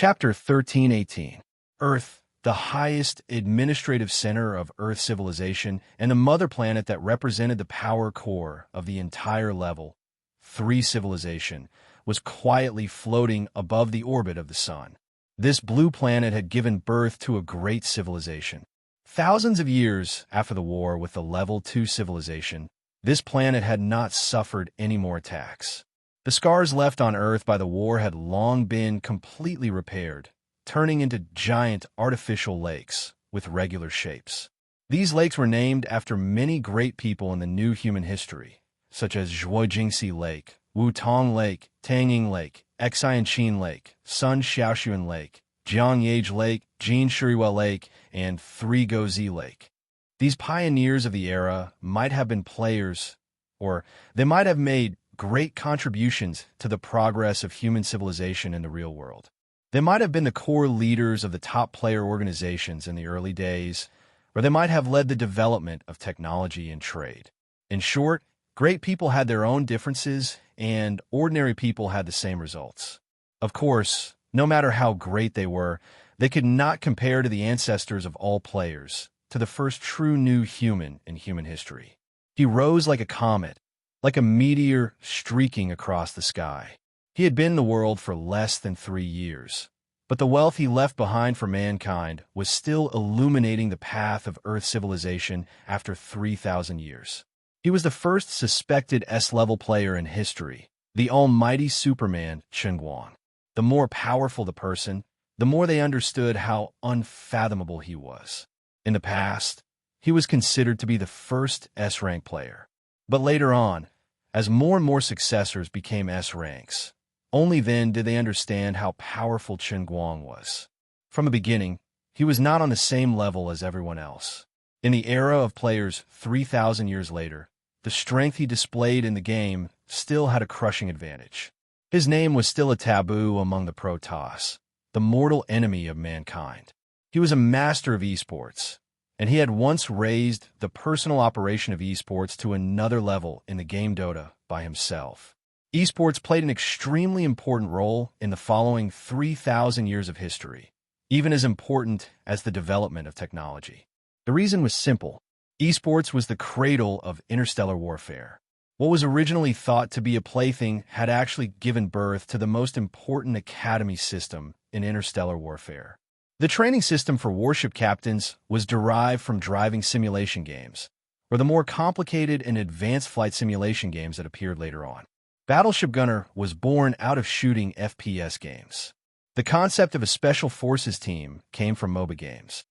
Chapter 1318. Earth, the highest administrative center of Earth civilization and the mother planet that represented the power core of the entire Level 3 civilization, was quietly floating above the orbit of the Sun. This blue planet had given birth to a great civilization. Thousands of years after the war with the Level 2 civilization, this planet had not suffered any more attacks. The scars left on Earth by the war had long been completely repaired, turning into giant artificial lakes with regular shapes. These lakes were named after many great people in the new human history, such as Zhuojingxi Lake, Wutong Lake, Tangying Lake, Xianqin Lake, Sun Xiaoxuan Lake, Jiangyage Lake, Jin Shuriwa Lake, and Three Gozi Lake. These pioneers of the era might have been players, or they might have made great contributions to the progress of human civilization in the real world. They might have been the core leaders of the top player organizations in the early days, or they might have led the development of technology and trade. In short, great people had their own differences, and ordinary people had the same results. Of course, no matter how great they were, they could not compare to the ancestors of all players, to the first true new human in human history. He rose like a comet, like a meteor streaking across the sky. He had been in the world for less than 3 years, but the wealth he left behind for mankind was still illuminating the path of Earth civilization after 3,000 years. He was the first suspected S-level player in history, the almighty Superman Chen Guang. The more powerful the person, the more they understood how unfathomable he was. In the past, he was considered to be the first S-rank player. But later on, as more and more successors became S-ranks, only then did they understand how powerful Chen Guang was. From the beginning, he was not on the same level as everyone else. In the era of players 3,000 years later, the strength he displayed in the game still had a crushing advantage. His name was still a taboo among the Protoss, the mortal enemy of mankind. He was a master of esports, and he had once raised the personal operation of esports to another level in the game Dota by himself. Esports played an extremely important role in the following 3,000 years of history, even as important as the development of technology. The reason was simple. Esports was the cradle of interstellar warfare. What was originally thought to be a plaything had actually given birth to the most important academy system in interstellar warfare. The training system for warship captains was derived from driving simulation games, or the more complicated and advanced flight simulation games that appeared later on. Battleship Gunner was born out of shooting FPS games. The concept of a special forces team came from MOBA games.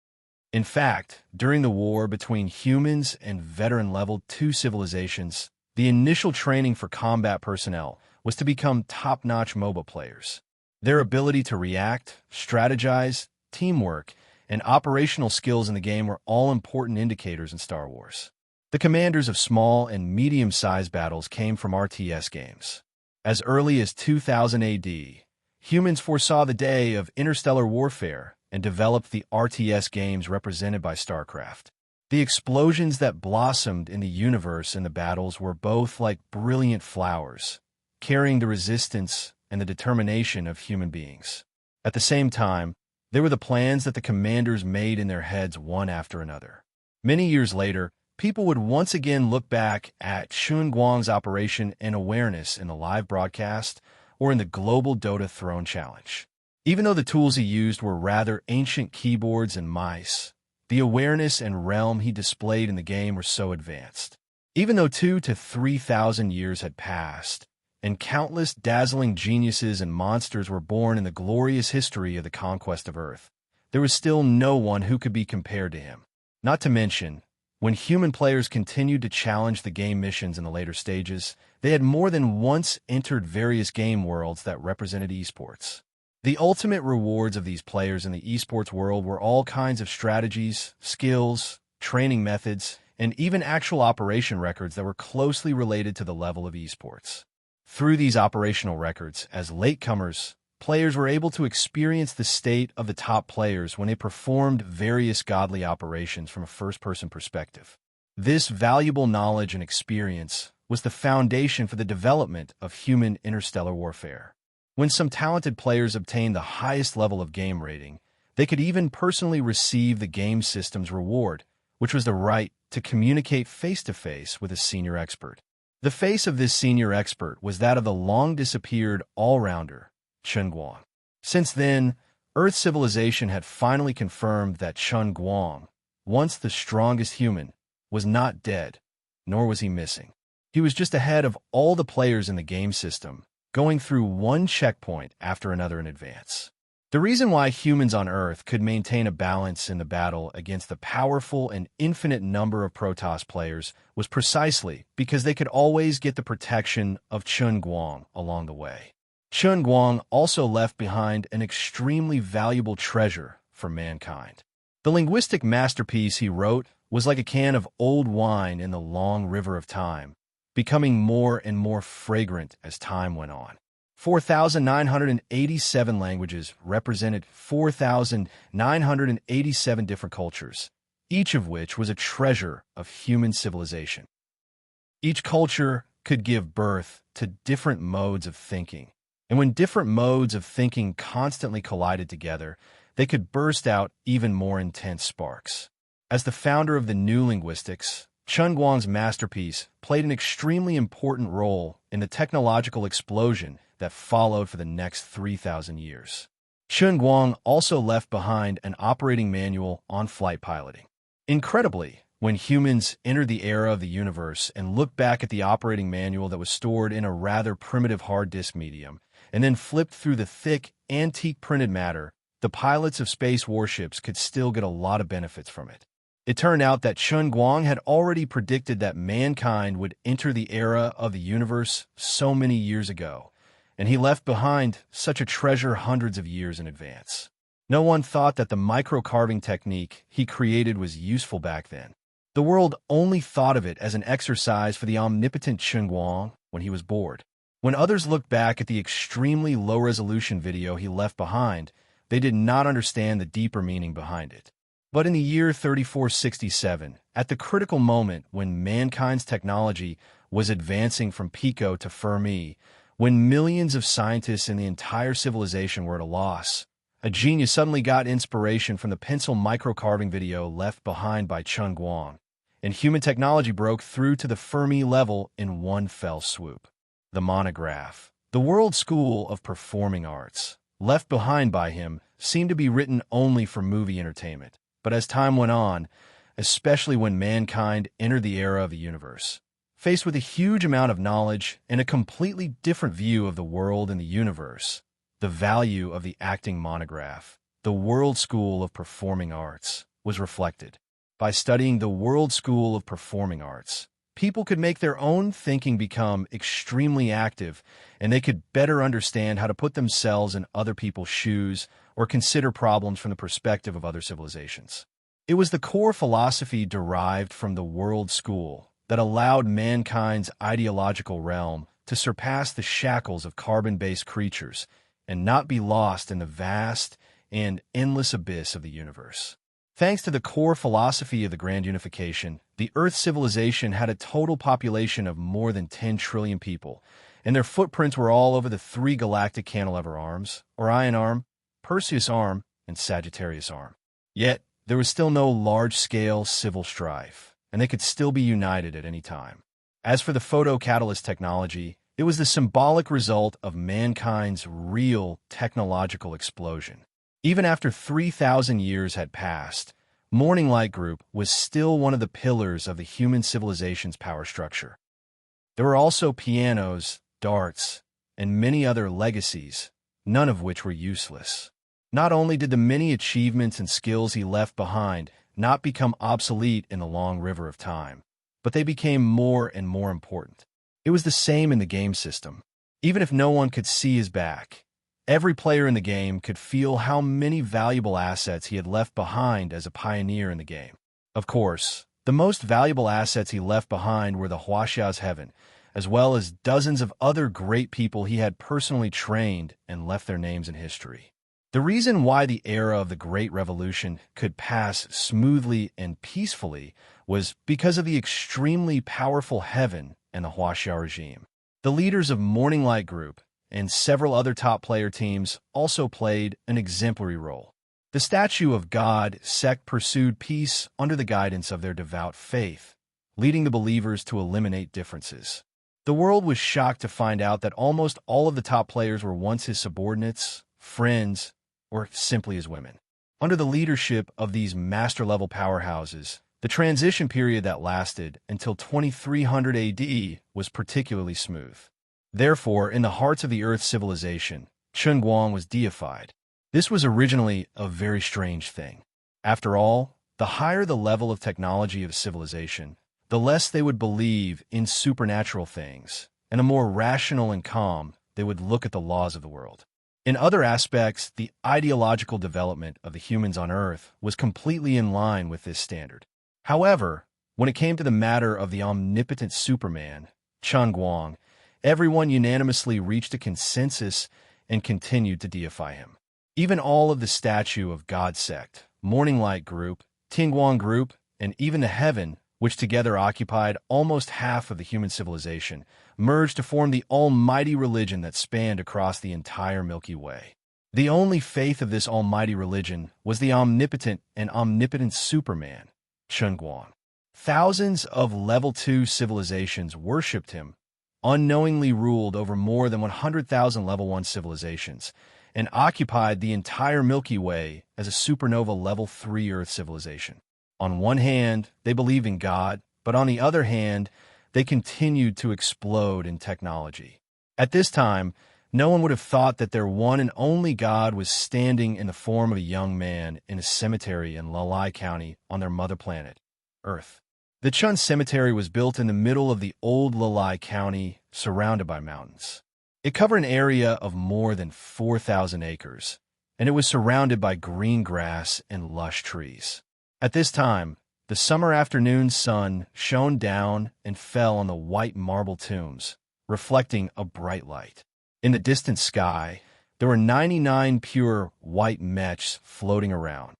In fact, during the war between humans and veteran Level 2 civilizations, the initial training for combat personnel was to become top-notch MOBA players. Their ability to react, strategize, teamwork, and operational skills in the game were all important indicators in Star Wars. The commanders of small and medium-sized battles came from RTS games. As early as 2000 AD, humans foresaw the day of interstellar warfare and developed the RTS games represented by StarCraft. The explosions that blossomed in the universe in the battles were both like brilliant flowers, carrying the resistance and the determination of human beings. At the same time, there were the plans that the commanders made in their heads one after another. Many years later, people would once again look back at Chen Guang's operation and awareness in the live broadcast or in the Global Dota Throne Challenge. Even though the tools he used were rather ancient keyboards and mice, the awareness and realm he displayed in the game were so advanced. Even though 2,000 to 3,000 years had passed, and countless dazzling geniuses and monsters were born in the glorious history of the conquest of Earth, there was still no one who could be compared to him. Not to mention, when human players continued to challenge the game missions in the later stages, they had more than once entered various game worlds that represented esports. The ultimate rewards of these players in the esports world were all kinds of strategies, skills, training methods, and even actual operation records that were closely related to the level of esports. Through these operational records, as latecomers, players were able to experience the state of the top players when they performed various godly operations from a first-person perspective. This valuable knowledge and experience was the foundation for the development of human interstellar warfare. When some talented players obtained the highest level of game rating, they could even personally receive the game system's reward, which was the right to communicate face-to-face with a senior expert. The face of this senior expert was that of the long-disappeared all-rounder, Chen Guang. Since then, Earth civilization had finally confirmed that Chen Guang, once the strongest human, was not dead, nor was he missing. He was just ahead of all the players in the game system, going through one checkpoint after another in advance. The reason why humans on Earth could maintain a balance in the battle against the powerful and infinite number of Protoss players was precisely because they could always get the protection of Chen Guang along the way. Chen Guang also left behind an extremely valuable treasure for mankind. The linguistic masterpiece he wrote was like a can of old wine in the long river of time, becoming more and more fragrant as time went on. 4,987 languages represented 4,987 different cultures, each of which was a treasure of human civilization. Each culture could give birth to different modes of thinking, and when different modes of thinking constantly collided together, they could burst out even more intense sparks. As the founder of the new linguistics, Chen Guang's masterpiece played an extremely important role in the technological explosion that followed for the next 3,000 years. Chen Guang also left behind an operating manual on flight piloting. Incredibly, when humans entered the era of the universe and looked back at the operating manual that was stored in a rather primitive hard disk medium, and then flipped through the thick, antique printed matter, the pilots of space warships could still get a lot of benefits from it. It turned out that Chen Guang had already predicted that mankind would enter the era of the universe so many years ago, and he left behind such a treasure hundreds of years in advance. No one thought that the micro-carving technique he created was useful back then. The world only thought of it as an exercise for the omnipotent Chen Guang when he was bored. When others looked back at the extremely low-resolution video he left behind, they did not understand the deeper meaning behind it. But in the year 3467, at the critical moment when mankind's technology was advancing from Pico to Fermi, when millions of scientists in the entire civilization were at a loss, a genius suddenly got inspiration from the pencil micro-carving video left behind by Chen Guang, and human technology broke through to the Fermi level in one fell swoop. The monograph, the World School of Performing Arts, left behind by him, seemed to be written only for movie entertainment. But as time went on, especially when mankind entered the era of the universe, faced with a huge amount of knowledge and a completely different view of the world and the universe, the value of the acting monograph, the World School of Performing Arts, was reflected. By studying the World School of Performing Arts, people could make their own thinking become extremely active, and they could better understand how to put themselves in other people's shoes or consider problems from the perspective of other civilizations. It was the core philosophy derived from the World School that allowed mankind's ideological realm to surpass the shackles of carbon-based creatures and not be lost in the vast and endless abyss of the universe. Thanks to the core philosophy of the Grand Unification, the Earth civilization had a total population of more than 10 trillion people, and their footprints were all over the three galactic cantilever arms, Orion Arm, Perseus Arm, and Sagittarius Arm. Yet, there was still no large-scale civil strife, and they could still be united at any time. As for the photocatalyst technology, it was the symbolic result of mankind's real technological explosion. Even after 3,000 years had passed, Morning Light Group was still one of the pillars of the human civilization's power structure. There were also pianos, darts, and many other legacies, none of which were useless. Not only did the many achievements and skills he left behind not become obsolete in the long river of time, but they became more and more important. It was the same in the game system. Even if no one could see his back, every player in the game could feel how many valuable assets he had left behind as a pioneer in the game. Of course, the most valuable assets he left behind were the Huaxia's Heaven, as well as dozens of other great people he had personally trained and left their names in history. The reason why the era of the Great Revolution could pass smoothly and peacefully was because of the extremely powerful Heaven and the Huaxia regime. The leaders of Morning Light Group and several other top player teams also played an exemplary role. The statue of God sect pursued peace under the guidance of their devout faith, leading the believers to eliminate differences. The world was shocked to find out that almost all of the top players were once his subordinates, friends, or simply his women. Under the leadership of these master-level powerhouses, the transition period that lasted until 2300 AD was particularly smooth. Therefore, in the hearts of the Earth civilization, Chunguang was deified. This was originally a very strange thing. After all, the higher the level of technology of civilization, the less they would believe in supernatural things, and the more rational and calm they would look at the laws of the world. In other aspects, the ideological development of the humans on Earth was completely in line with this standard. However, when it came to the matter of the omnipotent Superman, Chunguang, everyone unanimously reached a consensus and continued to deify him. Even all of the statue of God sect, Morning Light Group, Tingguang Group, and even the Heaven, which together occupied almost half of the human civilization, merged to form the almighty religion that spanned across the entire Milky Way. The only faith of this almighty religion was the omnipotent and omnipotent Superman, Chunguang. Thousands of Level 2 civilizations worshipped him, unknowingly ruled over more than 100,000 Level 1 civilizations, and occupied the entire Milky Way as a supernova Level 3 Earth civilization. On one hand, they believed in God, but on the other hand, they continued to explode in technology. At this time, no one would have thought that their one and only God was standing in the form of a young man in a cemetery in Lalai County on their mother planet, Earth. The Chun Cemetery was built in the middle of the old Lalai County, surrounded by mountains. It covered an area of more than 4,000 acres, and it was surrounded by green grass and lush trees. At this time, the summer afternoon sun shone down and fell on the white marble tombs, reflecting a bright light. In the distant sky, there were 99 pure white mechs floating around.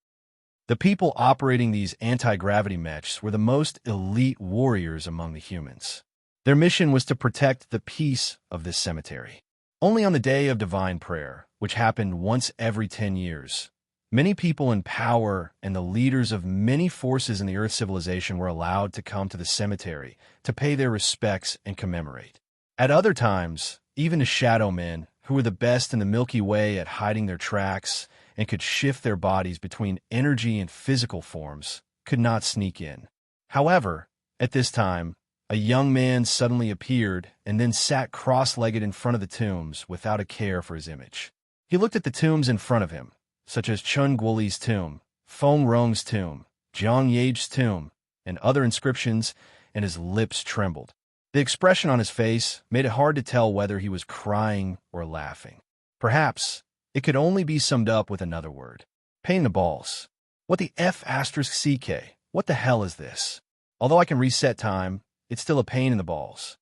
The people operating these anti-gravity mechs were the most elite warriors among the humans. Their mission was to protect the peace of this cemetery. Only on the day of divine prayer, which happened once every 10 years, many people in power and the leaders of many forces in the Earth civilization were allowed to come to the cemetery to pay their respects and commemorate. At other times, even the shadow men, who were the best in the Milky Way at hiding their tracks and could shift their bodies between energy and physical forms, could not sneak in. However, at this time, a young man suddenly appeared and then sat cross-legged in front of the tombs without a care for his image. He looked at the tombs in front of him, such as Chun Guoli's tomb, Feng Rong's tomb, Jiang Yage's tomb, and other inscriptions, and his lips trembled. The expression on his face made it hard to tell whether he was crying or laughing. Perhaps it could only be summed up with another word: pain in the balls. What the F***CK? What the hell is this? Although I can reset time, it's still a pain in the balls.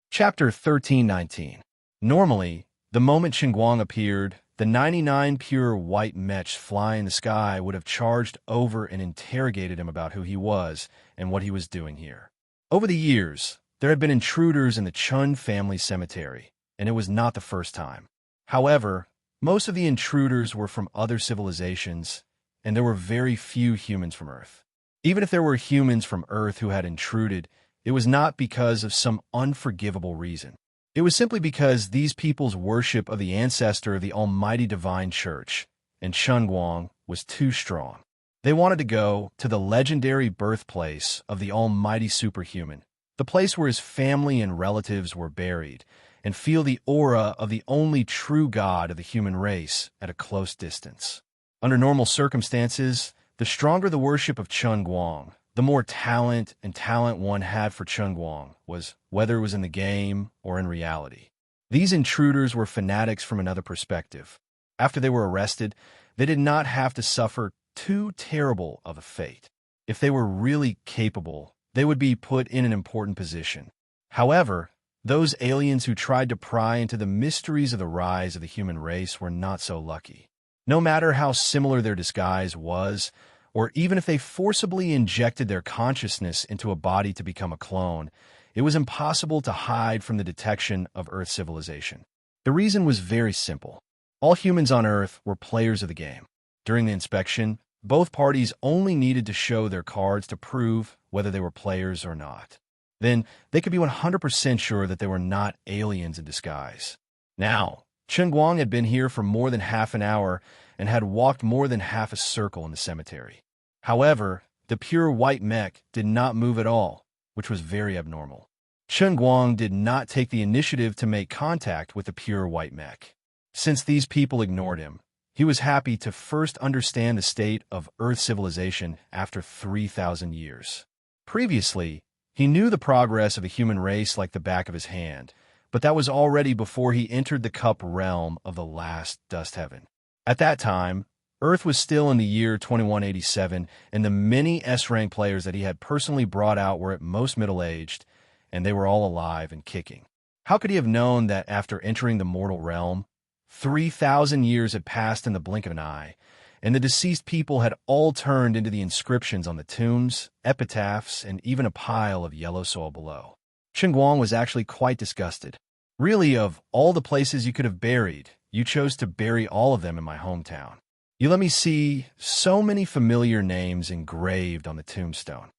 Chapter 1319. Normally, the moment Chunguang appeared, the 99 pure white mechs flying in the sky would have charged over and interrogated him about who he was and what he was doing here. Over the years, there had been intruders in the Chun family cemetery, and it was not the first time. However, most of the intruders were from other civilizations, and there were very few humans from Earth. Even if there were humans from Earth who had intruded, it was not because of some unforgivable reason. It was simply because these people's worship of the ancestor of the Almighty Divine Church, and Chunguang, was too strong. They wanted to go to the legendary birthplace of the Almighty Superhuman, the place where his family and relatives were buried, and feel the aura of the only true God of the human race at a close distance. Under normal circumstances, the stronger the worship of Chunguang, the more talent one had for Chunguang was, whether it was in the game or in reality. These intruders were fanatics from another perspective. After they were arrested, they did not have to suffer too terrible of a fate. If they were really capable, they would be put in an important position. However, those aliens who tried to pry into the mysteries of the rise of the human race were not so lucky. No matter how similar their disguise was, or even if they forcibly injected their consciousness into a body to become a clone, it was impossible to hide from the detection of Earth civilization. The reason was very simple. All humans on Earth were players of the game. During the inspection, both parties only needed to show their cards to prove whether they were players or not. Then, they could be 100% sure that they were not aliens in disguise. Now, Chen Guang had been here for more than half an hour and had walked more than half a circle in the cemetery. However, the pure white mech did not move at all, which was very abnormal. Chen Guang did not take the initiative to make contact with the pure white mech. Since these people ignored him, he was happy to first understand the state of Earth civilization after 3,000 years. Previously, he knew the progress of the human race like the back of his hand, but that was already before he entered the cup realm of the last dust heaven. At that time, Earth was still in the year 2187, and the many S-rank players that he had personally brought out were at most middle-aged, and they were all alive and kicking. How could he have known that after entering the mortal realm, 3,000 years had passed in the blink of an eye, and the deceased people had all turned into the inscriptions on the tombs, epitaphs, and even a pile of yellow soil below? Chen Guang was actually quite disgusted. Really, of all the places you could have buried, you chose to bury all of them in my hometown. You let me see so many familiar names engraved on the tombstone.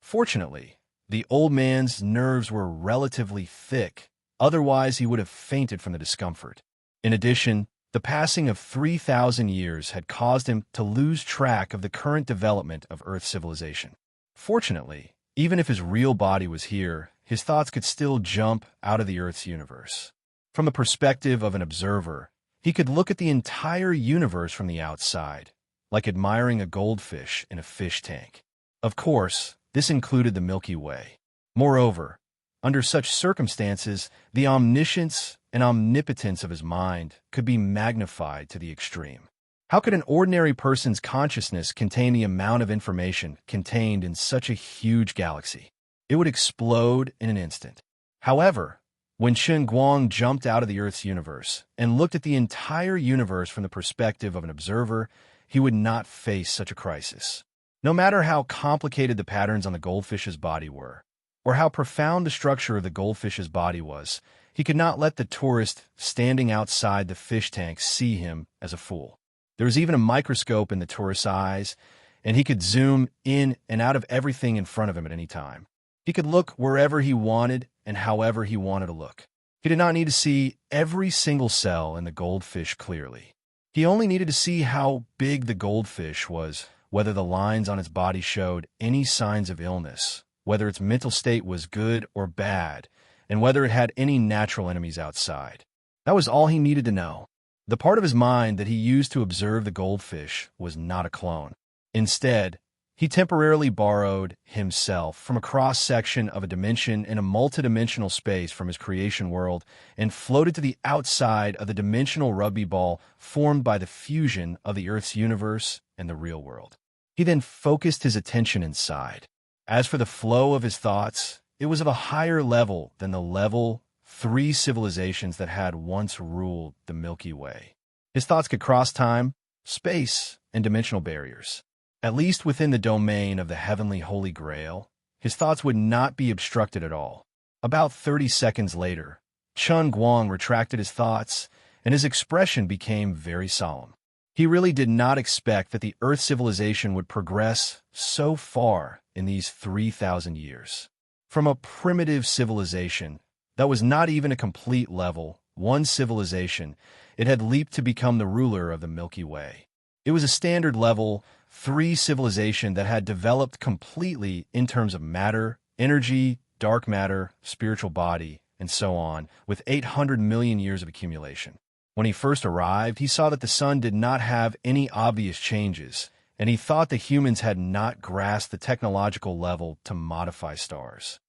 Fortunately, the old man's nerves were relatively thick, otherwise he would have fainted from the discomfort. In addition, the passing of 3,000 years had caused him to lose track of the current development of Earth civilization. Fortunately, even if his real body was here, his thoughts could still jump out of the Earth's universe. From the perspective of an observer, he could look at the entire universe from the outside, like admiring a goldfish in a fish tank. Of course, this included the Milky Way. Moreover, under such circumstances, the omniscience and omnipotence of his mind could be magnified to the extreme. How could an ordinary person's consciousness contain the amount of information contained in such a huge galaxy? It would explode in an instant. However, when Chen Guang jumped out of the Earth's universe and looked at the entire universe from the perspective of an observer, he would not face such a crisis. No matter how complicated the patterns on the goldfish's body were, or how profound the structure of the goldfish's body was, he could not let the tourist standing outside the fish tank see him as a fool. There was even a microscope in the tourist's eyes, and he could zoom in and out of everything in front of him at any time. He could look wherever he wanted and however he wanted to look. He did not need to see every single cell in the goldfish clearly. He only needed to see how big the goldfish was, whether the lines on its body showed any signs of illness, whether its mental state was good or bad, and whether it had any natural enemies outside. That was all he needed to know. The part of his mind that he used to observe the goldfish was not a clone. Instead, he temporarily borrowed himself from a cross-section of a dimension in a multidimensional space from his creation world and floated to the outside of the dimensional rugby ball formed by the fusion of the Earth's universe and the real world. He then focused his attention inside. As for the flow of his thoughts, it was of a higher level than the level 3 civilizations that had once ruled the Milky Way. His thoughts could cross time, space, and dimensional barriers. At least within the domain of the heavenly Holy Grail, his thoughts would not be obstructed at all. About 30 seconds later, Chen Guang retracted his thoughts, and his expression became very solemn. He really did not expect that the Earth civilization would progress so far in these 3,000 years. From a primitive civilization that was not even a complete level 1 civilization, it had leaped to become the ruler of the Milky Way. It was a standard level 3 civilization that had developed completely in terms of matter, energy, dark matter, spiritual body, and so on, with 800 million years of accumulation. When he first arrived, he saw that the sun did not have any obvious changes, and he thought the humans had not grasped the technological level to modify stars.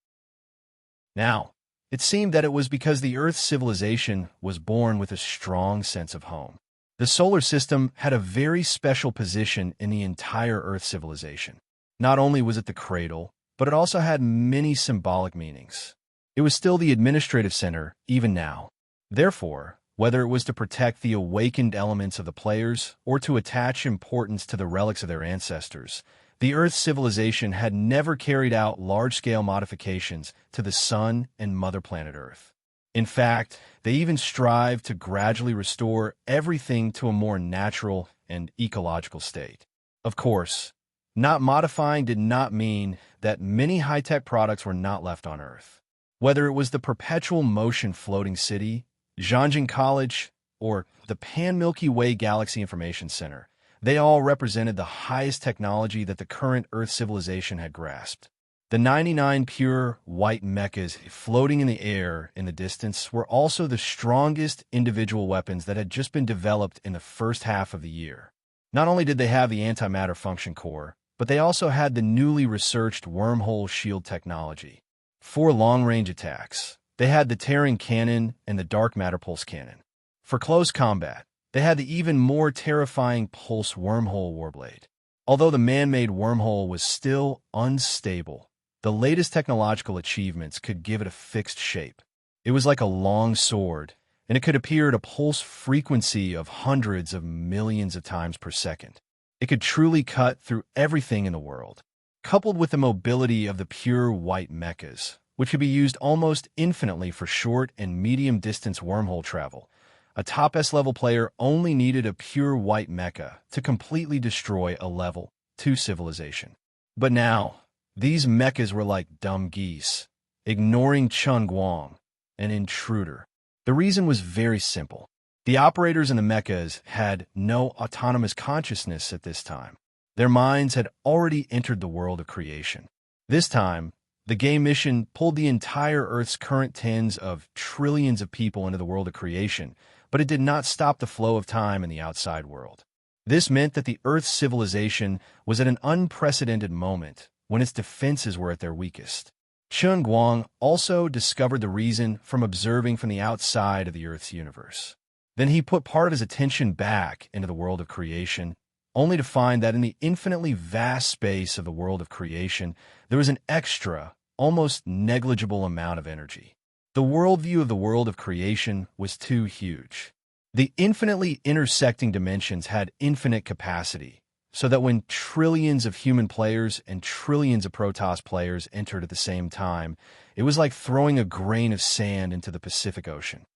Now, it seemed that it was because the Earth's civilization was born with a strong sense of home. The solar system had a very special position in the entire Earth civilization. Not only was it the cradle, but it also had many symbolic meanings. It was still the administrative center, even now. Therefore, whether it was to protect the awakened elements of the players or to attach importance to the relics of their ancestors, The Earth civilization had never carried out large-scale modifications to the Sun and Mother Planet Earth. In fact, they even strived to gradually restore everything to a more natural and ecological state. Of course, not modifying did not mean that many high-tech products were not left on Earth. Whether it was the perpetual motion floating city, Zhangjin College, or the Pan-Milky Way Galaxy Information Center, they all represented the highest technology that the current Earth civilization had grasped. The 99 pure white mechas floating in the air in the distance were also the strongest individual weapons that had just been developed in the first half of the year. Not only did they have the antimatter function core, but they also had the newly researched wormhole shield technology. For long-range attacks, they had the tearing cannon and the dark matter pulse cannon. For close combat, they had the even more terrifying pulse wormhole warblade. Although the man-made wormhole was still unstable, the latest technological achievements could give it a fixed shape. It was like a long sword, and it could appear at a pulse frequency of hundreds of millions of times per second. It could truly cut through everything in the world. Coupled with the mobility of the pure white mechas, which could be used almost infinitely for short and medium-distance wormhole travel, a top S-level player only needed a pure white mecha to completely destroy a level 2 civilization. But now, these mechas were like dumb geese, ignoring Chun Guang, an intruder. The reason was very simple. The operators in the mechas had no autonomous consciousness at this time. Their minds had already entered the world of creation. This time, the game mission pulled the entire Earth's current tens of trillions of people into the world of creation, but it did not stop the flow of time in the outside world. This meant that the Earth's civilization was at an unprecedented moment when its defenses were at their weakest. Chun Guang also discovered the reason from observing from the outside of the Earth's universe. Then he put part of his attention back into the world of creation, only to find that in the infinitely vast space of the world of creation, there was an extra, almost negligible amount of energy. The worldview of the world of creation was too huge. The infinitely intersecting dimensions had infinite capacity, so that when trillions of human players and trillions of Protoss players entered at the same time, it was like throwing a grain of sand into the Pacific Ocean.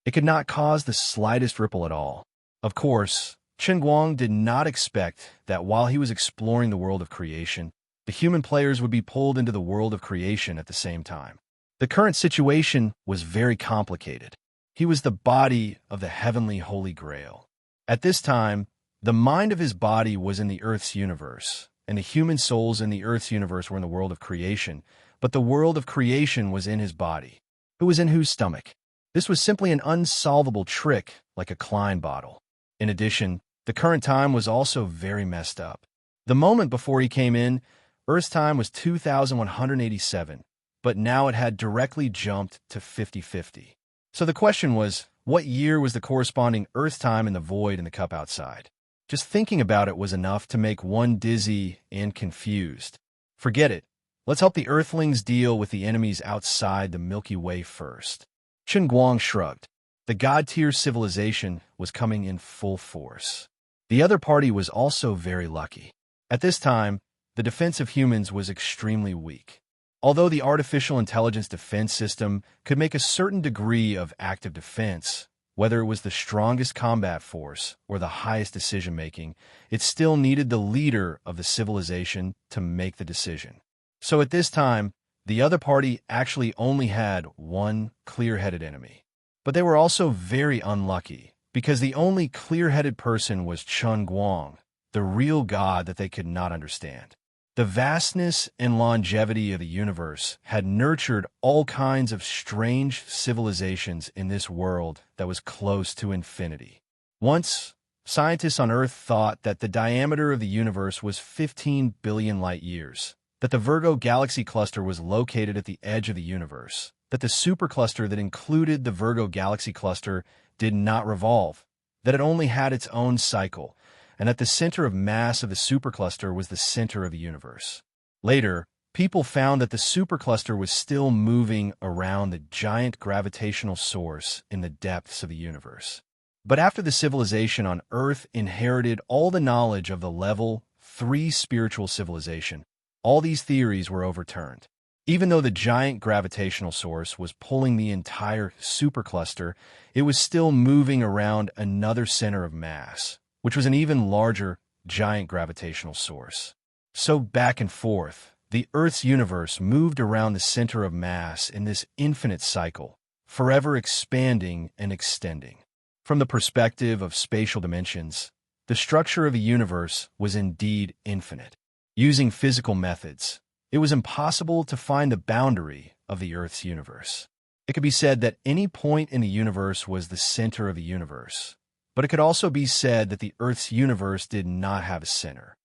It could not cause the slightest ripple at all. Of course, Chen Guang did not expect that while he was exploring the world of creation, the human players would be pulled into the world of creation at the same time. The current situation was very complicated. He was the body of the heavenly Holy Grail. At this time, the mind of his body was in the Earth's universe, and the human souls in the Earth's universe were in the world of creation, but the world of creation was in his body. Who was in whose stomach? This was simply an unsolvable trick, like a Klein bottle. In addition, the current time was also very messed up. The moment before he came in, Earth's time was 2187, but now it had directly jumped to 50-50. So the question was, what year was the corresponding Earth time in the void in the cup outside? Just thinking about it was enough to make one dizzy and confused. Forget it. Let's help the Earthlings deal with the enemies outside the Milky Way first. Chen Guang shrugged. The God-tier civilization was coming in full force. The other party was also very lucky. At this time, the defense of humans was extremely weak. Although the artificial intelligence defense system could make a certain degree of active defense, whether it was the strongest combat force or the highest decision-making, it still needed the leader of the civilization to make the decision. So at this time, the other party actually only had one clear-headed enemy. But they were also very unlucky, because the only clear-headed person was Chun Guang, the real god that they could not understand. The vastness and longevity of the universe had nurtured all kinds of strange civilizations in this world that was close to infinity. Once, scientists on Earth thought that the diameter of the universe was 15 billion light-years, that the Virgo galaxy cluster was located at the edge of the universe, that the supercluster that included the Virgo galaxy cluster did not revolve, that it only had its own cycle, and that the center of mass of the supercluster was the center of the universe. Later, people found that the supercluster was still moving around the giant gravitational source in the depths of the universe. But after the civilization on Earth inherited all the knowledge of the level three spiritual civilization, all these theories were overturned. Even though the giant gravitational source was pulling the entire supercluster, it was still moving around another center of mass, which was an even larger giant gravitational source. So back and forth, the Earth's universe moved around the center of mass in this infinite cycle, forever expanding and extending. From the perspective of spatial dimensions, the structure of a universe was indeed infinite. Using physical methods, it was impossible to find the boundary of the Earth's universe. It could be said that any point in the universe was the center of the universe, but it could also be said that the Earth's universe did not have a center.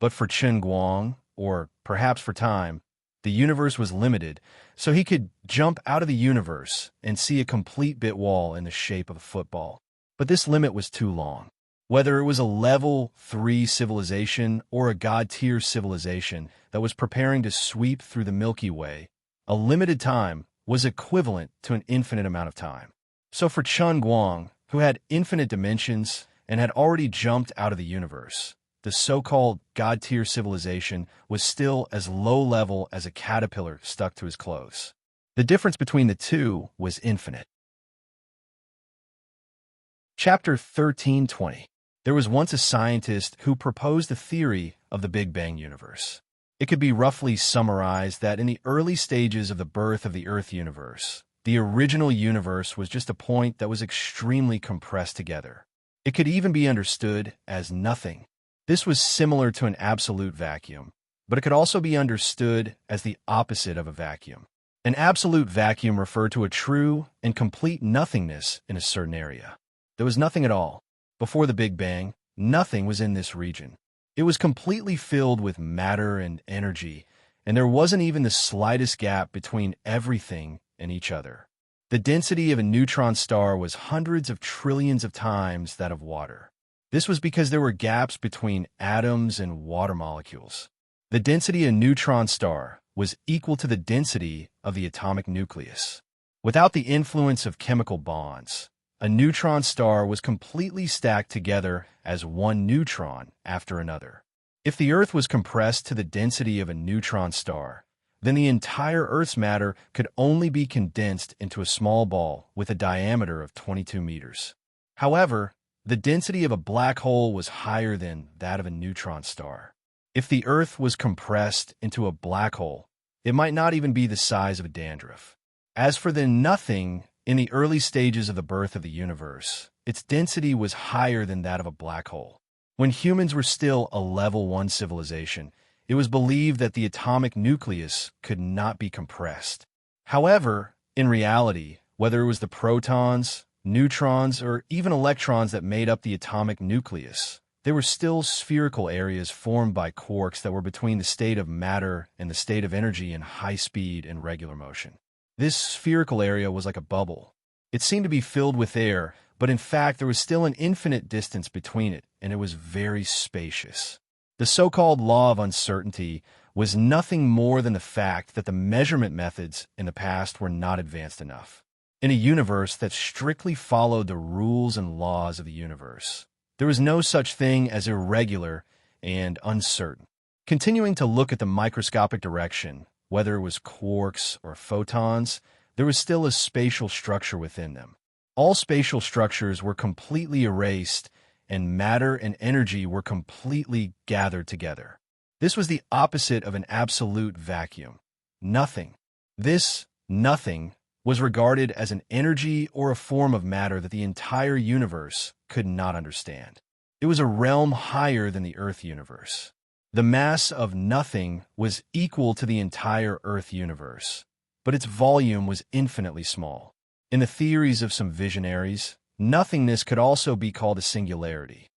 But for Chen Guang, or perhaps for time, the universe was limited, so he could jump out of the universe and see a complete bit wall in the shape of a football. But this limit was too long. Whether it was a level 3 civilization or a god-tier civilization that was preparing to sweep through the Milky Way, a limited time was equivalent to an infinite amount of time. So for Chen Guang, who had infinite dimensions and had already jumped out of the universe, the so-called god-tier civilization was still as low-level as a caterpillar stuck to his clothes. The difference between the two was infinite. Chapter 1320. There was once a scientist who proposed the theory of the Big Bang universe. It could be roughly summarized that in the early stages of the birth of the Earth universe, the original universe was just a point that was extremely compressed together. It could even be understood as nothing. This was similar to an absolute vacuum, but it could also be understood as the opposite of a vacuum. An absolute vacuum referred to a true and complete nothingness in a certain area. There was nothing at all. Before the Big Bang, nothing was in this region. It was completely filled with matter and energy, and there wasn't even the slightest gap between everything and each other. The density of a neutron star was hundreds of trillions of times that of water. This was because there were gaps between atoms and water molecules. The density of a neutron star was equal to the density of the atomic nucleus. Without the influence of chemical bonds, a neutron star was completely stacked together as one neutron after another. If the Earth was compressed to the density of a neutron star, then the entire Earth's matter could only be condensed into a small ball with a diameter of 22 meters. However, the density of a black hole was higher than that of a neutron star. If the Earth was compressed into a black hole, it might not even be the size of a dandruff. As for the nothing, in the early stages of the birth of the universe, its density was higher than that of a black hole. When humans were still a level 1 civilization, it was believed that the atomic nucleus could not be compressed. However, in reality, whether it was the protons, neutrons, or even electrons that made up the atomic nucleus, they were still spherical areas formed by quarks that were between the state of matter and the state of energy in high speed and regular motion. This spherical area was like a bubble. It seemed to be filled with air, but in fact there was still an infinite distance between it, and it was very spacious. The so-called law of uncertainty was nothing more than the fact that the measurement methods in the past were not advanced enough. In a universe that strictly followed the rules and laws of the universe, there was no such thing as irregular and uncertain. Continuing to look at the microscopic direction, whether it was quarks or photons, there was still a spatial structure within them. All spatial structures were completely erased, and matter and energy were completely gathered together. This was the opposite of an absolute vacuum. Nothing. This nothing was regarded as an energy or a form of matter that the entire universe could not understand. It was a realm higher than the Earth universe. The mass of nothing was equal to the entire Earth universe, but its volume was infinitely small. In the theories of some visionaries, nothingness could also be called a singularity.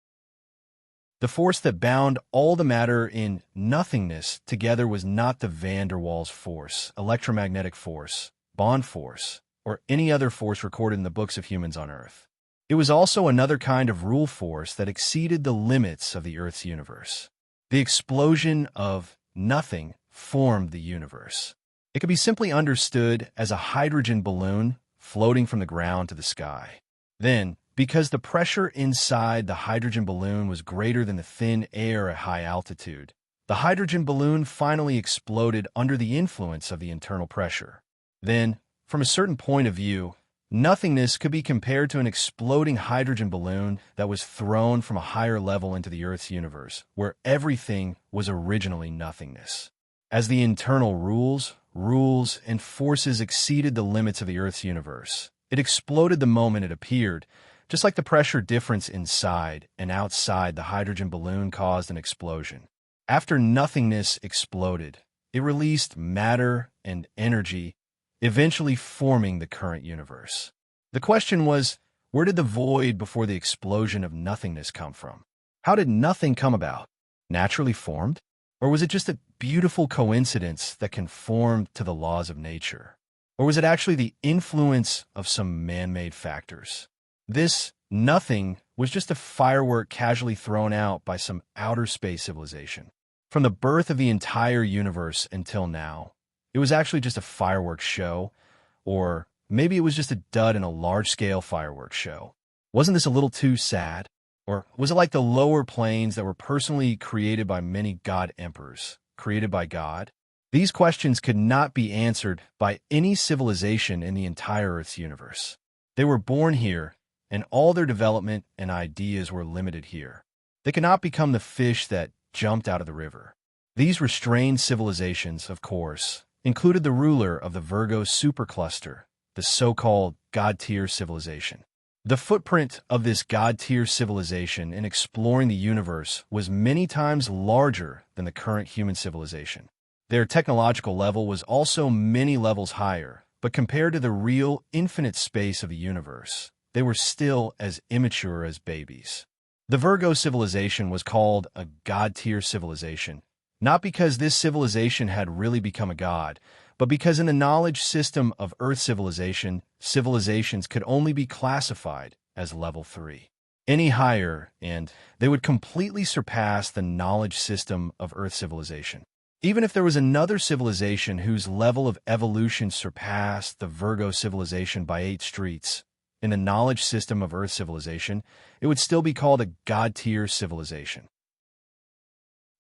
The force that bound all the matter in nothingness together was not the van der Waals force, electromagnetic force, bond force, or any other force recorded in the books of humans on Earth. It was also another kind of rule force that exceeded the limits of the Earth's universe. The explosion of nothing formed the universe. It could be simply understood as a hydrogen balloon floating from the ground to the sky. Then, Because the pressure inside the hydrogen balloon was greater than the thin air at high altitude, the hydrogen balloon finally exploded under the influence of the internal pressure. Then, from a certain point of view, nothingness could be compared to an exploding hydrogen balloon that was thrown from a higher level into the Earth's universe, where everything was originally nothingness. As the internal rules, and forces exceeded the limits of the Earth's universe, it exploded the moment it appeared, just like the pressure difference inside and outside the hydrogen balloon caused an explosion. After nothingness exploded, it released matter and energy, eventually forming the current universe. The question was, where did the void before the explosion of nothingness come from? How did nothing come about? Naturally formed? Or was it just a beautiful coincidence that conformed to the laws of nature? Or was it actually the influence of some man-made factors? This nothing was just a firework casually thrown out by some outer space civilization. From the birth of the entire universe until now, it was actually just a fireworks show, or maybe it was just a dud in a large-scale fireworks show. Wasn't this a little too sad? Or was it like the lower planes that were personally created by many god emperors, created by God? These questions could not be answered by any civilization in the entire Earth's universe. They were born here, and all their development and ideas were limited here. They could not become the fish that jumped out of the river. These restrained civilizations, of course, included the ruler of the Virgo supercluster, the so-called God-tier civilization. The footprint of this God-tier civilization in exploring the universe was many times larger than the current human civilization. Their technological level was also many levels higher, but compared to the real infinite space of the universe, they were still as immature as babies. The Virgo civilization was called a God-tier civilization, not because this civilization had really become a god, but because in the knowledge system of Earth civilization, civilizations could only be classified as level 3. Any higher, and they would completely surpass the knowledge system of Earth civilization. Even if there was another civilization whose level of evolution surpassed the Virgo civilization by 8 streets, in the knowledge system of Earth civilization, it would still be called a God-tier civilization.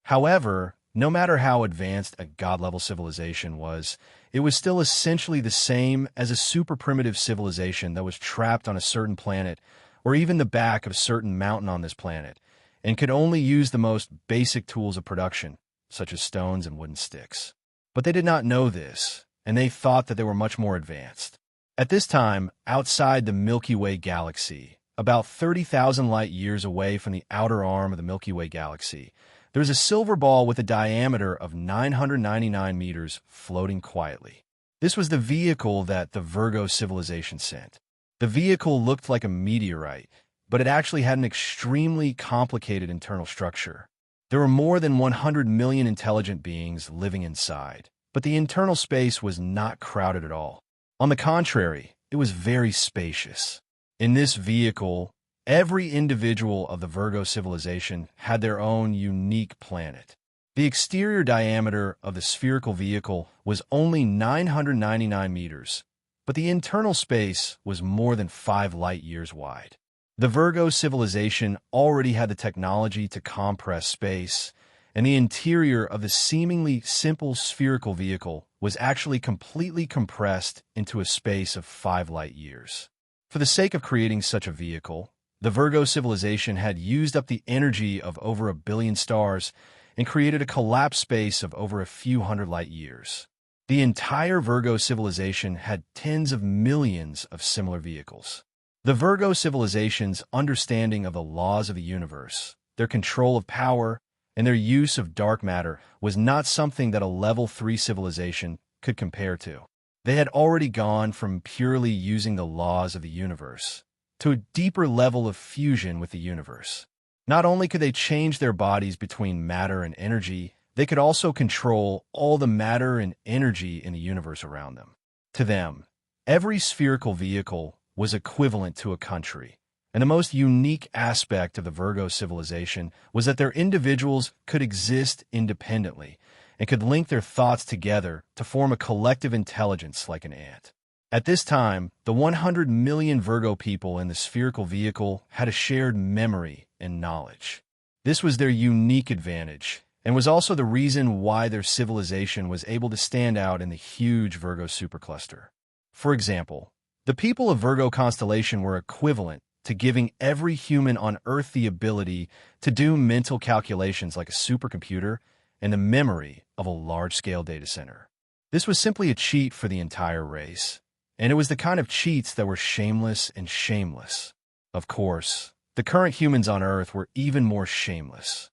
However, no matter how advanced a God-level civilization was, it was still essentially the same as a super-primitive civilization that was trapped on a certain planet, or even the back of a certain mountain on this planet, and could only use the most basic tools of production, such as stones and wooden sticks. But they did not know this, and they thought that they were much more advanced. At this time, outside the Milky Way galaxy, about 30,000 light-years away from the outer arm of the Milky Way galaxy, there is a silver ball with a diameter of 999 meters floating quietly. This was the vehicle that the Virgo civilization sent. The vehicle looked like a meteorite, but it actually had an extremely complicated internal structure. There were more than 100 million intelligent beings living inside, but the internal space was not crowded at all. On the contrary, it was very spacious. In this vehicle, every individual of the Virgo civilization had their own unique planet. The exterior diameter of the spherical vehicle was only 999 meters, but the internal space was more than 5 light-years wide. The Virgo civilization already had the technology to compress space, and the interior of the seemingly simple spherical vehicle was actually completely compressed into a space of 5 light-years. For the sake of creating such a vehicle, the Virgo civilization had used up the energy of over 1 billion stars and created a collapsed space of over a few hundred light-years. The entire Virgo civilization had tens of millions of similar vehicles. The Virgo civilization's understanding of the laws of the universe, their control of power, and their use of dark matter was not something that a level 3 civilization could compare to. They had already gone from purely using the laws of the universe to a deeper level of fusion with the universe. Not only could they change their bodies between matter and energy, they could also control all the matter and energy in the universe around them. To them, every spherical vehicle was equivalent to a country, and the most unique aspect of the Virgo civilization was that their individuals could exist independently and could link their thoughts together to form a collective intelligence like an ant. At this time, the 100 million Virgo people in the spherical vehicle had a shared memory and knowledge. This was their unique advantage, and was also the reason why their civilization was able to stand out in the huge Virgo supercluster. For example, the people of Virgo constellation were equivalent to giving every human on Earth the ability to do mental calculations like a supercomputer and the memory of a large-scale data center. This was simply a cheat for the entire race, and it was the kind of cheats that were shameless and shameless. Of course, the current humans on Earth were even more shameless.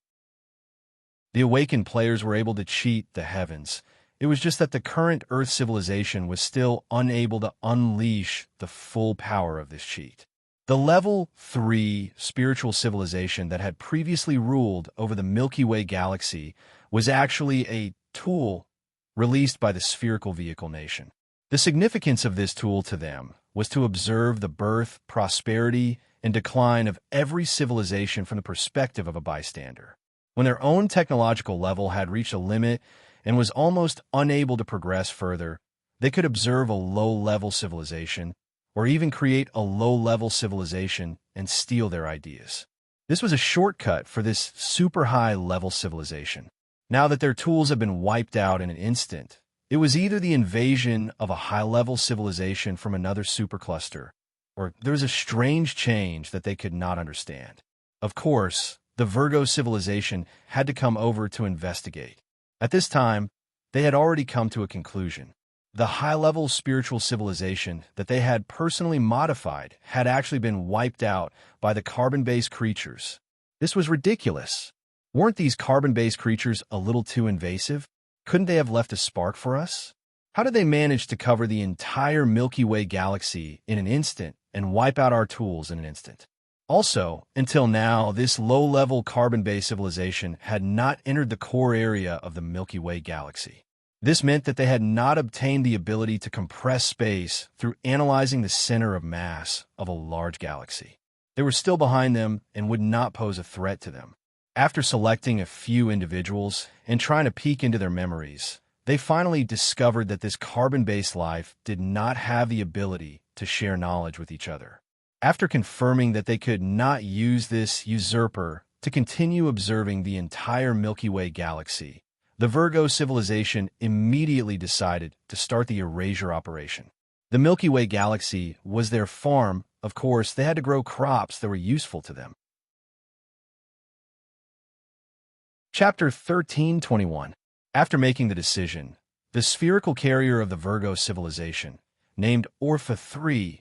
The awakened players were able to cheat the heavens. It was just that the current Earth civilization was still unable to unleash the full power of this cheat. The Level 3 spiritual civilization that had previously ruled over the Milky Way galaxy was actually a tool released by the spherical vehicle nation. The significance of this tool to them was to observe the birth, prosperity, and decline of every civilization from the perspective of a bystander. When their own technological level had reached a limit and was almost unable to progress further, they could observe a low-level civilization, or even create a low-level civilization and steal their ideas. This was a shortcut for this super high-level civilization. Now that their tools have been wiped out in an instant, it was either the invasion of a high-level civilization from another supercluster, or there was a strange change that they could not understand. Of course, the Virgo civilization had to come over to investigate. At this time, they had already come to a conclusion. The high-level spiritual civilization that they had personally modified had actually been wiped out by the carbon-based creatures. This was ridiculous. Weren't these carbon-based creatures a little too invasive? Couldn't they have left a spark for us? How did they manage to cover the entire Milky Way galaxy in an instant and wipe out our tools in an instant? Also, until now, this low-level carbon-based civilization had not entered the core area of the Milky Way galaxy. This meant that they had not obtained the ability to compress space through analyzing the center of mass of a large galaxy. They were still behind them and would not pose a threat to them. After selecting a few individuals and trying to peek into their memories, they finally discovered that this carbon-based life did not have the ability to share knowledge with each other. After confirming that they could not use this usurper to continue observing the entire Milky Way galaxy, the Virgo civilization immediately decided to start the erasure operation. The Milky Way galaxy was their farm. Of course, they had to grow crops that were useful to them. Chapter 13:21. After making the decision, the spherical carrier of the Virgo civilization, named Orpha 3,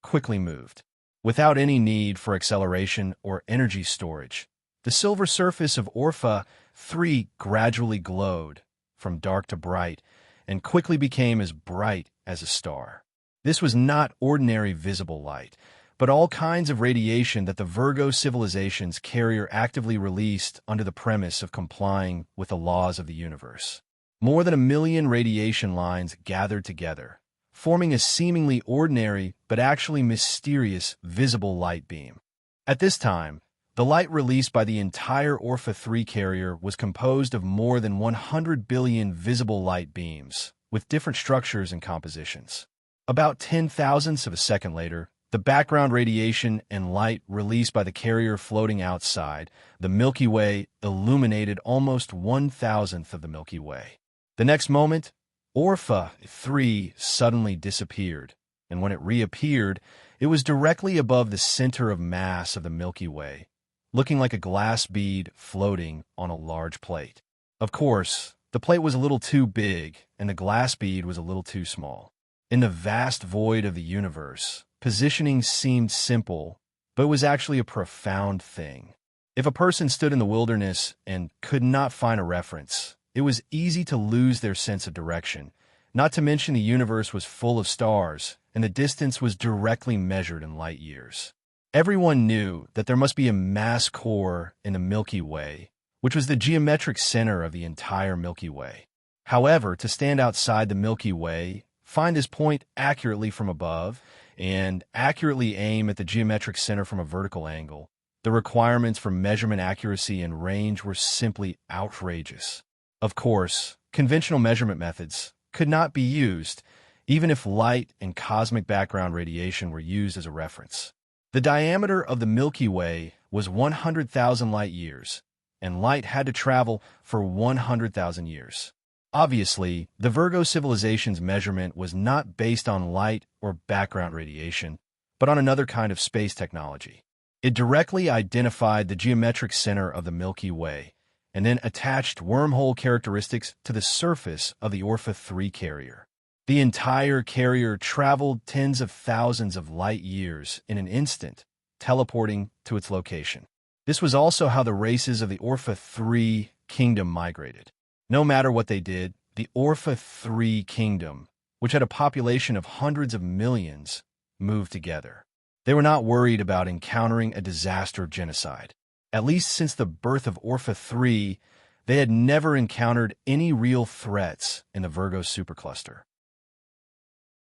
quickly moved. Without any need for acceleration or energy storage, the silver surface of Orpha 3 gradually glowed from dark to bright and quickly became as bright as a star. This was not ordinary visible light, but all kinds of radiation that the Virgo civilization's carrier actively released under the premise of complying with the laws of the universe. More than 1 million radiation lines gathered together, forming a seemingly ordinary but actually mysterious visible light beam. At this time, the light released by the entire Orpha 3 carrier was composed of more than 100 billion visible light beams, with different structures and compositions. About 10,000ths of a second later, the background radiation and light released by the carrier floating outside the Milky Way illuminated almost 1,000th of the Milky Way. The next moment, Orpha 3 suddenly disappeared, and when it reappeared, it was directly above the center of mass of the Milky Way, looking like a glass bead floating on a large plate. Of course, the plate was a little too big, and the glass bead was a little too small. In the vast void of the universe, positioning seemed simple, but it was actually a profound thing. If a person stood in the wilderness and could not find a reference, it was easy to lose their sense of direction, not to mention the universe was full of stars, and the distance was directly measured in light years. Everyone knew that there must be a mass core in the Milky Way, which was the geometric center of the entire Milky Way. However, to stand outside the Milky Way, find this point accurately from above, and accurately aim at the geometric center from a vertical angle, the requirements for measurement accuracy and range were simply outrageous. Of course, conventional measurement methods could not be used. even if light and cosmic background radiation were used as a reference. The diameter of the Milky Way was 100,000 light-years, and light had to travel for 100,000 years. Obviously, the Virgo civilization's measurement was not based on light or background radiation, but on another kind of space technology. It directly identified the geometric center of the Milky Way, and then attached wormhole characteristics to the surface of the Orpha 3 carrier. The entire carrier traveled tens of thousands of light-years in an instant, teleporting to its location. This was also how the races of the Orpha 3 kingdom migrated. No matter what they did, the Orpha 3 kingdom, which had a population of hundreds of millions, moved together. They were not worried about encountering a disaster of genocide. At least since the birth of Orpha 3, they had never encountered any real threats in the Virgo supercluster.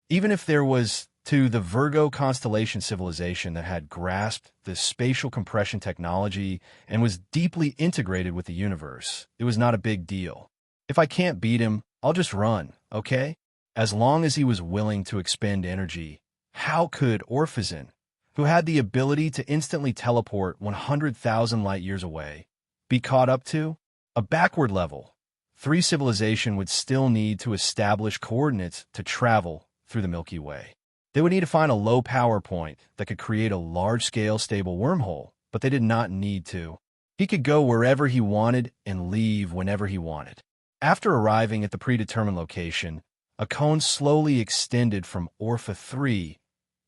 Even if there was the Virgo constellation civilization that had grasped the spatial compression technology and was deeply integrated with the universe, it was not a big deal. If I can't beat him, I'll just run, okay? As long as he was willing to expend energy, how could Orphazin, who had the ability to instantly teleport 100,000 light-years away, be caught up to? A backward level 3 civilization would still need to establish coordinates to travel through the Milky Way. They would need to find a low power point that could create a large-scale stable wormhole, but they did not need to. He could go wherever he wanted and leave whenever he wanted. After arriving at the predetermined location, a cone slowly extended from Orpha 3,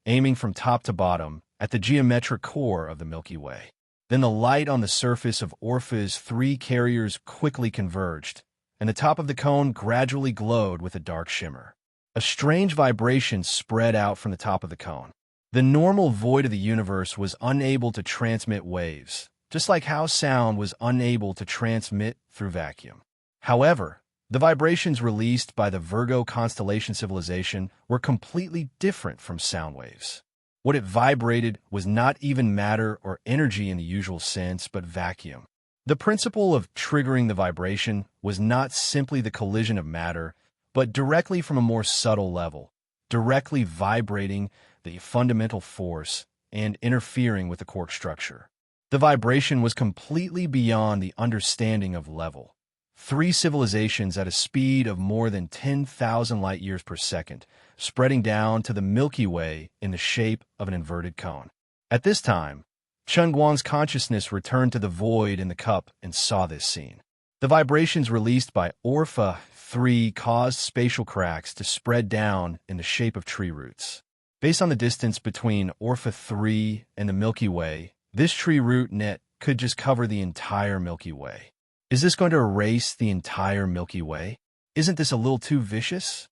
aiming from top to bottom at the geometric core of the Milky Way. Then the light on the surface of Orpha's 3 carriers quickly converged, and the top of the cone gradually glowed with a dark shimmer. A strange vibration spread out from the top of the cone. The normal void of the universe was unable to transmit waves, just like how sound was unable to transmit through vacuum. However, the vibrations released by the Virgo constellation civilization were completely different from sound waves. What it vibrated was not even matter or energy in the usual sense, but vacuum. The principle of triggering the vibration was not simply the collision of matter, but directly from a more subtle level, directly vibrating the fundamental force and interfering with the quark structure. The vibration was completely beyond the understanding of level. 3 civilizations at a speed of more than 10,000 light-years per second, spreading down to the Milky Way in the shape of an inverted cone. At this time, Chen Guang's consciousness returned to the void in the cup and saw this scene. The vibrations released by Orpha 3 caused spatial cracks to spread down in the shape of tree roots. Based on the distance between Orpha 3 and the Milky Way, this tree root net could just cover the entire Milky Way. Is this going to erase the entire Milky Way? Isn't this a little too vicious?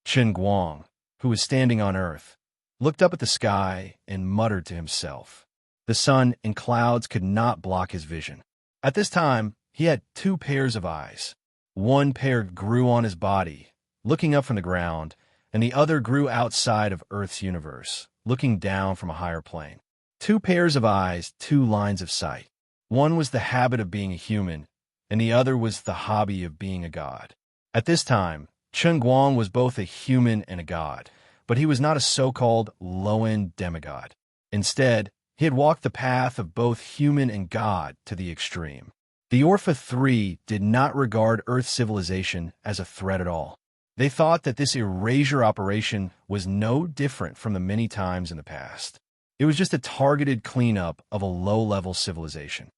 Chen Guang, who was standing on Earth, looked up at the sky and muttered to himself. The sun and clouds could not block his vision. At this time, he had 2 pairs of eyes. One pair grew on his body, looking up from the ground, and the other grew outside of Earth's universe, looking down from a higher plane. 2 pairs of eyes, 2 lines of sight. One was the habit of being a human, and the other was the hobby of being a god. At this time, Chen Guang was both a human and a god, but he was not a so-called low-end demigod. Instead, he had walked the path of both human and god to the extreme. The Orpha 3 did not regard Earth civilization as a threat at all. They thought that this erasure operation was no different from the many times in the past. It was just a targeted cleanup of a low-level civilization.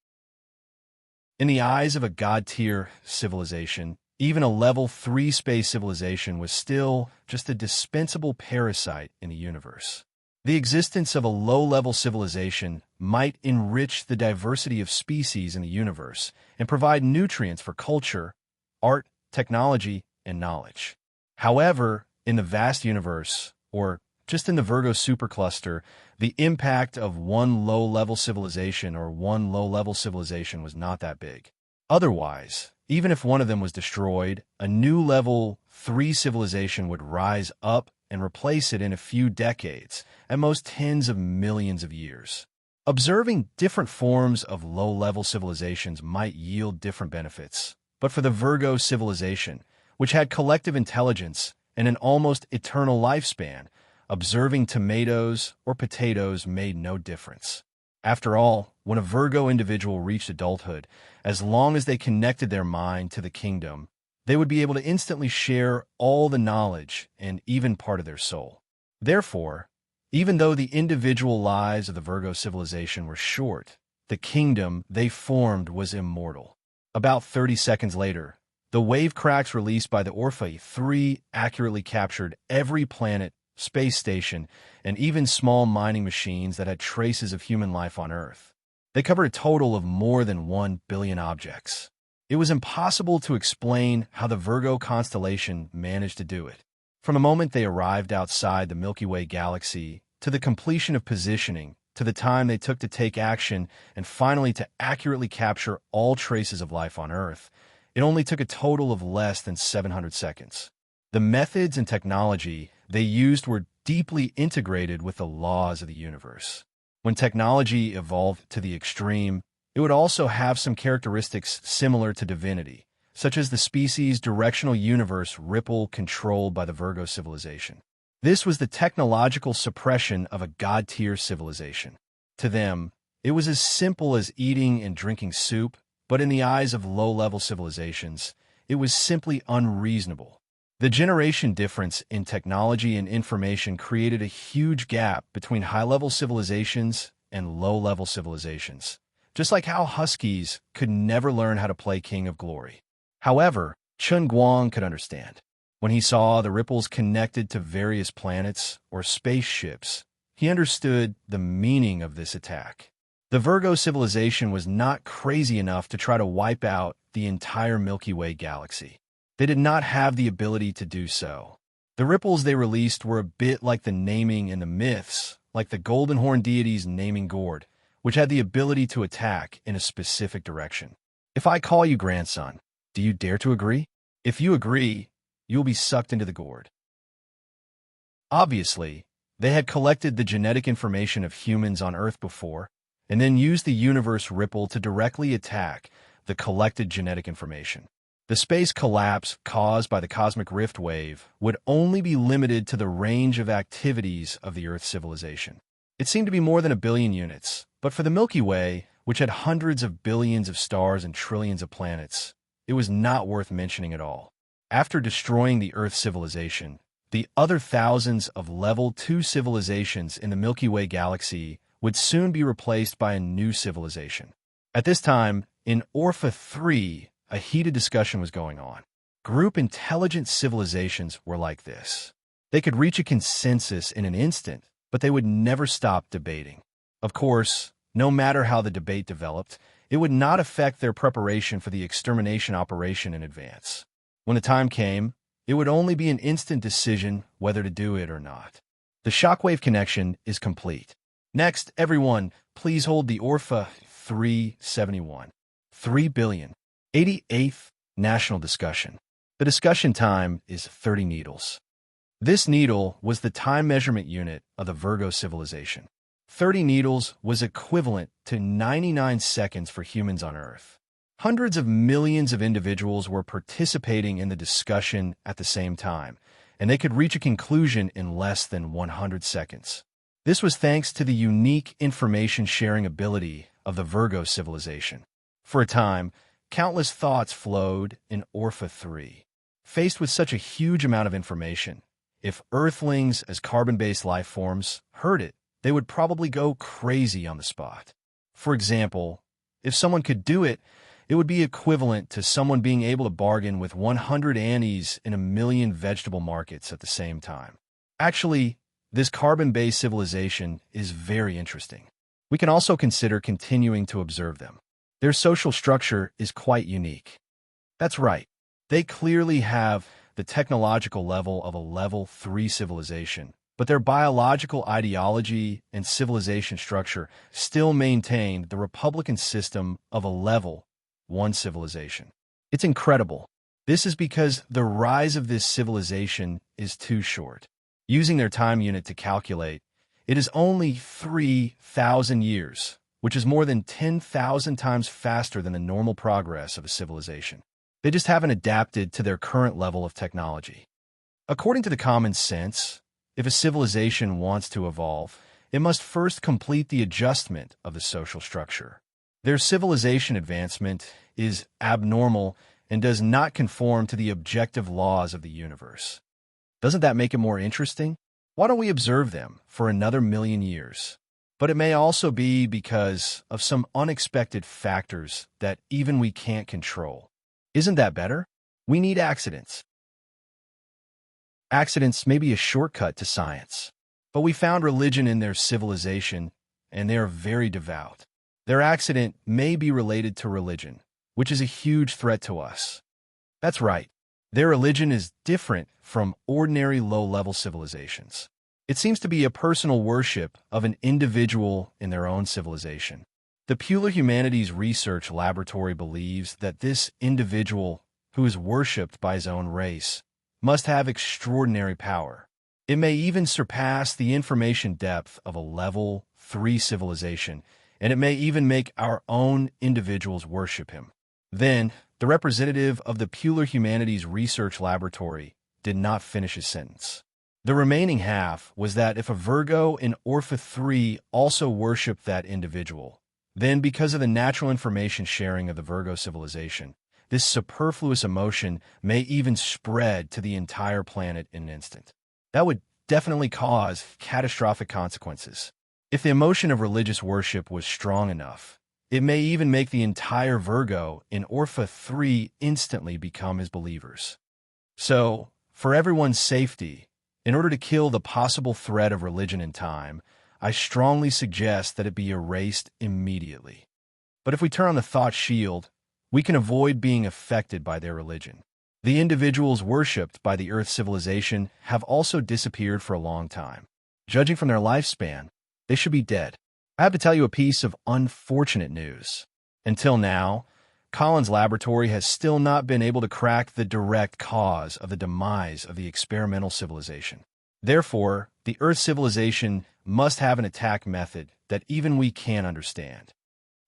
In the eyes of a god-tier civilization, even a level 3 space civilization was still just a dispensable parasite in the universe. The existence of a low-level civilization might enrich the diversity of species in the universe and provide nutrients for culture, art, technology, and knowledge. However, in the vast universe, or just in the Virgo supercluster, the impact of one low-level civilization or one low-level civilization was not that big. Otherwise, even if one of them was destroyed, a new level 3 civilization would rise up and replace it in a few decades, at most tens of millions of years. Observing different forms of low-level civilizations might yield different benefits, but for the Virgo civilization, which had collective intelligence and an almost eternal lifespan. Observing tomatoes or potatoes made no difference. After all, when a Virgo individual reached adulthood, as long as they connected their mind to the kingdom, they would be able to instantly share all the knowledge and even part of their soul. Therefore, even though the individual lives of the Virgo civilization were short, the kingdom they formed was immortal. About 30 seconds later, the wave cracks released by the Orpha 3 accurately captured every planet, space station, and even small mining machines that had traces of human life on Earth. They covered a total of more than 1 billion objects. It was impossible to explain how the Virgo constellation managed to do it. From the moment they arrived outside the Milky Way galaxy, to the completion of positioning, to the time they took to take action, and finally to accurately capture all traces of life on Earth, it only took a total of less than 700 seconds. The methods and technology they used were deeply integrated with the laws of the universe. When technology evolved to the extreme, it would also have some characteristics similar to divinity, such as the species' directional universe ripple controlled by the Virgo civilization. This was the technological suppression of a god-tier civilization. To them, it was as simple as eating and drinking soup, but in the eyes of low-level civilizations, it was simply unreasonable. The generation difference in technology and information created a huge gap between high-level civilizations and low-level civilizations, just like how Huskies could never learn how to play King of Glory. However, Chun Guang could understand. When he saw the ripples connected to various planets or spaceships, he understood the meaning of this attack. The Virgo civilization was not crazy enough to try to wipe out the entire Milky Way galaxy. They did not have the ability to do so. The ripples they released were a bit like the naming in the myths, like the Golden Horn deity's naming gourd, which had the ability to attack in a specific direction. If I call you grandson, do you dare to agree? If you agree, you'll be sucked into the gourd. Obviously, they had collected the genetic information of humans on Earth before, and then used the universe ripple to directly attack the collected genetic information. The space collapse caused by the cosmic rift wave would only be limited to the range of activities of the Earth civilization. It seemed to be more than 1 billion units, but for the Milky Way, which had hundreds of billions of stars and trillions of planets, it was not worth mentioning at all. After destroying the Earth civilization, the other thousands of Level 2 civilizations in the Milky Way galaxy would soon be replaced by a new civilization. At this time, in Orpha 3, a heated discussion was going on. Group intelligent civilizations were like this. They could reach a consensus in an instant, but they would never stop debating. Of course, no matter how the debate developed, it would not affect their preparation for the extermination operation in advance. When the time came, it would only be an instant decision whether to do it or not. The shockwave connection is complete. Next, everyone, please hold the Orpha 371. 3 billion. 88th National Discussion. The discussion time is 30 needles. This needle was the time measurement unit of the Virgo civilization. 30 needles was equivalent to 99 seconds for humans on Earth. Hundreds of millions of individuals were participating in the discussion at the same time, and they could reach a conclusion in less than 100 seconds. This was thanks to the unique information sharing ability of the Virgo civilization. For a time, countless thoughts flowed in Orpha 3. Faced with such a huge amount of information, if Earthlings as carbon-based life forms heard it, they would probably go crazy on the spot. For example, if someone could do it, it would be equivalent to someone being able to bargain with 100 Annies in 1 million vegetable markets at the same time. Actually, this carbon-based civilization is very interesting. We can also consider continuing to observe them. Their social structure is quite unique. That's right. They clearly have the technological level of a Level 3 civilization, but their biological ideology and civilization structure still maintain the Republican system of a Level 1 civilization. It's incredible. This is because the rise of this civilization is too short. Using their time unit to calculate, it is only 3,000 years, which is more than 10,000 times faster than the normal progress of a civilization. They just haven't adapted to their current level of technology. According to the common sense, if a civilization wants to evolve, it must first complete the adjustment of the social structure. Their civilization advancement is abnormal and does not conform to the objective laws of the universe. Doesn't that make it more interesting? Why don't we observe them for another million years? But it may also be because of some unexpected factors that even we can't control. Isn't that better? We need accidents. Accidents may be a shortcut to science, but we found religion in their civilization, and they are very devout. Their accident may be related to religion, which is a huge threat to us. That's right. Their religion is different from ordinary low-level civilizations. It seems to be a personal worship of an individual in their own civilization. The Pure Humanities Research Laboratory believes that this individual, who is worshipped by his own race, must have extraordinary power. It may even surpass the information depth of a level 3 civilization, and it may even make our own individuals worship him. Then, the representative of the Pure Humanities Research Laboratory did not finish his sentence. The remaining half was that if a Virgo in Orpha 3 also worshipped that individual, then because of the natural information sharing of the Virgo civilization, this superfluous emotion may even spread to the entire planet in an instant. That would definitely cause catastrophic consequences. If the emotion of religious worship was strong enough, it may even make the entire Virgo in Orpha 3 instantly become his believers. So, for everyone's safety, in order to kill the possible threat of religion in time, I strongly suggest that it be erased immediately. But if we turn on the thought shield, we can avoid being affected by their religion. The individuals worshipped by the Earth civilization have also disappeared for a long time. Judging from their lifespan, they should be dead. I have to tell you a piece of unfortunate news. Until now, Collins' laboratory has still not been able to crack the direct cause of the demise of the experimental civilization. Therefore, the Earth civilization must have an attack method that even we can't understand.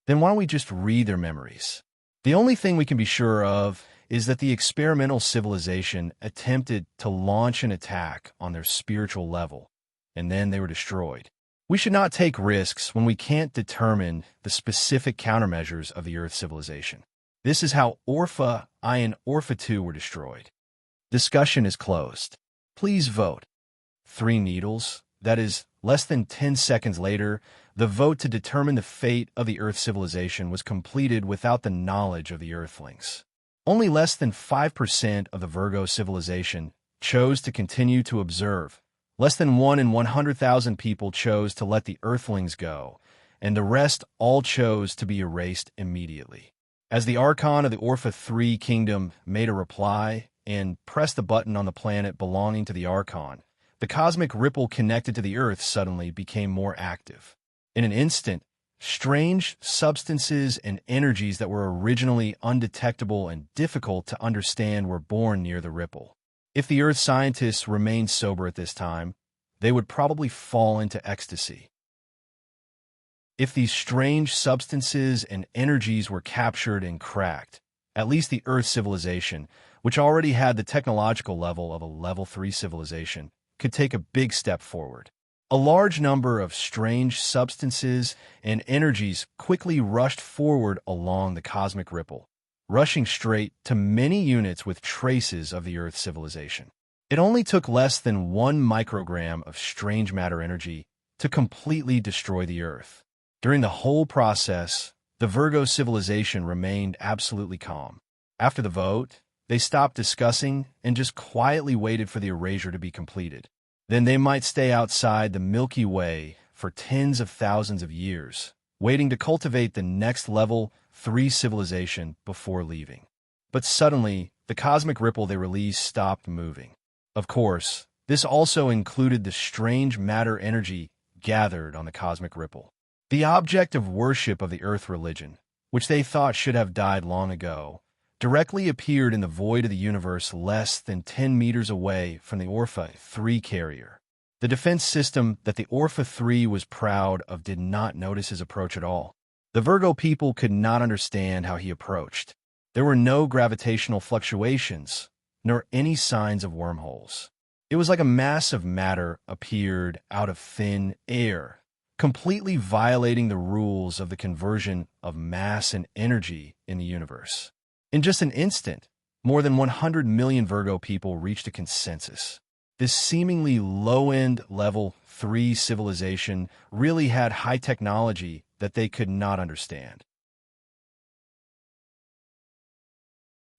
Then why don't we just read their memories? The only thing we can be sure of is that the experimental civilization attempted to launch an attack on their spiritual level, and then they were destroyed. We should not take risks when we can't determine the specific countermeasures of the Earth civilization. This is how Orpha I and Orpha 2 were destroyed. Discussion is closed. Please vote. 3 needles, that is, less than 10 seconds later, the vote to determine the fate of the Earth civilization was completed without the knowledge of the Earthlings. Only less than 5% of the Virgo civilization chose to continue to observe. Less than 1 in 100,000 people chose to let the Earthlings go, and the rest all chose to be erased immediately. As the Archon of the Orpha 3 kingdom made a reply and pressed the button on the planet belonging to the Archon, the cosmic ripple connected to the Earth suddenly became more active. In an instant, strange substances and energies that were originally undetectable and difficult to understand were born near the ripple. If the Earth scientists remained sober at this time, they would probably fall into ecstasy. If these strange substances and energies were captured and cracked, at least the Earth civilization, which already had the technological level of a level 3 civilization, could take a big step forward. A large number of strange substances and energies quickly rushed forward along the cosmic ripple, rushing straight to many units with traces of the Earth civilization. It only took less than 1 microgram of strange matter energy to completely destroy the Earth. During the whole process, the Virgo civilization remained absolutely calm. After the vote, they stopped discussing and just quietly waited for the erasure to be completed. Then they might stay outside the Milky Way for tens of thousands of years, waiting to cultivate the next level 3 civilization before leaving. But suddenly, the cosmic ripple they released stopped moving. Of course, this also included the strange matter energy gathered on the cosmic ripple. The object of worship of the Earth religion, which they thought should have died long ago, directly appeared in the void of the universe less than 10 meters away from the Orpha 3 carrier. The defense system that the Orpha 3 was proud of did not notice his approach at all. The Virgo people could not understand how he approached. There were no gravitational fluctuations, nor any signs of wormholes. It was like a mass of matter appeared out of thin air, completely violating the rules of the conversion of mass and energy in the universe. In just an instant, more than 100 million Virgo people reached a consensus. This seemingly low-end level 3 civilization really had high technology that they could not understand.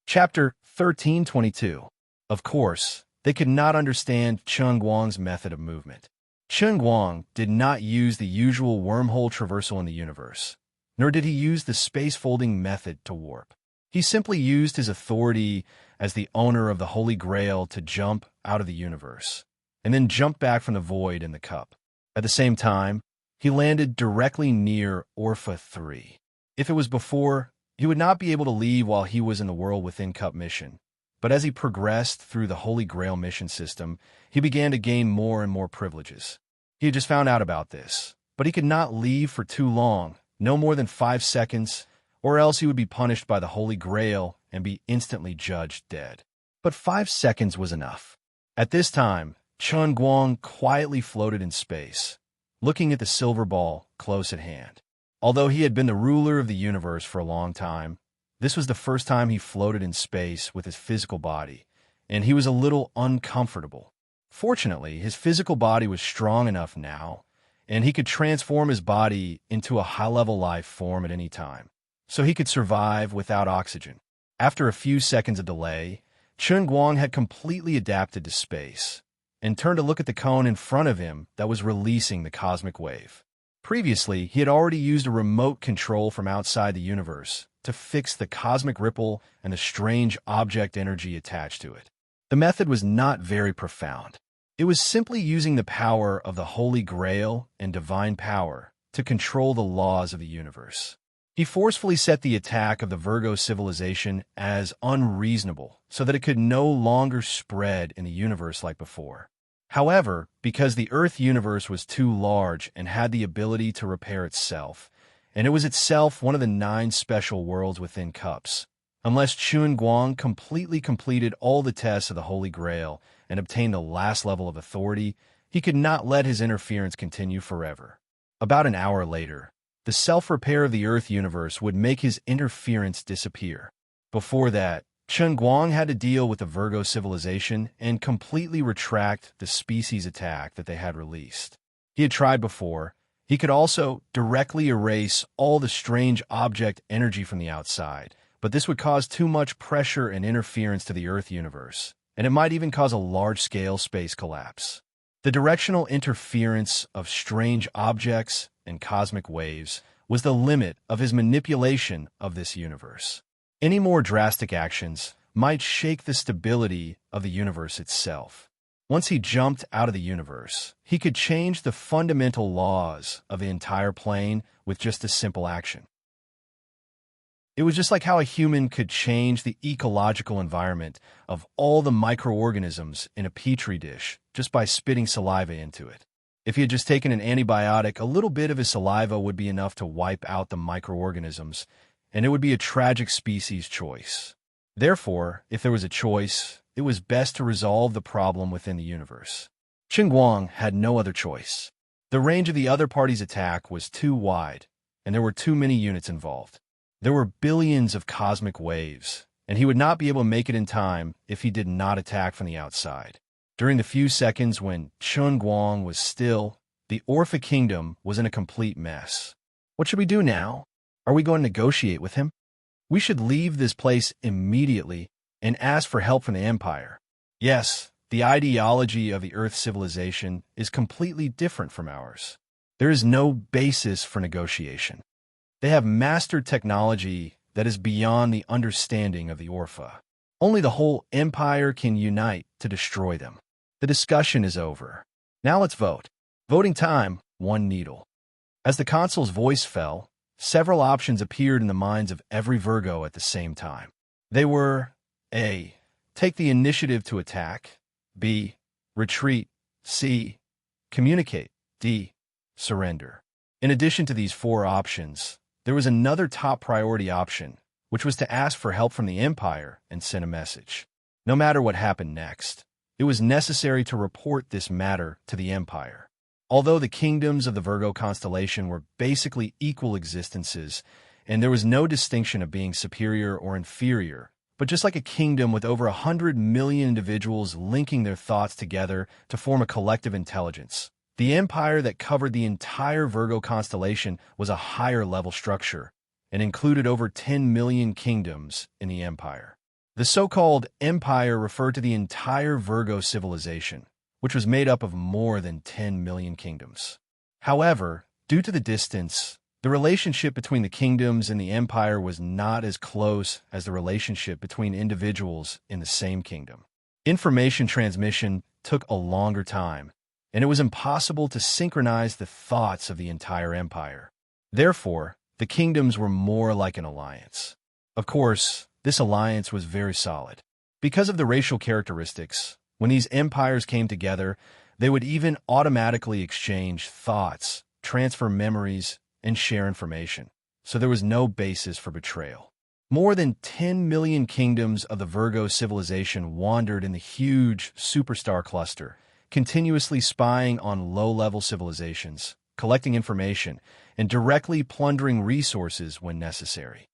Chapter 1322. Of course, they could not understand Chen Guang's method of movement. Chen Guang did not use the usual wormhole traversal in the universe, nor did he use the space-folding method to warp. He simply used his authority as the owner of the Holy Grail to jump out of the universe, and then jump back from the void in the cup. At the same time, he landed directly near Orpha 3. If it was before, he would not be able to leave while he was in the World Within Cup mission. But as he progressed through the Holy Grail mission system, he began to gain more and more privileges. He had just found out about this, but he could not leave for too long, no more than 5 seconds, or else he would be punished by the Holy Grail and be instantly judged dead. But 5 seconds was enough. At this time, Chen Guang quietly floated in space, looking at the silver ball close at hand. Although he had been the ruler of the universe for a long time, this was the first time he floated in space with his physical body, and he was a little uncomfortable. Fortunately, his physical body was strong enough now, and he could transform his body into a high-level life form at any time, so he could survive without oxygen. After a few seconds of delay, Chen Guang had completely adapted to space, and turned to look at the cone in front of him that was releasing the cosmic wave. Previously, he had already used a remote control from outside the universe to fix the cosmic ripple and the strange object energy attached to it. The method was not very profound. It was simply using the power of the Holy Grail and divine power to control the laws of the universe. He forcefully set the attack of the Virgo civilization as unreasonable so that it could no longer spread in the universe like before. However, because the Earth universe was too large and had the ability to repair itself, and it was itself one of the 9 special worlds within cups, unless Chen Guang completely completed all the tests of the Holy Grail and obtained the last level of authority, he could not let his interference continue forever. About an hour later, the self-repair of the Earth universe would make his interference disappear. Before that, Chen Guang had to deal with the Virgo civilization and completely retract the species attack that they had released. He had tried before. He could also directly erase all the strange object energy from the outside, but this would cause too much pressure and interference to the Earth universe, and it might even cause a large-scale space collapse. The directional interference of strange objects and cosmic waves was the limit of his manipulation of this universe. Any more drastic actions might shake the stability of the universe itself. Once he jumped out of the universe, he could change the fundamental laws of the entire plane with just a simple action. It was just like how a human could change the ecological environment of all the microorganisms in a petri dish just by spitting saliva into it. If he had just taken an antibiotic, a little bit of his saliva would be enough to wipe out the microorganisms, and it would be a tragic species choice. Therefore, if there was a choice, it was best to resolve the problem within the universe. Chen Guang had no other choice. The range of the other party's attack was too wide, and there were too many units involved. There were billions of cosmic waves, and he would not be able to make it in time if he did not attack from the outside. During the few seconds when Chen Guang was still, the Orpha Kingdom was in a complete mess. What should we do now? Are we going to negotiate with him? We should leave this place immediately and ask for help from the Empire. Yes, the ideology of the Earth civilization is completely different from ours. There is no basis for negotiation. They have mastered technology that is beyond the understanding of the Orpha. Only the whole Empire can unite to destroy them. The discussion is over. Now let's vote. Voting time, 1 needle. As the consul's voice fell, several options appeared in the minds of every Virgo at the same time. They were A. Take the initiative to attack. B. Retreat. C. Communicate. D. Surrender. In addition to these 4 options, there was another top priority option, which was to ask for help from the Empire and send a message. No matter what happened next, it was necessary to report this matter to the Empire. Although the kingdoms of the Virgo constellation were basically equal existences, and there was no distinction of being superior or inferior, but just like a kingdom with over 100 million individuals linking their thoughts together to form a collective intelligence, the empire that covered the entire Virgo constellation was a higher-level structure and included over 10 million kingdoms in the empire. The so-called empire referred to the entire Virgo civilization, which was made up of more than 10 million kingdoms. However, due to the distance, the relationship between the kingdoms and the empire was not as close as the relationship between individuals in the same kingdom. Information transmission took a longer time, and it was impossible to synchronize the thoughts of the entire empire. Therefore, the kingdoms were more like an alliance. Of course, this alliance was very solid. Because of the racial characteristics, when these empires came together, they would even automatically exchange thoughts, transfer memories, and share information, so there was no basis for betrayal. More than 10 million kingdoms of the Virgo civilization wandered in the huge superstar cluster, continuously spying on low-level civilizations, collecting information, and directly plundering resources when necessary.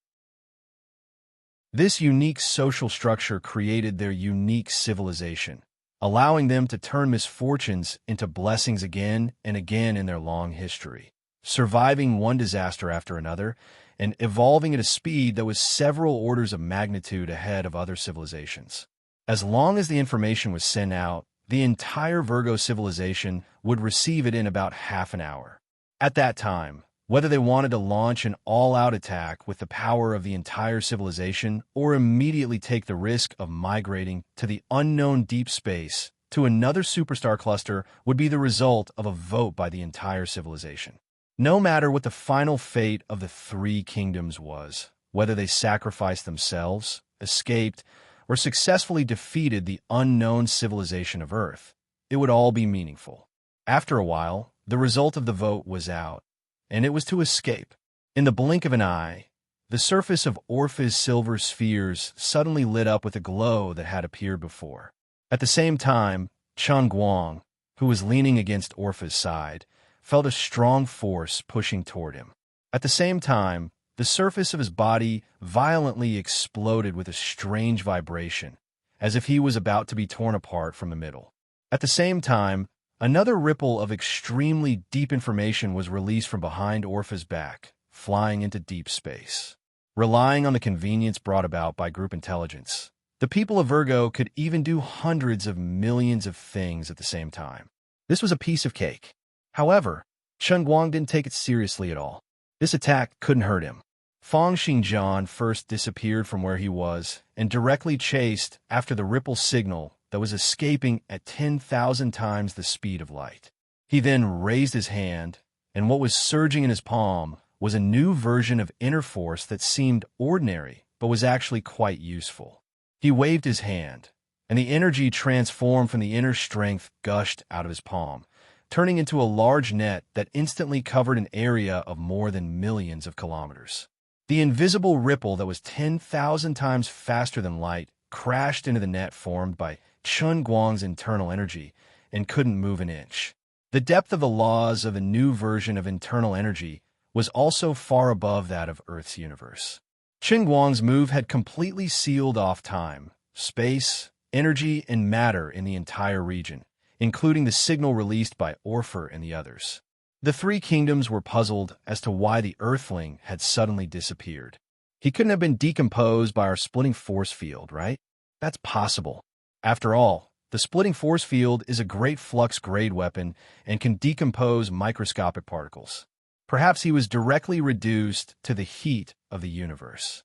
This unique social structure created their unique civilization, allowing them to turn misfortunes into blessings again and again in their long history, surviving one disaster after another and evolving at a speed that was several orders of magnitude ahead of other civilizations. As long as the information was sent out, the entire Virgo civilization would receive it in about half an hour. At that time, whether they wanted to launch an all-out attack with the power of the entire civilization or immediately take the risk of migrating to the unknown deep space to another superstar cluster would be the result of a vote by the entire civilization. No matter what the final fate of the three kingdoms was, whether they sacrificed themselves, escaped, or successfully defeated the unknown civilization of Earth, it would all be meaningful. After a while, the result of the vote was out, and it was to escape. In the blink of an eye, the surface of Orpheus' silver spheres suddenly lit up with a glow that had appeared before. At the same time, Chen Guang, who was leaning against Orpheus' side, felt a strong force pushing toward him. At the same time, the surface of his body violently exploded with a strange vibration, as if he was about to be torn apart from the middle. At the same time, another ripple of extremely deep information was released from behind Orpheus' back, flying into deep space. Relying on the convenience brought about by group intelligence, the people of Virgo could even do hundreds of millions of things at the same time. This was a piece of cake. However, Chen Guang didn't take it seriously at all. This attack couldn't hurt him. Fang Xingjian first disappeared from where he was and directly chased after the ripple signal that was escaping at 10,000 times the speed of light. He then raised his hand, and what was surging in his palm was a new version of inner force that seemed ordinary but was actually quite useful. He waved his hand, and the energy transformed from the inner strength gushed out of his palm, turning into a large net that instantly covered an area of more than millions of kilometers. The invisible ripple that was 10,000 times faster than light crashed into the net formed by Chen Guang's internal energy and couldn't move an inch. The depth of the laws of a new version of internal energy was also far above that of Earth's universe. Chen Guang's move had completely sealed off time, space, energy, and matter in the entire region, including the signal released by Orpheus and the others. The three kingdoms were puzzled as to why the Earthling had suddenly disappeared. He couldn't have been decomposed by our splitting force field, right? That's possible. After all, the splitting force field is a great flux-grade weapon and can decompose microscopic particles. Perhaps he was directly reduced to the heat of the universe.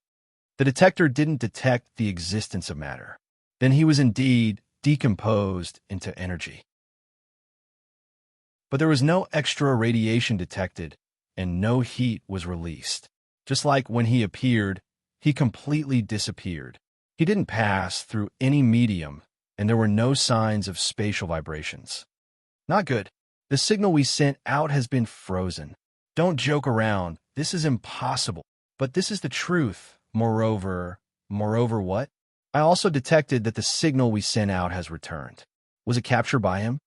The detector didn't detect the existence of matter. Then he was indeed decomposed into energy. But there was no extra radiation detected, and no heat was released. Just like when he appeared, he completely disappeared. He didn't pass through any medium, and there were no signs of spatial vibrations. Not good. The signal we sent out has been frozen. Don't joke around. This is impossible. But this is the truth. Moreover what? I also detected that the signal we sent out has returned. Was it captured by him?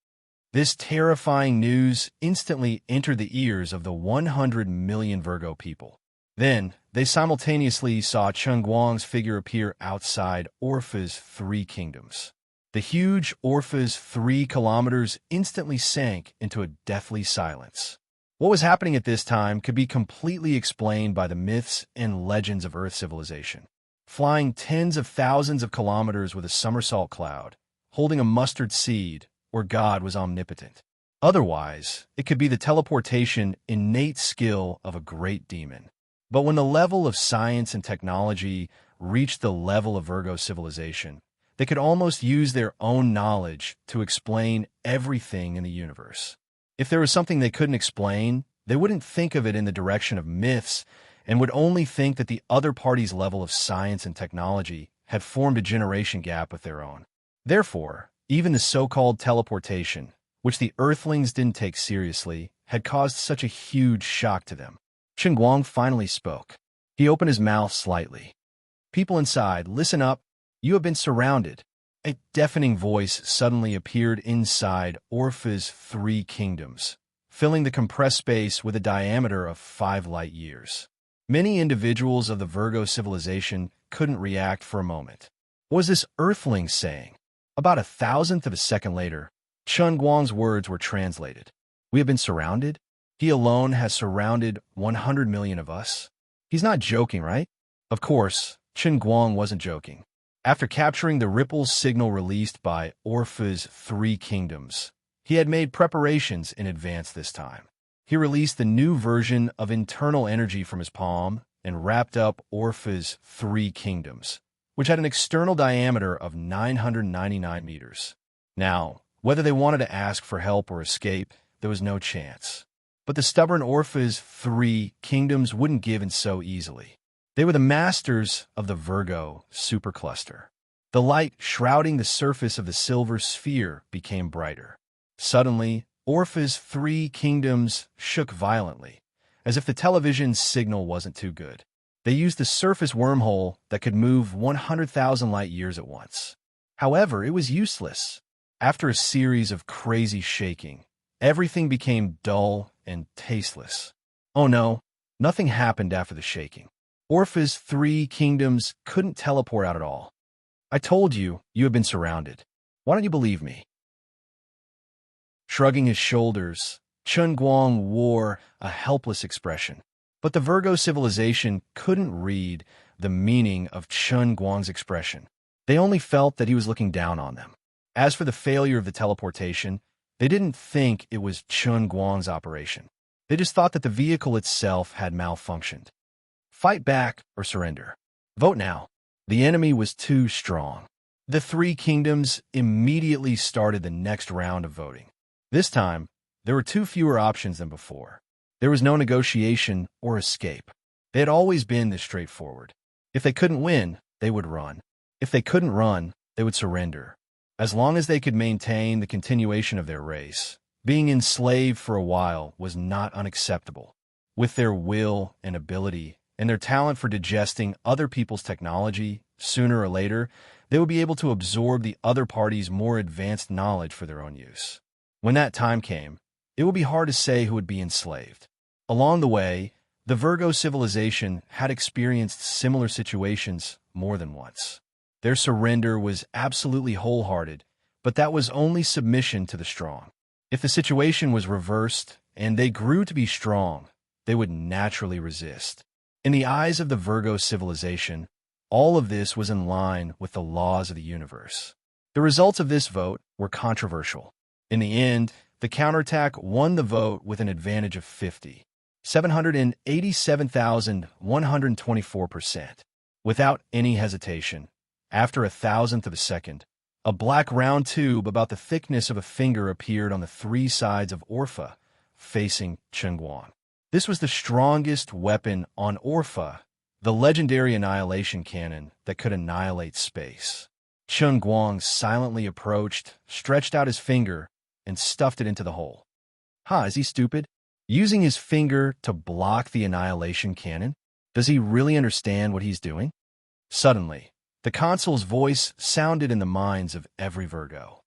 This terrifying news instantly entered the ears of the 100 million Virgo people. Then, they simultaneously saw Chen Guang's figure appear outside Orpha's 3 kingdoms. The huge Orpha's 3 kilometers instantly sank into a deathly silence. What was happening at this time could be completely explained by the myths and legends of Earth civilization. Flying tens of thousands of kilometers with a somersault cloud, holding a mustard seed, or God was omnipotent. Otherwise, it could be the teleportation innate skill of a great demon. But when the level of science and technology reached the level of Virgo civilization, they could almost use their own knowledge to explain everything in the universe. If there was something they couldn't explain, they wouldn't think of it in the direction of myths and would only think that the other party's level of science and technology had formed a generation gap with their own. Therefore, even the so-called teleportation, which the Earthlings didn't take seriously, had caused such a huge shock to them. Chen Guang finally spoke. He opened his mouth slightly. "People inside, listen up. You have been surrounded." A deafening voice suddenly appeared inside Orpha's 3 kingdoms, filling the compressed space with a diameter of 5 light years. Many individuals of the Virgo civilization couldn't react for a moment. What was this Earthling saying? About a thousandth of a second later, Chen Guang's words were translated. "We have been surrounded? He alone has surrounded 100 million of us." He's not joking, right? Of course, Chen Guang wasn't joking. After capturing the ripple signal released by Orpha's 3 kingdoms, he had made preparations in advance this time. He released the new version of internal energy from his palm and wrapped up Orpha's 3 kingdoms, which had an external diameter of 999 meters. Now, whether they wanted to ask for help or escape, there was no chance. But the stubborn Orpha's 3 kingdoms wouldn't give in so easily. They were the masters of the Virgo supercluster. The light shrouding the surface of the silver sphere became brighter. Suddenly, Orpha's 3 kingdoms shook violently, as if the television signal wasn't too good. They used the surface wormhole that could move 100,000 light years at once. However, it was useless. After a series of crazy shaking, everything became dull and tasteless. Oh no, nothing happened after the shaking. Orpha's 3 kingdoms couldn't teleport out at all. "I told you, you have been surrounded. Why don't you believe me?" Shrugging his shoulders, Chen Guang wore a helpless expression. But the Virgo civilization couldn't read the meaning of Chen Guang's expression. They only felt that he was looking down on them. As for the failure of the teleportation, they didn't think it was Chen Guang's operation. They just thought that the vehicle itself had malfunctioned. Fight back or surrender. Vote now. The enemy was too strong. The 3 kingdoms immediately started the next round of voting. This time, there were 2 fewer options than before. There was no negotiation or escape. They had always been this straightforward. If they couldn't win, they would run. If they couldn't run, they would surrender. As long as they could maintain the continuation of their race, being enslaved for a while was not unacceptable. With their will and ability, and their talent for digesting other people's technology, sooner or later, they would be able to absorb the other party's more advanced knowledge for their own use. When that time came, it would be hard to say who would be enslaved. Along the way, the Virgo civilization had experienced similar situations more than once. Their surrender was absolutely wholehearted, but that was only submission to the strong. If the situation was reversed and they grew to be strong, they would naturally resist. In the eyes of the Virgo civilization, all of this was in line with the laws of the universe. The results of this vote were controversial. In the end, the counterattack won the vote with an advantage of 787,124%. Without any hesitation, after a thousandth of a second, a black round tube about the thickness of a finger appeared on the 3 sides of Orpha, facing Chen Guang. This was the strongest weapon on Orpha, the legendary annihilation cannon that could annihilate space. Chen Guang silently approached, stretched out his finger, and stuffed it into the hole. Is he stupid? Using his finger to block the annihilation cannon? Does he really understand what he's doing? Suddenly, the consul's voice sounded in the minds of every Virgo.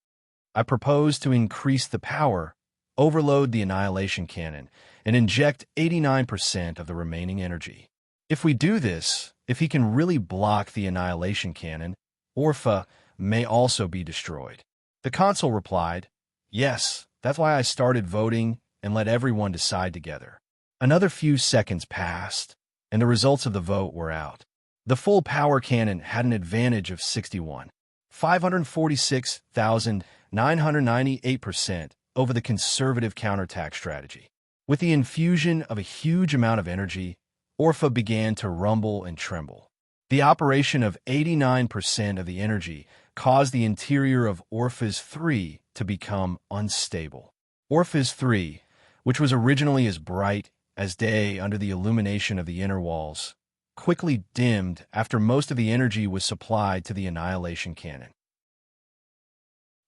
I propose to increase the power, overload the annihilation cannon, and inject 89% of the remaining energy. If we do this, if he can really block the annihilation cannon, Orpha may also be destroyed. The console replied, "Yes, that's why I started voting and let everyone decide together." Another few seconds passed, and the results of the vote were out. The full power cannon had an advantage of 546,998% over the conservative counterattack strategy. With the infusion of a huge amount of energy, Orpha began to rumble and tremble. The operation of 89% of the energy caused the interior of Orpheus 3 to become unstable. Orpheus 3, which was originally as bright as day under the illumination of the inner walls, quickly dimmed after most of the energy was supplied to the annihilation cannon.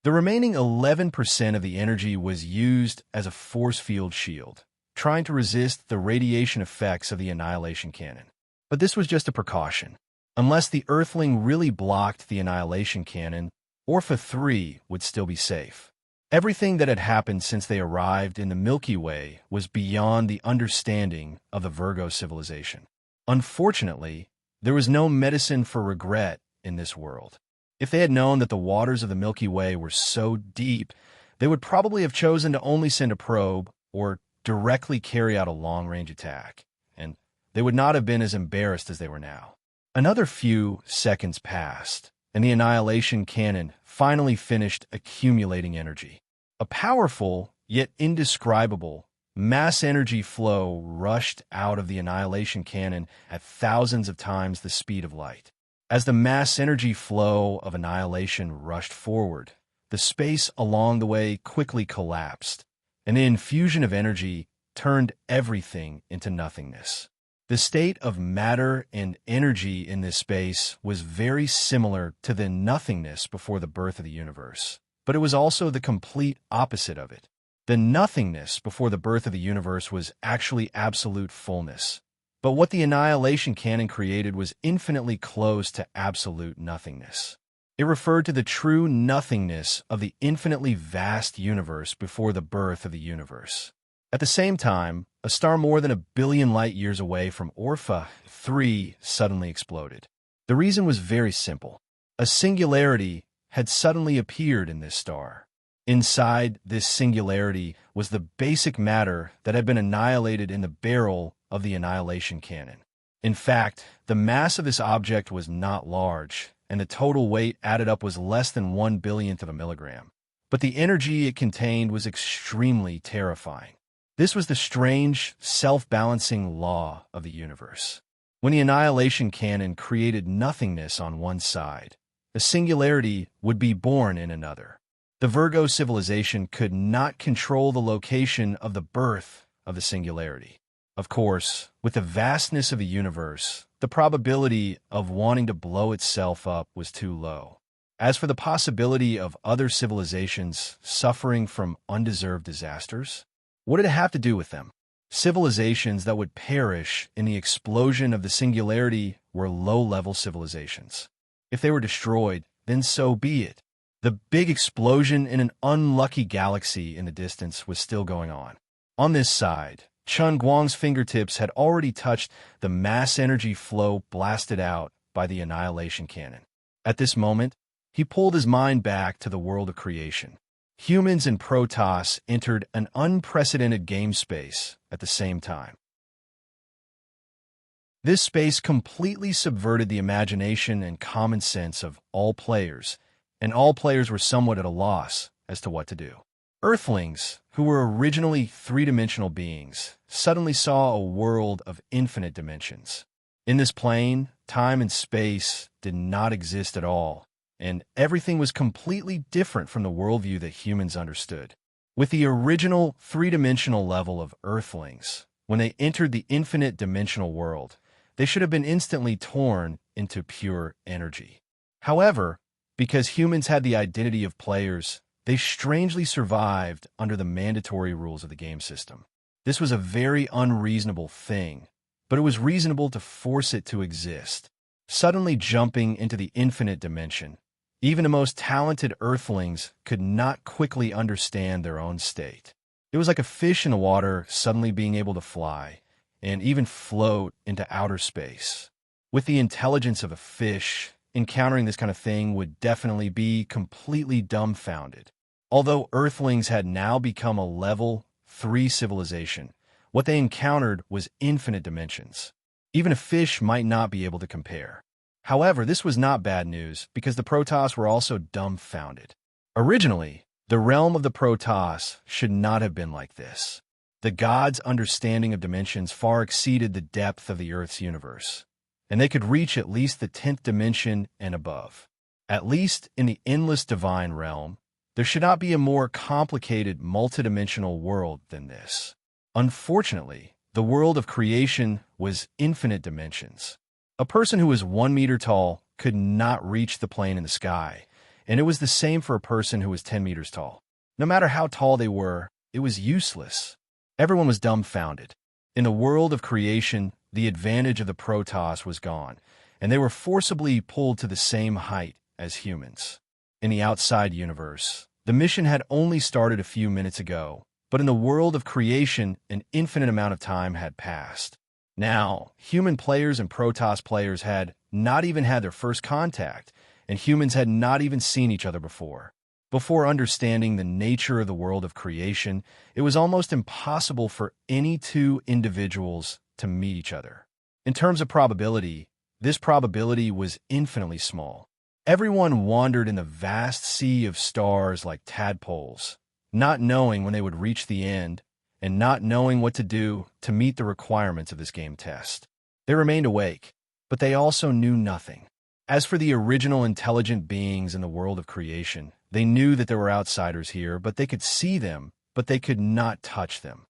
The remaining 11% of the energy was used as a force field shield, trying to resist the radiation effects of the annihilation cannon. But this was just a precaution. Unless the Earthling really blocked the annihilation cannon, Orpha 3 would still be safe. Everything that had happened since they arrived in the Milky Way was beyond the understanding of the Virgo civilization. Unfortunately, there was no medicine for regret in this world. If they had known that the waters of the Milky Way were so deep, they would probably have chosen to only send a probe or directly carry out a long-range attack, and they would not have been as embarrassed as they were now. Another few seconds passed, and the annihilation cannon finally finished accumulating energy. A powerful, yet indescribable, mass energy flow rushed out of the annihilation cannon at thousands of times the speed of light. As the mass energy flow of annihilation rushed forward, the space along the way quickly collapsed, and the infusion of energy turned everything into nothingness. The state of matter and energy in this space was very similar to the nothingness before the birth of the universe, but it was also the complete opposite of it. The nothingness before the birth of the universe was actually absolute fullness, but what the annihilation cannon created was infinitely close to absolute nothingness. It referred to the true nothingness of the infinitely vast universe before the birth of the universe. At the same time, a star more than 1 billion light-years away from Orpha 3 suddenly exploded. The reason was very simple. A singularity had suddenly appeared in this star. Inside this singularity was the basic matter that had been annihilated in the barrel of the annihilation cannon. In fact, the mass of this object was not large, and the total weight added up was less than 1/billionth of a milligram. But the energy it contained was extremely terrifying. This was the strange, self-balancing law of the universe. When the annihilation cannon created nothingness on one side, a singularity would be born in another. The Virgo civilization could not control the location of the birth of the singularity. Of course, with the vastness of the universe, the probability of wanting to blow itself up was too low. As for the possibility of other civilizations suffering from undeserved disasters, what did it have to do with them? Civilizations that would perish in the explosion of the singularity were low-level civilizations. If they were destroyed, then so be it. The big explosion in an unlucky galaxy in the distance was still going on. On this side, Chun Guang's fingertips had already touched the mass energy flow blasted out by the annihilation cannon. At this moment, he pulled his mind back to the world of creation. Humans and Protoss entered an unprecedented game space at the same time. This space completely subverted the imagination and common sense of all players, and all players were somewhat at a loss as to what to do. Earthlings, who were originally three-dimensional beings, suddenly saw a world of infinite dimensions. In this plane, time and space did not exist at all, and everything was completely different from the worldview that humans understood. With the original three-dimensional level of Earthlings, when they entered the infinite dimensional world, they should have been instantly torn into pure energy. However, because humans had the identity of players, they strangely survived under the mandatory rules of the game system. This was a very unreasonable thing, but it was reasonable to force it to exist. Suddenly jumping into the infinite dimension, Even the most talented Earthlings could not quickly understand their own state. It was like a fish in the water suddenly being able to fly, and even float into outer space. With the intelligence of a fish, encountering this kind of thing would definitely be completely dumbfounded. Although Earthlings had now become a level 3 civilization, what they encountered was infinite dimensions. Even a fish might not be able to compare. However, this was not bad news because the Protoss were also dumbfounded. Originally, the realm of the Protoss should not have been like this. The gods' understanding of dimensions far exceeded the depth of the Earth's universe, and they could reach at least the 10th dimension and above. At least in the endless divine realm, there should not be a more complicated multidimensional world than this. Unfortunately, the world of creation was infinite dimensions. A person who was 1 meter tall could not reach the plane in the sky, and it was the same for a person who was 10 meters tall. No matter how tall they were, it was useless. Everyone was dumbfounded. In the world of creation, the advantage of the Protoss was gone, and they were forcibly pulled to the same height as humans. In the outside universe, the mission had only started a few minutes ago, but in the world of creation, an infinite amount of time had passed. Now, human players and Protoss players had not even had their first contact, and humans had not even seen each other before. Before understanding the nature of the world of creation, it was almost impossible for any two individuals to meet each other. In terms of probability, this probability was infinitely small. Everyone wandered in the vast sea of stars like tadpoles, not knowing when they would reach the end, and not knowing what to do to meet the requirements of this game test. They remained awake, but they also knew nothing. As for the original intelligent beings in the world of creation, they knew that there were outsiders here, but they could see them, but they could not touch them.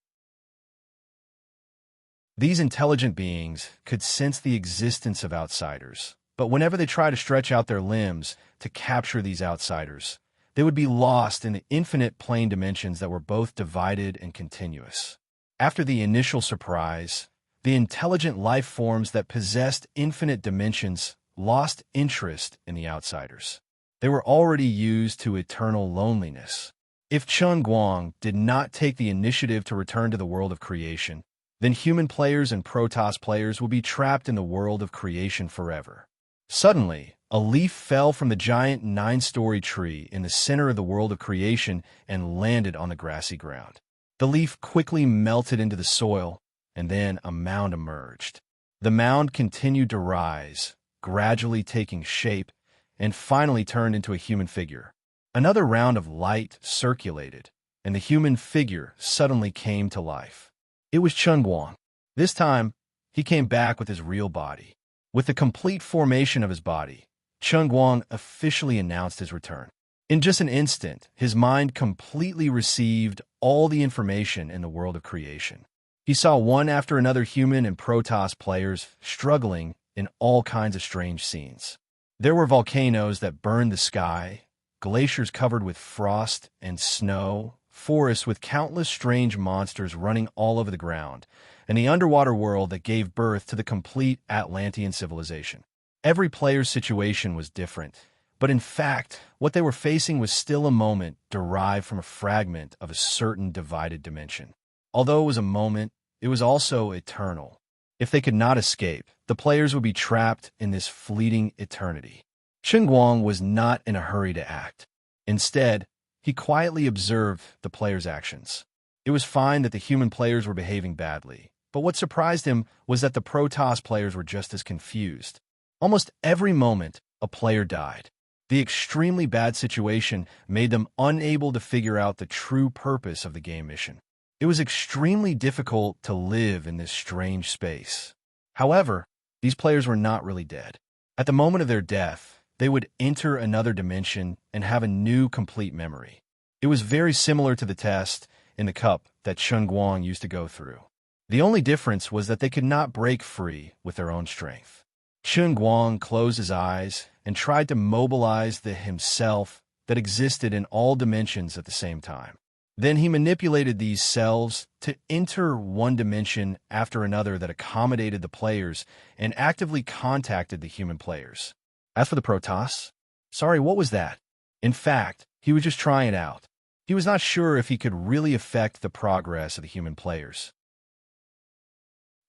These intelligent beings could sense the existence of outsiders, but whenever they tried to stretch out their limbs to capture these outsiders, they would be lost in the infinite plane dimensions that were both divided and continuous. After the initial surprise, the intelligent life forms that possessed infinite dimensions lost interest in the outsiders. They were already used to eternal loneliness. If Chun Guang did not take the initiative to return to the world of creation, then human players and Protoss players would be trapped in the world of creation forever. Suddenly, a leaf fell from the giant 9-story tree in the center of the world of creation and landed on the grassy ground. The leaf quickly melted into the soil, and then a mound emerged. The mound continued to rise, gradually taking shape, and finally turned into a human figure. Another round of light circulated, and the human figure suddenly came to life. It was Chun Guang. This time, he came back with his real body. With the complete formation of his body, Chun Guang officially announced his return. In just an instant, his mind completely received all the information in the world of creation. He saw one after another human and Protoss players struggling in all kinds of strange scenes. There were volcanoes that burned the sky, glaciers covered with frost and snow, forests with countless strange monsters running all over the ground, and the underwater world that gave birth to the complete Atlantean civilization. Every player's situation was different, but in fact, what they were facing was still a moment derived from a fragment of a certain divided dimension. Although it was a moment, it was also eternal. If they could not escape, the players would be trapped in this fleeting eternity. Chun Guang was not in a hurry to act. Instead, he quietly observed the players' actions. It was fine that the human players were behaving badly, but what surprised him was that the Protoss players were just as confused. Almost every moment, a player died. The extremely bad situation made them unable to figure out the true purpose of the game mission. It was extremely difficult to live in this strange space. However, these players were not really dead. At the moment of their death, they would enter another dimension and have a new complete memory. It was very similar to the test in the cup that Chun Guang used to go through. The only difference was that they could not break free with their own strength. Chun Guang closed his eyes and tried to mobilize the himself that existed in all dimensions at the same time. Then he manipulated these selves to enter one dimension after another that accommodated the players and actively contacted the human players. As for the Protoss, Sorry, what was that? In fact, he was just trying it out. He was not sure if he could really affect the progress of the human players.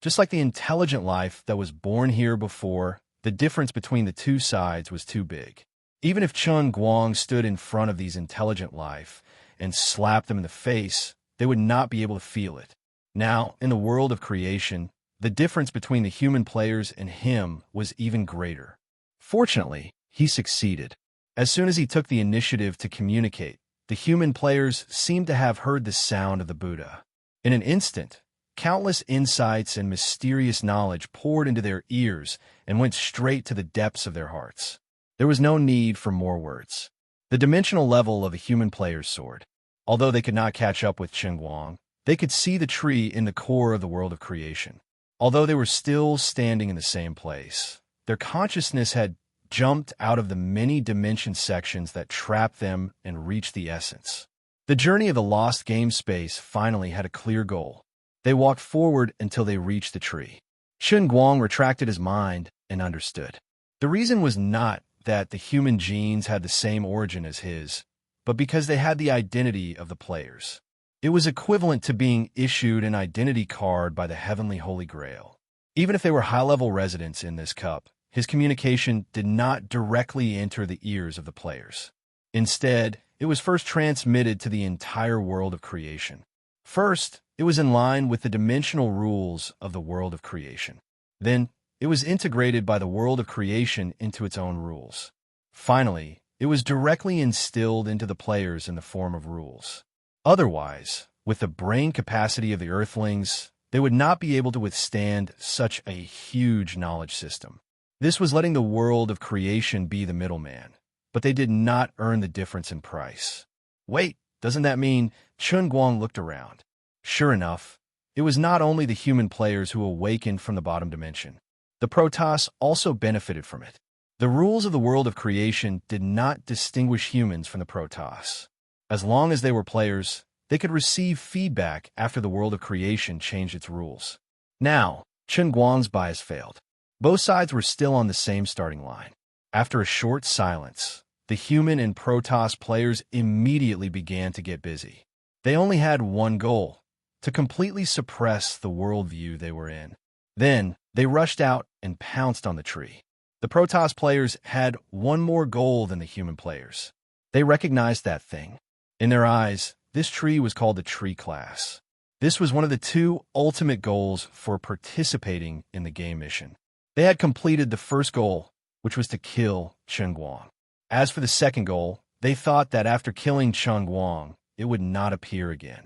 Just like the intelligent life that was born here before, the difference between the two sides was too big. Even if Chun Guang stood in front of these intelligent life and slapped them in the face, they would not be able to feel it. Now, in the world of creation, the difference between the human players and him was even greater. Fortunately, he succeeded. As soon as he took the initiative to communicate, the human players seemed to have heard the sound of the Buddha. In an instant, countless insights and mysterious knowledge poured into their ears and went straight to the depths of their hearts. There was no need for more words. The dimensional level of the human players soared. Although they could not catch up with Chun Guang, they could see the tree in the core of the world of creation. Although they were still standing in the same place, their consciousness had jumped out of the many dimension sections that trapped them and reached the essence. The journey of the lost game space finally had a clear goal. They walked forward until they reached the tree. Chun Guang retracted his mind and understood. The reason was not that the human genes had the same origin as his, but because they had the identity of the players. It was equivalent to being issued an identity card by the Heavenly Holy Grail. Even if they were high-level residents in this cup, his communication did not directly enter the ears of the players. Instead, it was first transmitted to the entire world of creation. First, it was in line with the dimensional rules of the world of creation. Then, it was integrated by the world of creation into its own rules. Finally, it was directly instilled into the players in the form of rules. Otherwise, with the brain capacity of the Earthlings, they would not be able to withstand such a huge knowledge system. This was letting the world of creation be the middleman, but they did not earn the difference in price. Wait, doesn't that mean? Chun Guang looked around. Sure enough, it was not only the human players who awakened from the bottom dimension. The Protoss also benefited from it. The rules of the world of creation did not distinguish humans from the Protoss. As long as they were players, they could receive feedback after the world of creation changed its rules. Now, Chun Guang's bias failed. Both sides were still on the same starting line. After a short silence, the human and Protoss players immediately began to get busy. They only had one goal: to completely suppress the worldview they were in. Then, they rushed out and pounced on the tree. The Protoss players had one more goal than the human players. They recognized that thing. In their eyes, this tree was called the Tree Class. This was one of the two ultimate goals for participating in the game mission. They had completed the first goal, which was to kill Chun Guang. As for the second goal, they thought that after killing Chun Guang, it would not appear again.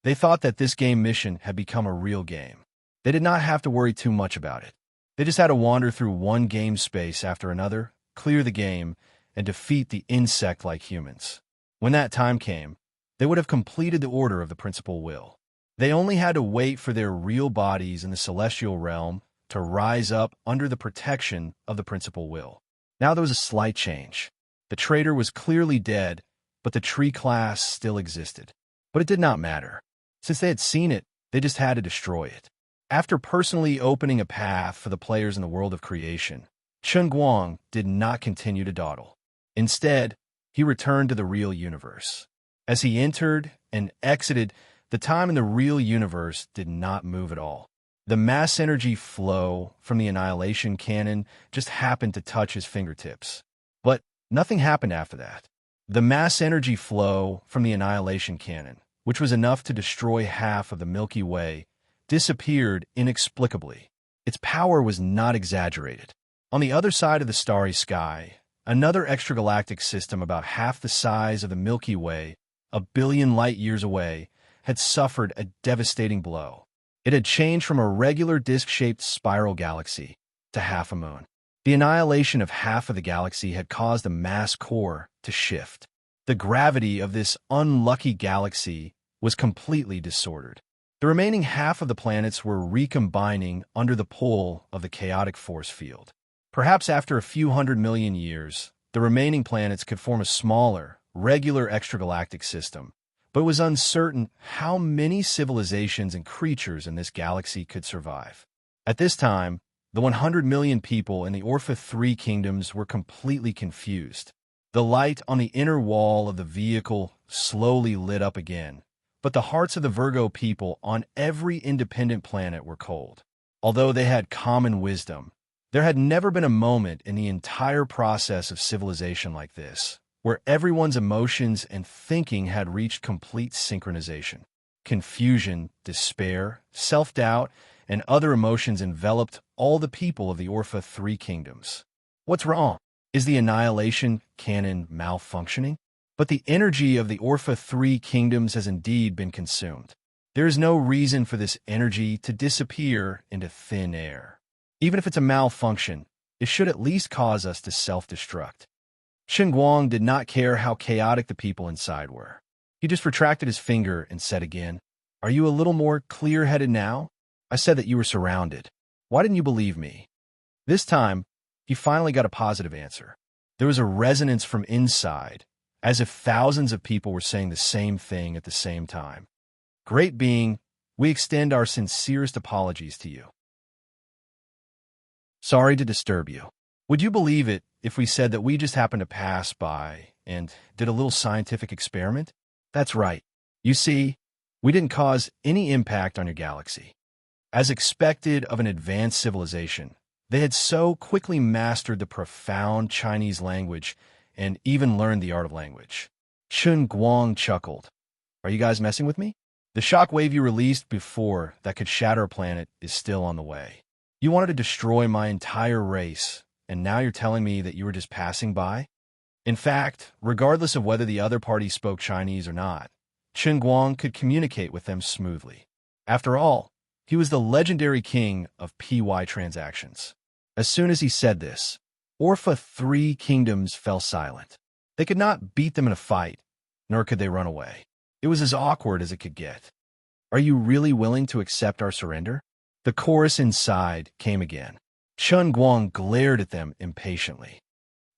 They thought that this game mission had become a real game. They did not have to worry too much about it. They just had to wander through one game space after another, clear the game, and defeat the insect-like humans. When that time came, they would have completed the order of the principal will. They only had to wait for their real bodies in the celestial realm to rise up under the protection of the principal will. Now there was a slight change. The traitor was clearly dead, but the tree class still existed. But it did not matter. Since they had seen it, they just had to destroy it. After personally opening a path for the players in the world of creation, Chun Guang did not continue to dawdle. Instead, he returned to the real universe. As he entered and exited, the time in the real universe did not move at all. The mass energy flow from the annihilation cannon just happened to touch his fingertips. But nothing happened after that. The mass energy flow from the annihilation cannon, which was enough to destroy half of the Milky Way, disappeared inexplicably. Its power was not exaggerated. On the other side of the starry sky, another extragalactic system about half the size of the Milky Way, 1 billion light-years away, had suffered a devastating blow. It had changed from a regular disc-shaped spiral galaxy to half a moon. The annihilation of half of the galaxy had caused the mass core to shift. The gravity of this unlucky galaxy was completely disordered. The remaining half of the planets were recombining under the pull of the chaotic force field. Perhaps after a few 100 million years, the remaining planets could form a smaller, regular extragalactic system, but it was uncertain how many civilizations and creatures in this galaxy could survive. At this time, The 100 million people in the Orpha 3 kingdoms were completely confused. The light on the inner wall of the vehicle slowly lit up again, but the hearts of the Virgo people on every independent planet were cold. Although they had common wisdom, there had never been a moment in the entire process of civilization like this, where everyone's emotions and thinking had reached complete synchronization. Confusion, despair, self-doubt, and other emotions enveloped all the people of the Orpha 3 kingdoms. What's wrong? Is the annihilation canon malfunctioning? But the energy of the Orpha 3 kingdoms has indeed been consumed. There is no reason for this energy to disappear into thin air. Even if it's a malfunction, it should at least cause us to self-destruct. Chen Guang did not care how chaotic the people inside were. He just retracted his finger and said again, "Are you a little more clear-headed now? I said that you were surrounded. Why didn't you believe me?" This time, he finally got a positive answer. There was a resonance from inside, as if thousands of people were saying the same thing at the same time. "Great being, we extend our sincerest apologies to you. Sorry to disturb you. Would you believe it if we said that we just happened to pass by and did a little scientific experiment? That's right. You see, we didn't cause any impact on your galaxy. As expected of an advanced civilization, they had so quickly mastered the profound Chinese language and even learned the art of language." Chen Guang chuckled. "Are you guys messing with me? The shockwave you released before that could shatter a planet is still on the way. You wanted to destroy my entire race, and now you're telling me that you were just passing by?" In fact, regardless of whether the other party spoke Chinese or not, Chen Guang could communicate with them smoothly. After all, he was the legendary king of PY transactions. As soon as he said this, Orpha 3 kingdoms fell silent. They could not beat them in a fight, nor could they run away. It was as awkward as it could get. "Are you really willing to accept our surrender?" The chorus inside came again. Chen Guang glared at them impatiently.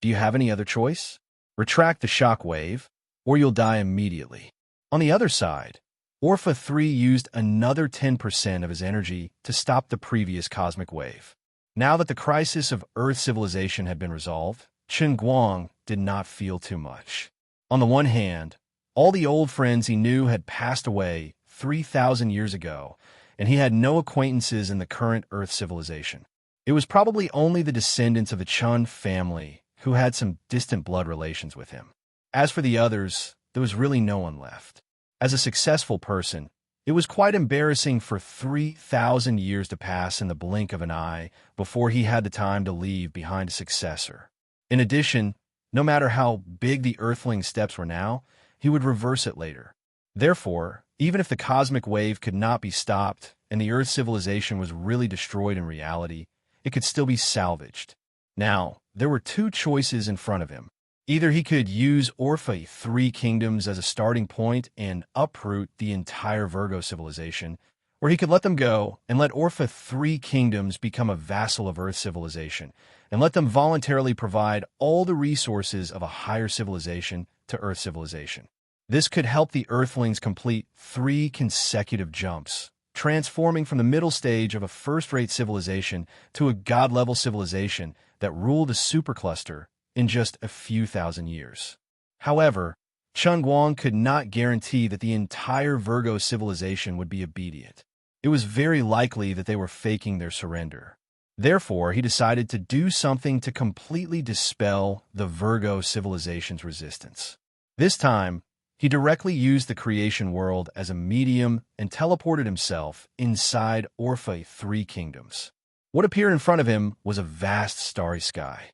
"Do you have any other choice? Retract the shock wave, or you'll die immediately." On the other side, Orpha 3 used another 10% of his energy to stop the previous cosmic wave. Now that the crisis of Earth civilization had been resolved, Chen Guang did not feel too much. On the one hand, all the old friends he knew had passed away 3,000 years ago, and he had no acquaintances in the current Earth civilization. It was probably only the descendants of the Chun family who had some distant blood relations with him. As for the others, there was really no one left. As a successful person, it was quite embarrassing for 3,000 years to pass in the blink of an eye before he had the time to leave behind a successor. In addition, no matter how big the Earthling's steps were now, he would reverse it later. Therefore, even if the cosmic wave could not be stopped and the Earth civilization was really destroyed in reality, it could still be salvaged. Now, there were two choices in front of him. Either he could use Orpha 3 kingdoms as a starting point and uproot the entire Virgo civilization, or he could let them go and let Orpha 3 kingdoms become a vassal of Earth civilization, and let them voluntarily provide all the resources of a higher civilization to Earth civilization. This could help the Earthlings complete 3 consecutive jumps, transforming from the middle stage of a first-rate civilization to a god-level civilization that ruled a supercluster in just a few thousand years. However, Chen Guang could not guarantee that the entire Virgo civilization would be obedient. It was very likely that they were faking their surrender. Therefore, he decided to do something to completely dispel the Virgo civilization's resistance. This time, he directly used the creation world as a medium and teleported himself inside Orpha 3 kingdoms. What appeared in front of him was a vast starry sky.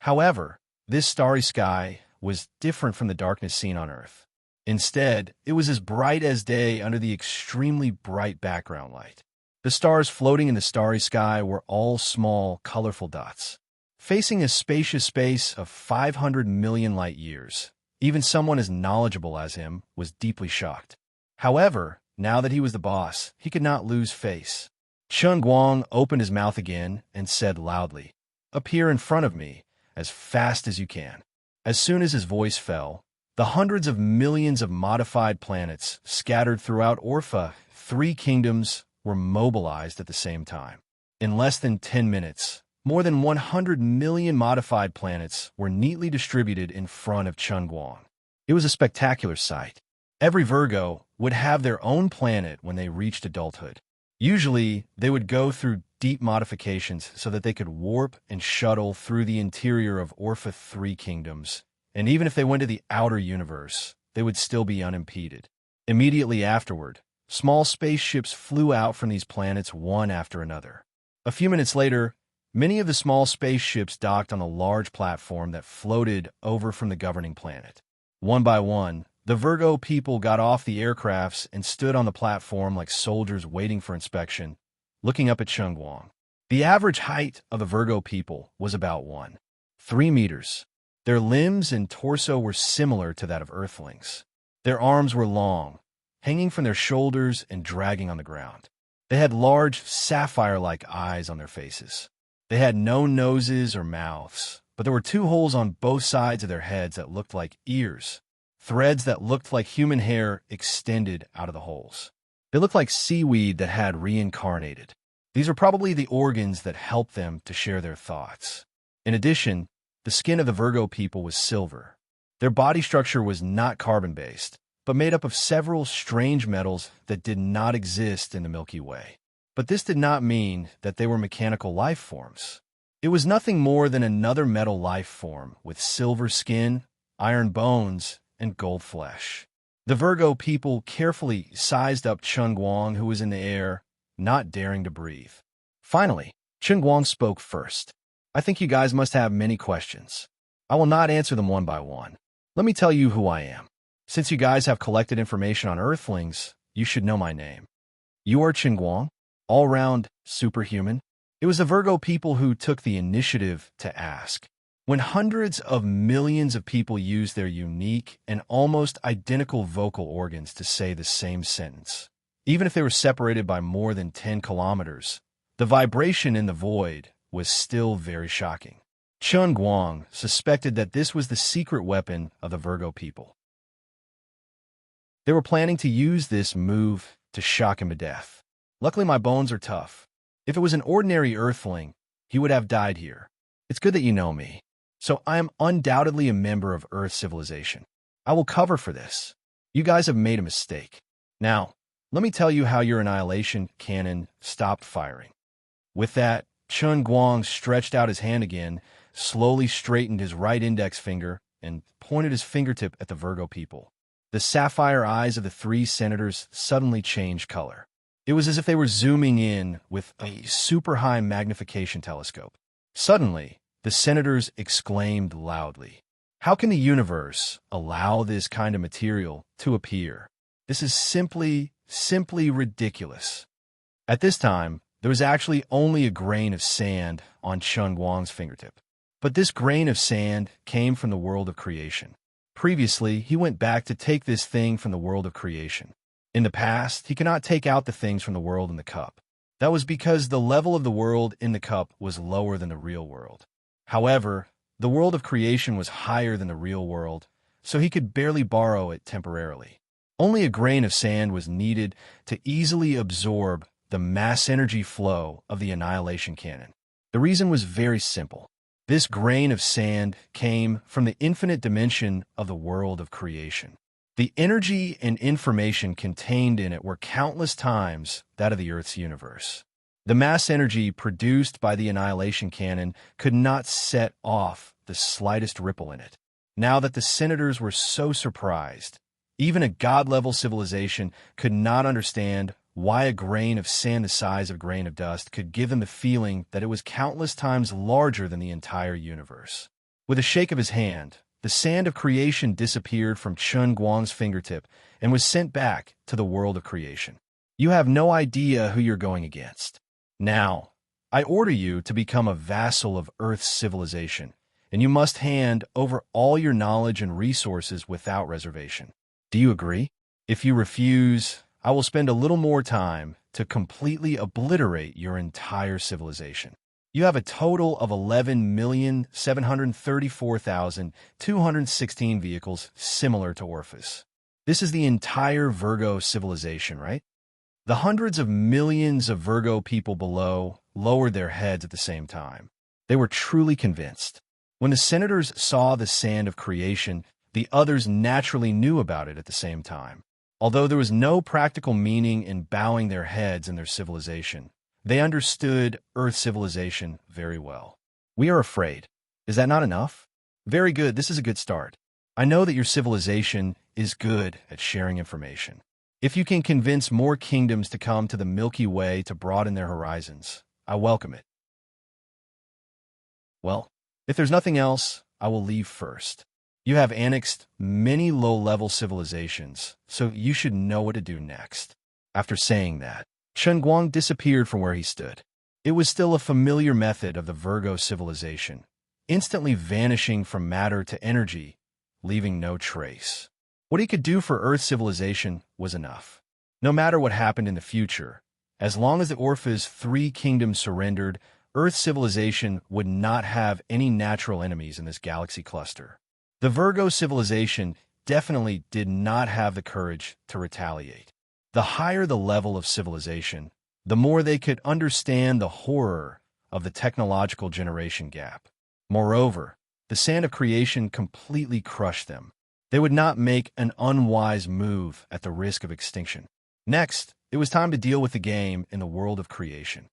However, this starry sky was different from the darkness seen on Earth. Instead, it was as bright as day under the extremely bright background light. The stars floating in the starry sky were all small, colorful dots. Facing a spacious space of 500 million light years, even someone as knowledgeable as him was deeply shocked. However, now that he was the boss, he could not lose face. Chen Guang opened his mouth again and said loudly, "Appear in front of me as fast as you can." As soon as his voice fell, the hundreds of millions of modified planets scattered throughout Orpha 3 kingdoms were mobilized at the same time. In less than 10 minutes, more than 100 million modified planets were neatly distributed in front of Chunguang. It was a spectacular sight. Every Virgo would have their own planet when they reached adulthood. Usually, they would go through deep modifications so that they could warp and shuttle through the interior of Orpha 3 kingdoms, and even if they went to the outer universe, they would still be unimpeded. Immediately afterward, small spaceships flew out from these planets one after another. A few minutes later, many of the small spaceships docked on a large platform that floated over from the governing planet. One by one, the Virgo people got off the aircrafts and stood on the platform like soldiers waiting for inspection, looking up at Chunguang. The average height of the Virgo people was about 3 meters. Their limbs and torso were similar to that of Earthlings. Their arms were long, hanging from their shoulders and dragging on the ground. They had large, sapphire-like eyes on their faces. They had no noses or mouths, but there were 2 holes on both sides of their heads that looked like ears. Threads that looked like human hair extended out of the holes. They looked like seaweed that had reincarnated. These are probably the organs that helped them to share their thoughts. In addition, the skin of the Virgo people was silver. Their body structure was not carbon-based, but made up of several strange metals that did not exist in the Milky Way. But this did not mean that they were mechanical life forms. It was nothing more than another metal life form with silver skin, iron bones, and gold flesh. The Virgo people carefully sized up Chunguang, who was in the air, not daring to breathe. Finally, Chunguang spoke first. I think you guys must have many questions. I will not answer them one by one. Let me tell you who I am. Since you guys have collected information on Earthlings, you should know my name. You are Chunguang, all-round superhuman. It was the Virgo people who took the initiative to ask. When hundreds of millions of people use their unique and almost identical vocal organs to say the same sentence, even if they were separated by more than 10 kilometers, the vibration in the void was still very shocking. Chunguang suspected that this was the secret weapon of the Virgo people. They were planning to use this move to shock him to death. Luckily, my bones are tough. If it was an ordinary Earthling, he would have died here. It's good that you know me. So I am undoubtedly a member of Earth civilization. I will cover for this. You guys have made a mistake. Now, let me tell you how your annihilation cannon stopped firing. With that, Chunguang stretched out his hand again, slowly straightened his right index finger, and pointed his fingertip at the Virgo people. The sapphire eyes of the 3 senators suddenly changed color. It was as if they were zooming in with a super high magnification telescope. Suddenly, the senators exclaimed loudly, "How can the universe allow this kind of material to appear? This is simply ridiculous." At this time, there was actually only a grain of sand on Chunguang's fingertip. But this grain of sand came from the world of creation. Previously, he went back to take this thing from the world of creation. In the past, he could not take out the things from the world in the cup. That was because the level of the world in the cup was lower than the real world. However, the world of creation was higher than the real world, so he could barely borrow it temporarily. Only a grain of sand was needed to easily absorb the mass energy flow of the annihilation cannon. The reason was very simple. This grain of sand came from the infinite dimension of the world of creation. The energy and information contained in it were countless times that of the Earth's universe. The mass energy produced by the annihilation cannon could not set off the slightest ripple in it. Now that the senators were so surprised, even a god-level civilization could not understand why a grain of sand the size of a grain of dust could give them the feeling that it was countless times larger than the entire universe. With a shake of his hand, the sand of creation disappeared from Chunguang's fingertip and was sent back to the world of creation. You have no idea who you're going against. Now, I order you to become a vassal of Earth's civilization, and you must hand over all your knowledge and resources without reservation. Do you agree? If you refuse, I will spend a little more time to completely obliterate your entire civilization. You have a total of 11,734,216 vehicles similar to Orpheus. This is the entire Virgo civilization, right? The hundreds of millions of Virgo people below lowered their heads at the same time. They were truly convinced. When the senators saw the sand of creation, the others naturally knew about it at the same time. Although there was no practical meaning in bowing their heads in their civilization, they understood Earth civilization very well. We are afraid. Is that not enough? Very good, this is a good start. I know that your civilization is good at sharing information. If you can convince more kingdoms to come to the Milky Way to broaden their horizons, I welcome it. Well, if there's nothing else, I will leave first. You have annexed many low-level civilizations, so you should know what to do next. After saying that, Chen Guang disappeared from where he stood. It was still a familiar method of the Virgo civilization, instantly vanishing from matter to energy, leaving no trace. What he could do for Earth civilization was enough. No matter what happened in the future, as long as the Orpheus 3 kingdoms surrendered, Earth civilization would not have any natural enemies in this galaxy cluster. The Virgo civilization definitely did not have the courage to retaliate. The higher the level of civilization, the more they could understand the horror of the technological generation gap. Moreover, the sand of creation completely crushed them. They would not make an unwise move at the risk of extinction. Next, it was time to deal with the game in the world of creation.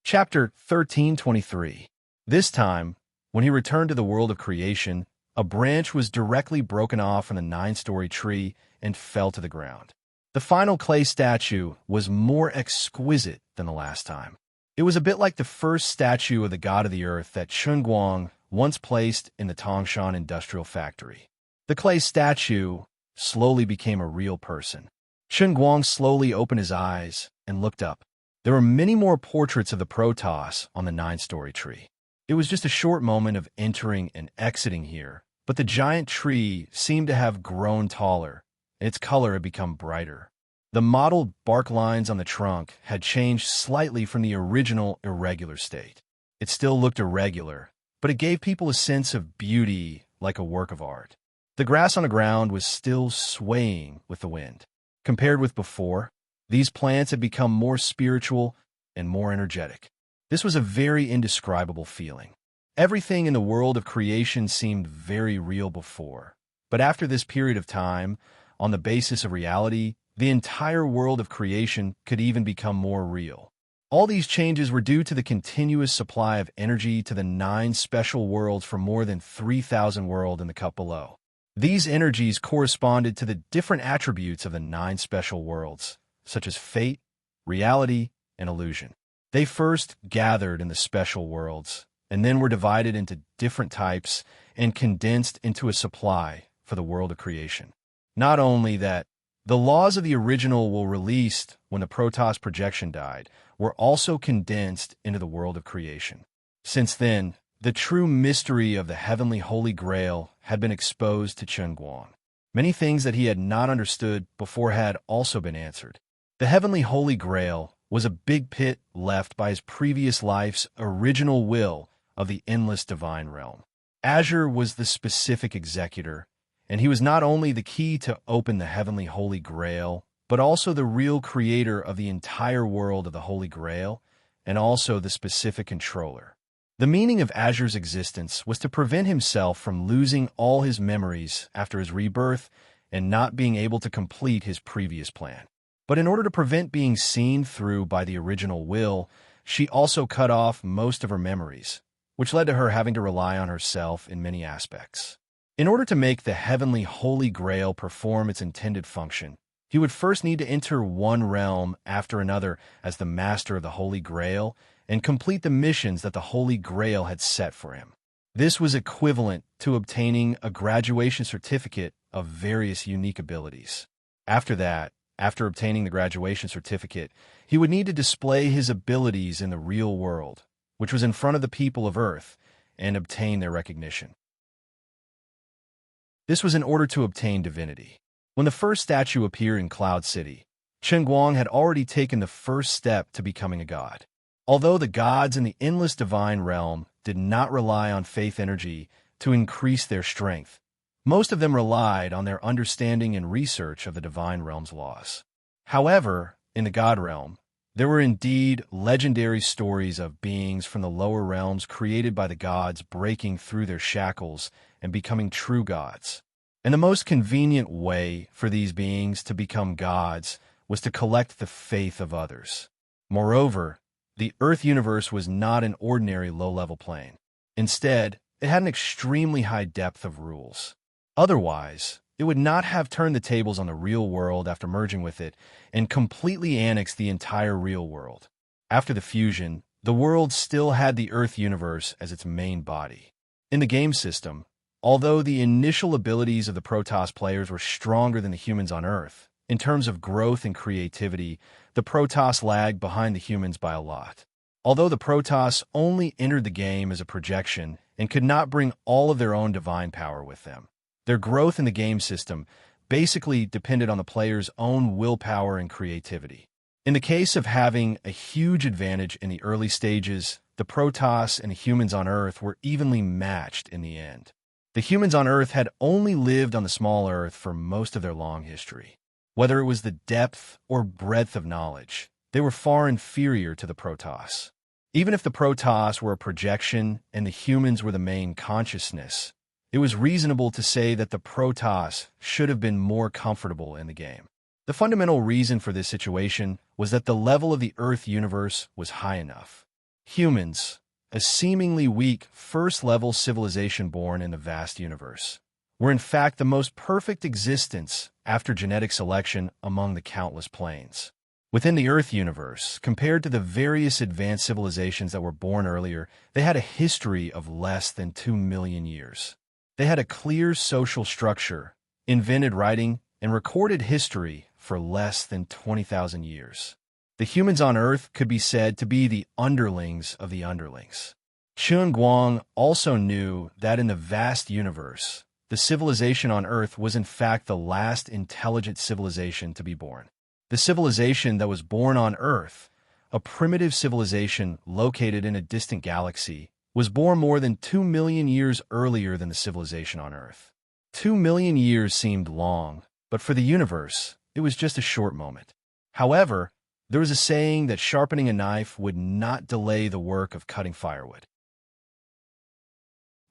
Chapter 1323. This time, when he returned to the world of creation, a branch was directly broken off from the 9-story tree and fell to the ground. The final clay statue was more exquisite than the last time. It was a bit like the first statue of the god of the earth that Chen Guang once placed in the Tangshan industrial factory. The clay statue slowly became a real person. Chen Guang slowly opened his eyes and looked up. There were many more portraits of the Protoss on the 9-story tree. It was just a short moment of entering and exiting here, but the giant tree seemed to have grown taller, and its color had become brighter. The mottled bark lines on the trunk had changed slightly from the original irregular state. It still looked irregular, but it gave people a sense of beauty like a work of art. The grass on the ground was still swaying with the wind. Compared with before, these plants had become more spiritual and more energetic. This was a very indescribable feeling. Everything in the world of creation seemed very real before, but after this period of time, on the basis of reality, the entire world of creation could even become more real. All these changes were due to the continuous supply of energy to the 9 special worlds from more than 3,000 worlds in the cup below. These energies corresponded to the different attributes of the 9 special worlds, such as fate, reality, and illusion. They first gathered in the special worlds, and then were divided into different types and condensed into a supply for the world of creation. Not only that, the laws of the original were released when the Protoss projection died, were also condensed into the world of creation. Since then, the true mystery of the heavenly Holy Grail had been exposed to Chen Guang. Many things that he had not understood before had also been answered. The heavenly Holy Grail was a big pit left by his previous life's original will of the endless divine realm. Azure was the specific executor, and he was not only the key to open the heavenly Holy Grail, but also the real creator of the entire world of the Holy Grail, and also the specific controller. The meaning of Azure's existence was to prevent himself from losing all his memories after his rebirth and not being able to complete his previous plan. But in order to prevent being seen through by the original will, she also cut off most of her memories, which led to her having to rely on herself in many aspects. In order to make the heavenly Holy Grail perform its intended function, he would first need to enter one realm after another as the master of the Holy Grail and complete the missions that the Holy Grail had set for him. This was equivalent to obtaining a graduation certificate of various unique abilities. After that, after obtaining the graduation certificate, he would need to display his abilities in the real world, which was in front of the people of Earth, and obtain their recognition. This was in order to obtain divinity. When the first statue appeared in Cloud City, Chen Guang had already taken the first step to becoming a god. Although the gods in the endless divine realm did not rely on faith energy to increase their strength, Most of them relied on their understanding and research of the divine realm's laws. However, in the god realm, there were indeed legendary stories of beings from the lower realms created by the gods breaking through their shackles and becoming true gods. And the most convenient way for these beings to become gods was to collect the faith of others. Moreover, the Earth universe was not an ordinary low-level plane. Instead, it had an extremely high depth of rules. Otherwise, it would not have turned the tables on the real world after merging with it and completely annexed the entire real world. After the fusion, the world still had the Earth universe as its main body. In the game system, although the initial abilities of the Protoss players were stronger than the humans on Earth, in terms of growth and creativity, the Protoss lagged behind the humans by a lot. Although the Protoss only entered the game as a projection and could not bring all of their own divine power with them, their growth in the game system basically depended on the player's own willpower and creativity. In the case of having a huge advantage in the early stages, the Protoss and the humans on Earth were evenly matched in the end. The humans on Earth had only lived on the small Earth for most of their long history. Whether it was the depth or breadth of knowledge, they were far inferior to the Protoss. Even if the Protoss were a projection and the humans were the main consciousness, it was reasonable to say that the Protoss should have been more comfortable in the game. The fundamental reason for this situation was that the level of the Earth universe was high enough. Humans, a seemingly weak first-level civilization born in the vast universe, were in fact the most perfect existence after genetic selection among the countless planes. Within the Earth universe, compared to the various advanced civilizations that were born earlier, they had a history of less than 2 million years. They had a clear social structure, invented writing, and recorded history for less than 20,000 years. The humans on Earth could be said to be the underlings of the underlings. Chen Guang also knew that in the vast universe, the civilization on Earth was in fact the last intelligent civilization to be born. The civilization that was born on Earth, a primitive civilization located in a distant galaxy, was born more than 2 million years earlier than the civilization on Earth. 2 million years seemed long, but for the universe, it was just a short moment. However, there was a saying that sharpening a knife would not delay the work of cutting firewood.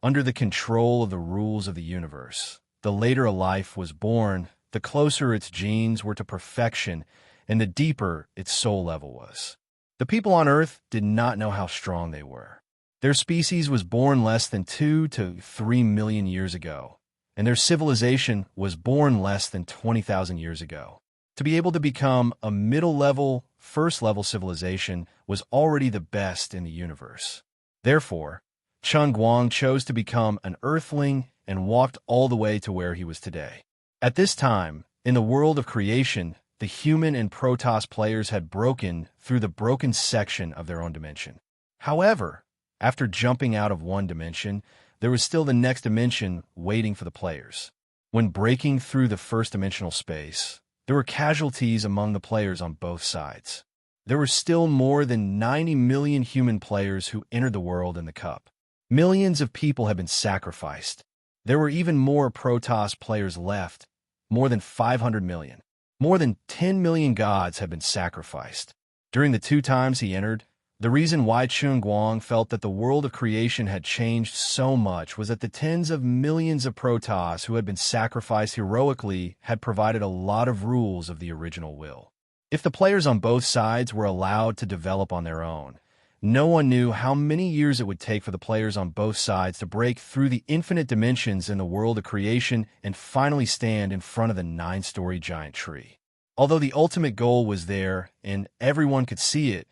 Under the control of the rules of the universe, the later a life was born, the closer its genes were to perfection and the deeper its soul level was. The people on Earth did not know how strong they were. Their species was born less than 2 to 3 million years ago, and their civilization was born less than 20,000 years ago. To be able to become a middle-level, first-level civilization was already the best in the universe. Therefore, Chen Guang chose to become an Earthling and walked all the way to where he was today. At this time, in the world of creation, the human and Protoss players had broken through the broken section of their own dimension. However, after jumping out of one dimension, there was still the next dimension waiting for the players. When breaking through the first-dimensional space, there were casualties among the players on both sides. There were still more than 90 million human players who entered the world in the cup. Millions of people had been sacrificed. There were even more Protoss players left, more than 500 million. More than 10 million gods had been sacrificed. During the 2 times he entered, the reason why Chen Guang felt that the world of creation had changed so much was that the tens of millions of Protoss who had been sacrificed heroically had provided a lot of rules of the original will. If the players on both sides were allowed to develop on their own, no one knew how many years it would take for the players on both sides to break through the infinite dimensions in the world of creation and finally stand in front of the 9-story giant tree. Although the ultimate goal was there and everyone could see it,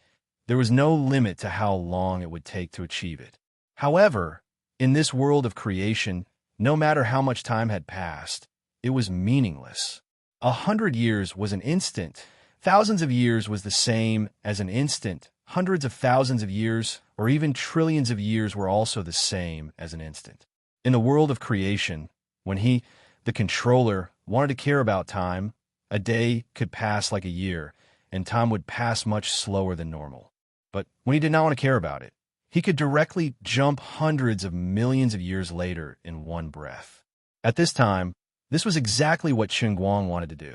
there was no limit to how long it would take to achieve it. However, in this world of creation, no matter how much time had passed, it was meaningless. 100 years was an instant. Thousands of years was the same as an instant. Hundreds of thousands of years, or even trillions of years, were also the same as an instant. In the world of creation, when he, the controller, wanted to care about time, a day could pass like a year, and time would pass much slower than normal. But when he did not want to care about it, he could directly jump hundreds of millions of years later in one breath. At this time, this was exactly what Guang wanted to do.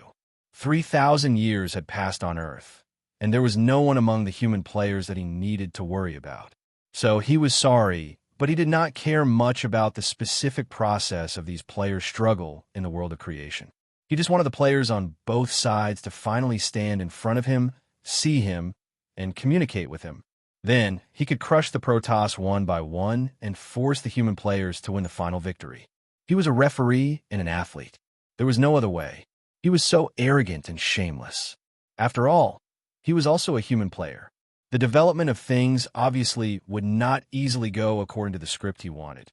3,000 years had passed on Earth, and there was no one among the human players that he needed to worry about. So he was sorry, but he did not care much about the specific process of these players' struggle in the world of creation. He just wanted the players on both sides to finally stand in front of him, see him, and communicate with him. Then, he could crush the Protoss one by one and force the human players to win the final victory. He was a referee and an athlete. There was no other way. He was so arrogant and shameless. After all, he was also a human player. The development of things obviously would not easily go according to the script he wanted.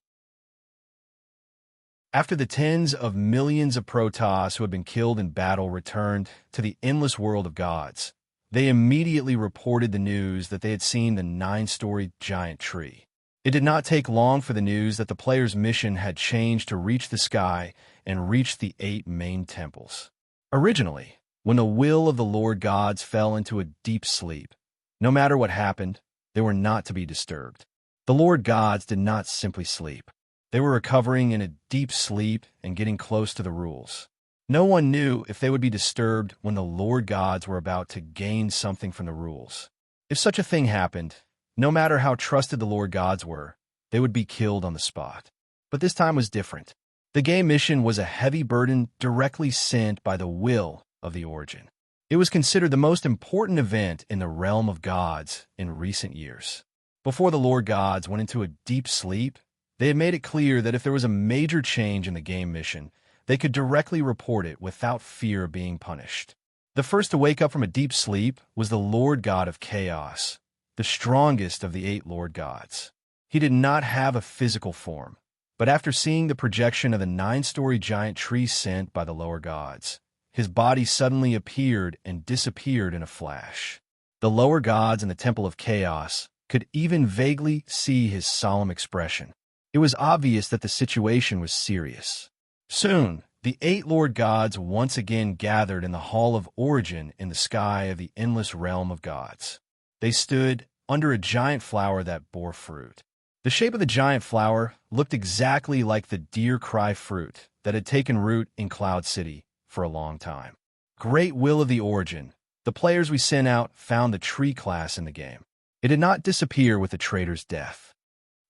After the tens of millions of Protoss who had been killed in battle returned to the endless world of gods, they immediately reported the news that they had seen the 9-story giant tree. It did not take long for the news that the player's mission had changed to reach the sky and reach the 8 main temples. Originally, when the will of the Lord gods fell into a deep sleep, no matter what happened, they were not to be disturbed. The Lord gods did not simply sleep. They were recovering in a deep sleep and getting close to the rules. No one knew if they would be disturbed when the Lord gods were about to gain something from the rules. If such a thing happened, no matter how trusted the Lord gods were, they would be killed on the spot. But this time was different. The game mission was a heavy burden directly sent by the will of the Origin. It was considered the most important event in the realm of gods in recent years. Before the Lord gods went into a deep sleep, they had made it clear that if there was a major change in the game mission, they could directly report it without fear of being punished. The first to wake up from a deep sleep was the Lord God of Chaos, the strongest of the 8 Lord gods. He did not have a physical form, but after seeing the projection of the 9-story giant tree sent by the lower gods, his body suddenly appeared and disappeared in a flash. The lower gods in the Temple of Chaos could even vaguely see his solemn expression. It was obvious that the situation was serious. Soon, the 8 Lord gods once again gathered in the Hall of Origin in the sky of the endless realm of gods. They stood under a giant flower that bore fruit. The shape of the giant flower looked exactly like the deer cry fruit that had taken root in Cloud City for a long time. Great will of the Origin, the players we sent out found the tree class in the game. It did not disappear with the traitor's death.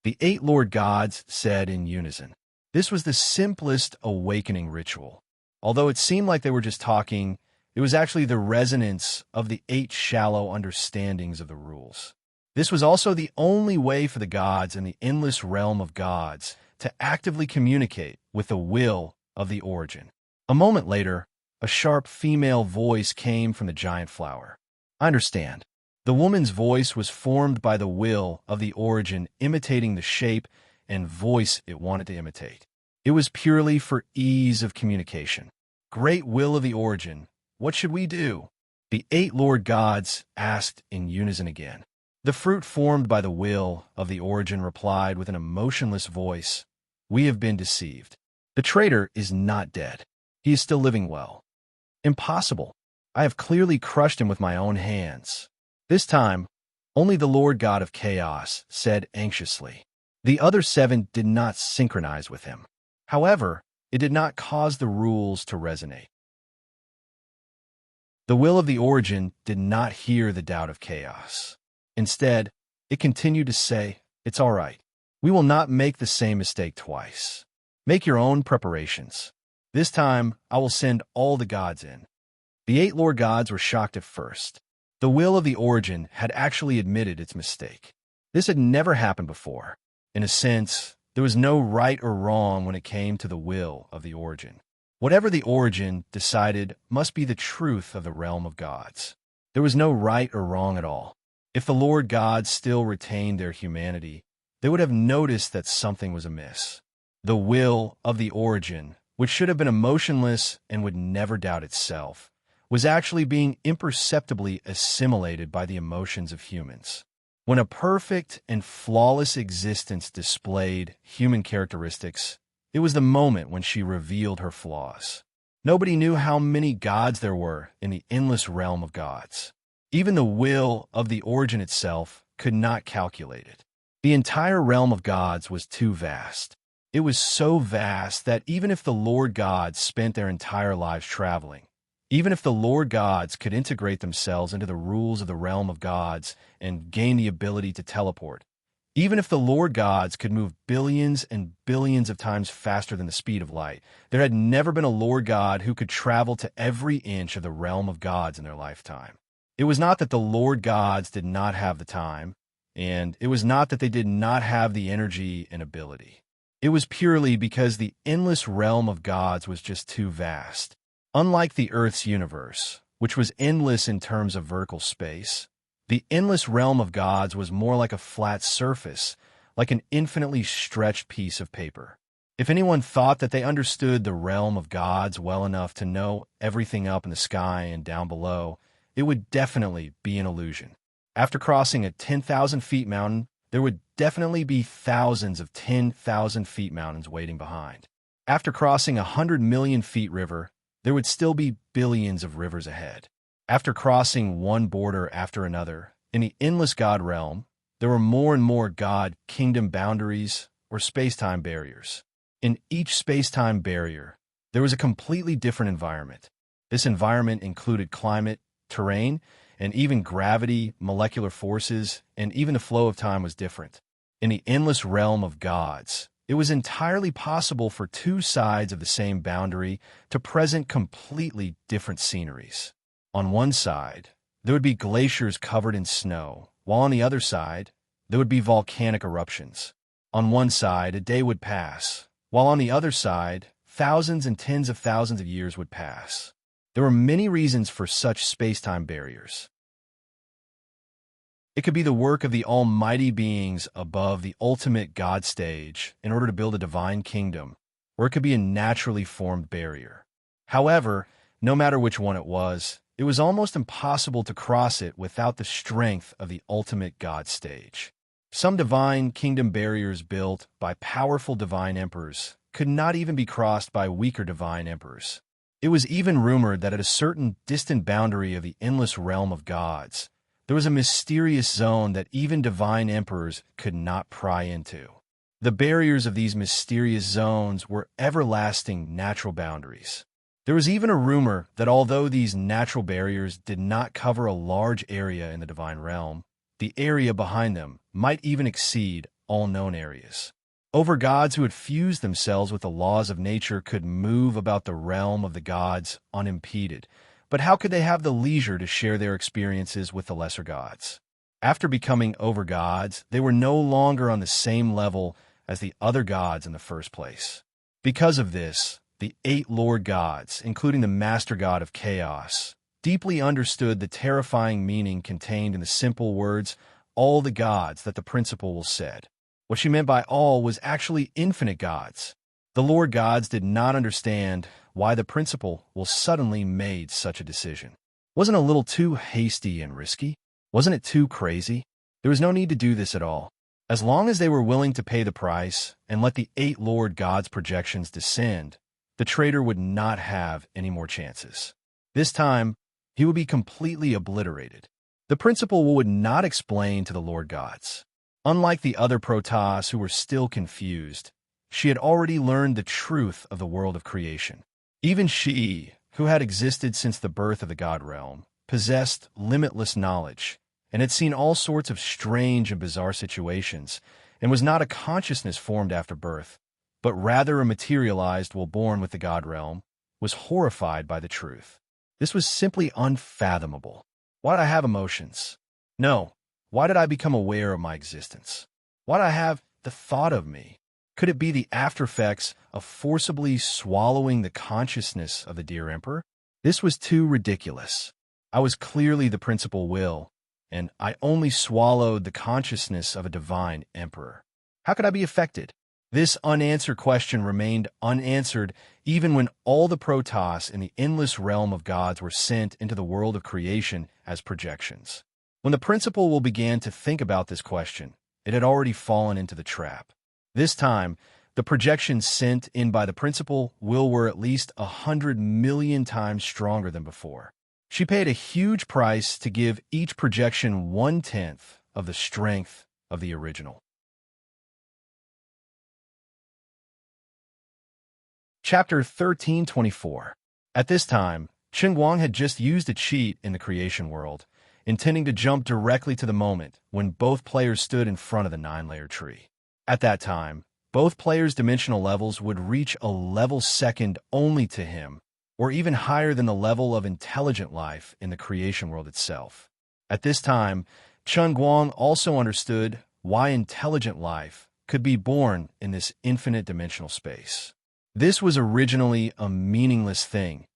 The 8 Lord gods said in unison. This was the simplest awakening ritual. Although it seemed like they were just talking, it was actually the resonance of the 8 shallow understandings of the rules. This was also the only way for the gods in the endless realm of gods to actively communicate with the will of the Origin. A moment later, a sharp female voice came from the giant flower. I understand. The woman's voice was formed by the will of the Origin imitating the shape and voice it wanted to imitate. It was purely for ease of communication. Great will of the Origin, what should we do? The 8 Lord gods asked in unison again. The fruit formed by the will of the Origin replied with an emotionless voice, We have been deceived. The traitor is not dead. He is still living well. Impossible. I have clearly crushed him with my own hands. This time, only the Lord God of Chaos said anxiously. The other 7 did not synchronize with him. However, it did not cause the rules to resonate. The will of the Origin did not hear the doubt of Chaos. Instead, it continued to say, It's all right. We will not make the same mistake twice. Make your own preparations. This time, I will send all the gods in. The 8 Lord gods were shocked at first. The will of the Origin had actually admitted its mistake. This had never happened before. In a sense, there was no right or wrong when it came to the will of the Origin. Whatever the Origin decided must be the truth of the realm of gods. There was no right or wrong at all. If the Lord gods still retained their humanity, they would have noticed that something was amiss. The will of the Origin, which should have been emotionless and would never doubt itself, was actually being imperceptibly assimilated by the emotions of humans. When a perfect and flawless existence displayed human characteristics, it was the moment when she revealed her flaws. Nobody knew how many gods there were in the endless realm of gods. Even the will of the Origin itself could not calculate it. The entire realm of gods was too vast. It was so vast that even if the Lord gods spent their entire lives traveling, even if the Lord gods could integrate themselves into the rules of the realm of gods and gain the ability to teleport, even if the Lord gods could move billions and billions of times faster than the speed of light, there had never been a Lord god who could travel to every inch of the realm of gods in their lifetime. It was not that the Lord gods did not have the time, and it was not that they did not have the energy and ability. It was purely because the endless realm of gods was just too vast. Unlike the Earth's universe, which was endless in terms of vertical space, the endless realm of gods was more like a flat surface, like an infinitely stretched piece of paper. If anyone thought that they understood the realm of gods well enough to know everything up in the sky and down below, it would definitely be an illusion. After crossing a 10,000 feet mountain, there would definitely be thousands of 10,000 feet mountains waiting behind. After crossing 100 million feet river, there would still be billions of rivers ahead. After crossing one border after another, in the endless God realm, there were more and more God kingdom boundaries or space-time barriers. In each space-time barrier, there was a completely different environment. This environment included climate, terrain, and even gravity, molecular forces, and even the flow of time was different. In the endless realm of gods, it was entirely possible for two sides of the same boundary to present completely different sceneries. On one side, there would be glaciers covered in snow, while on the other side, there would be volcanic eruptions. On one side, a day would pass, while on the other side, thousands and tens of thousands of years would pass. There were many reasons for such space-time barriers. It could be the work of the almighty beings above the ultimate God stage in order to build a divine kingdom, or it could be a naturally formed barrier. However, no matter which one it was almost impossible to cross it without the strength of the ultimate God stage. Some divine kingdom barriers built by powerful divine emperors could not even be crossed by weaker divine emperors. It was even rumored that at a certain distant boundary of the endless realm of gods, there was a mysterious zone that even divine emperors could not pry into. The barriers of these mysterious zones were everlasting natural boundaries. There was even a rumor that although these natural barriers did not cover a large area in the divine realm, the area behind them might even exceed all known areas. Over-gods who had fused themselves with the laws of nature could move about the realm of the gods unimpeded, but how could they have the leisure to share their experiences with the lesser gods? After becoming over-gods, they were no longer on the same level as the other gods in the first place. Because of this, the 8 Lord gods, including the Master God of Chaos, deeply understood the terrifying meaning contained in the simple words, "all the gods," that the principal will said. What she meant by all was actually infinite gods. The Lord gods did not understand why the principal will suddenly made such a decision. Wasn't it a little too hasty and risky? Wasn't it too crazy? There was no need to do this at all. As long as they were willing to pay the price and let the 8 Lord gods' projections descend, the traitor would not have any more chances. This time, he would be completely obliterated. The principal would not explain to the Lord gods. Unlike the other Protoss who were still confused, she had already learned the truth of the world of creation. Even she, who had existed since the birth of the God realm, possessed limitless knowledge and had seen all sorts of strange and bizarre situations, and was not a consciousness formed after birth, but rather a materialized while born with the God realm, was horrified by the truth. This was simply unfathomable. Why did I have emotions? No. Why did I become aware of my existence? Why did I have the thought of me? Could it be the aftereffects of forcibly swallowing the consciousness of the dear Emperor? This was too ridiculous. I was clearly the principal will, and I only swallowed the consciousness of a divine Emperor. How could I be affected? This unanswered question remained unanswered even when all the Protoss in the endless realm of gods were sent into the world of creation as projections. When the principal began to think about this question, it had already fallen into the trap. This time, the projections sent in by the principal were at least 100 million times stronger than before. She paid a huge price to give each projection 1/10 of the strength of the original. Chapter 1324. At this time, Guang had just used a cheat in the creation world, intending to jump directly to the moment when both players stood in front of the 9-layer tree. At that time, both players' dimensional levels would reach a level second only to him, or even higher than the level of intelligent life in the creation world itself. At this time, Guang also understood why intelligent life could be born in this infinite dimensional space. This was originally a meaningless thing,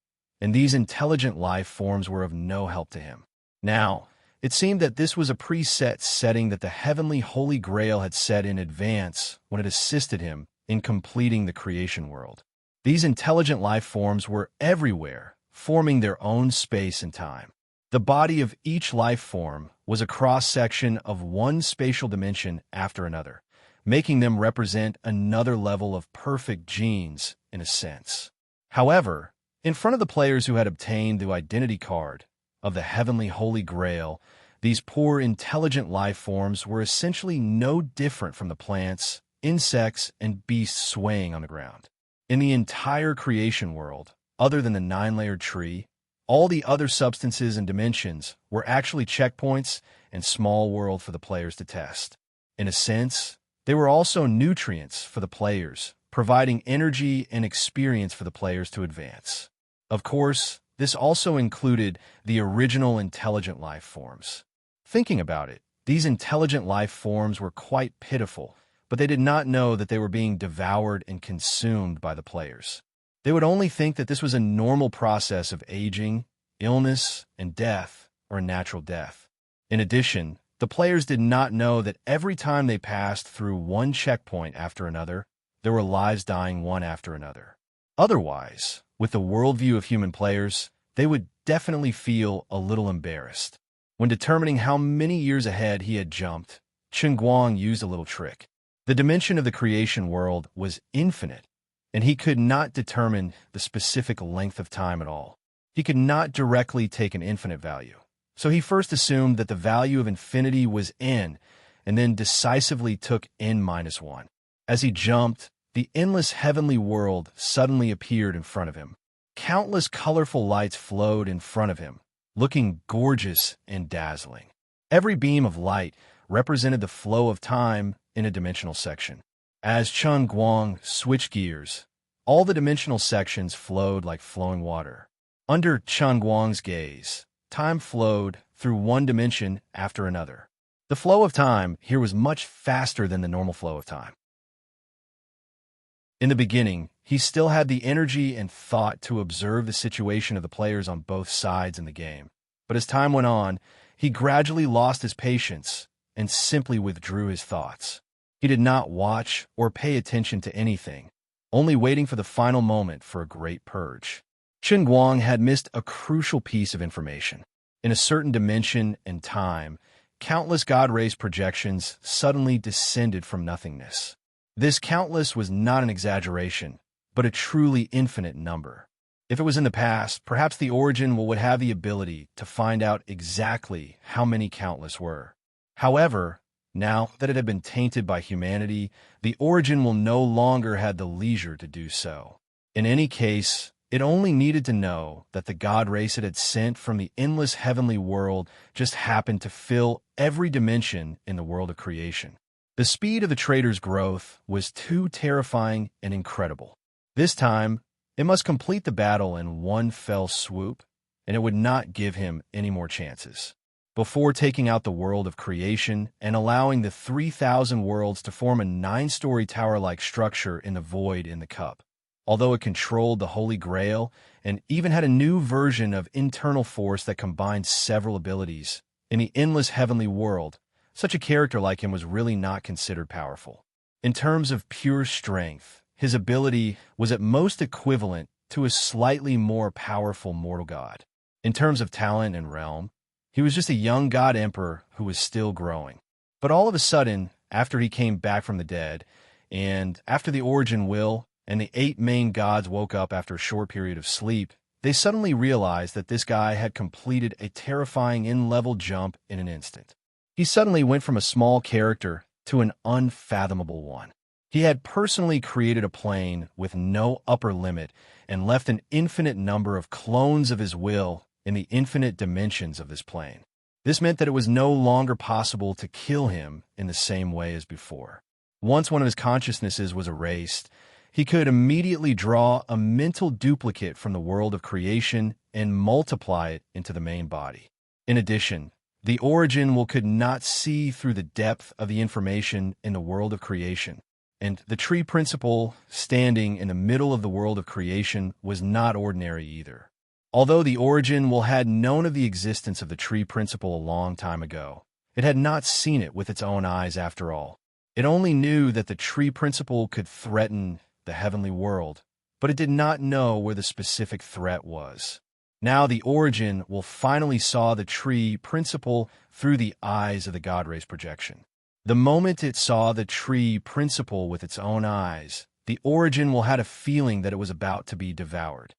and these intelligent life forms were of no help to him. Now, it seemed that this was a preset setting that the heavenly Holy Grail had set in advance when it assisted him in completing the creation world. These intelligent life forms were everywhere, forming their own space and time. The body of each life form was a cross-section of one spatial dimension after another, making them represent another level of perfect genes in a sense. However, in front of the players who had obtained the identity card of the heavenly Holy Grail, these poor intelligent life forms were essentially no different from the plants, insects, and beasts swaying on the ground. In the entire creation world, other than the 9-layered tree, all the other substances and dimensions were actually checkpoints and small world for the players to test. In a sense, they were also nutrients for the players, providing energy and experience for the players to advance. Of course, this also included the original intelligent life forms. Thinking about it, these intelligent life forms were quite pitiful, but they did not know that they were being devoured and consumed by the players. They would only think that this was a normal process of aging, illness, and death, or a natural death. In addition, the players did not know that every time they passed through one checkpoint after another, there were lives dying one after another. Otherwise, with the worldview of human players, they would definitely feel a little embarrassed. When determining how many years ahead he had jumped, Guang used a little trick. The dimension of the creation world was infinite, and he could not determine the specific length of time at all. He could not directly take an infinite value. So he first assumed that the value of infinity was n, and then decisively took n-1. As he jumped, the endless heavenly world suddenly appeared in front of him. Countless colorful lights flowed in front of him, looking gorgeous and dazzling. Every beam of light represented the flow of time in a dimensional section. As Guang switched gears, all the dimensional sections flowed like flowing water. Under Guang's gaze, time flowed through one dimension after another. The flow of time here was much faster than the normal flow of time. In the beginning, he still had the energy and thought to observe the situation of the players on both sides in the game. But as time went on, he gradually lost his patience and simply withdrew his thoughts. He did not watch or pay attention to anything, only waiting for the final moment for a great purge. Guang had missed a crucial piece of information. In a certain dimension and time, countless God race projections suddenly descended from nothingness. This countless was not an exaggeration, but a truly infinite number. If it was in the past, perhaps the origin would have the ability to find out exactly how many countless were. However, now that it had been tainted by humanity, the origin will no longer have the leisure to do so. In any case, it only needed to know that the God race it had sent from the endless heavenly world just happened to fill every dimension in the world of creation. The speed of the trader's growth was too terrifying and incredible. This time, it must complete the battle in one fell swoop, and it would not give him any more chances. Before taking out the world of creation and allowing the 3,000 worlds to form a 9-story tower-like structure in the void in the cup. Although it controlled the Holy Grail and even had a new version of internal force that combined several abilities, in the endless heavenly world, such a character like him was really not considered powerful. In terms of pure strength, his ability was at most equivalent to a slightly more powerful mortal god. In terms of talent and realm, he was just a young god emperor who was still growing. But all of a sudden, after he came back from the dead, and after the origin will, and the 8 main gods woke up after a short period of sleep, they suddenly realized that this guy had completed a terrifying in-level jump in an instant. He suddenly went from a small character to an unfathomable one. He had personally created a plane with no upper limit and left an infinite number of clones of his will in the infinite dimensions of this plane. This meant that it was no longer possible to kill him in the same way as before. Once one of his consciousnesses was erased, he could immediately draw a mental duplicate from the world of creation and multiply it into the main body. In addition, the origin could not see through the depth of the information in the world of creation, and the tree principle standing in the middle of the world of creation was not ordinary either. Although the origin had known of the existence of the tree principle a long time ago, it had not seen it with its own eyes after all. It only knew that the tree principle could threaten the heavenly world, but it did not know where the specific threat was. Now the origin finally saw the tree principle through the eyes of the God race projection. The moment it saw the tree principle with its own eyes, the origin had a feeling that it was about to be devoured.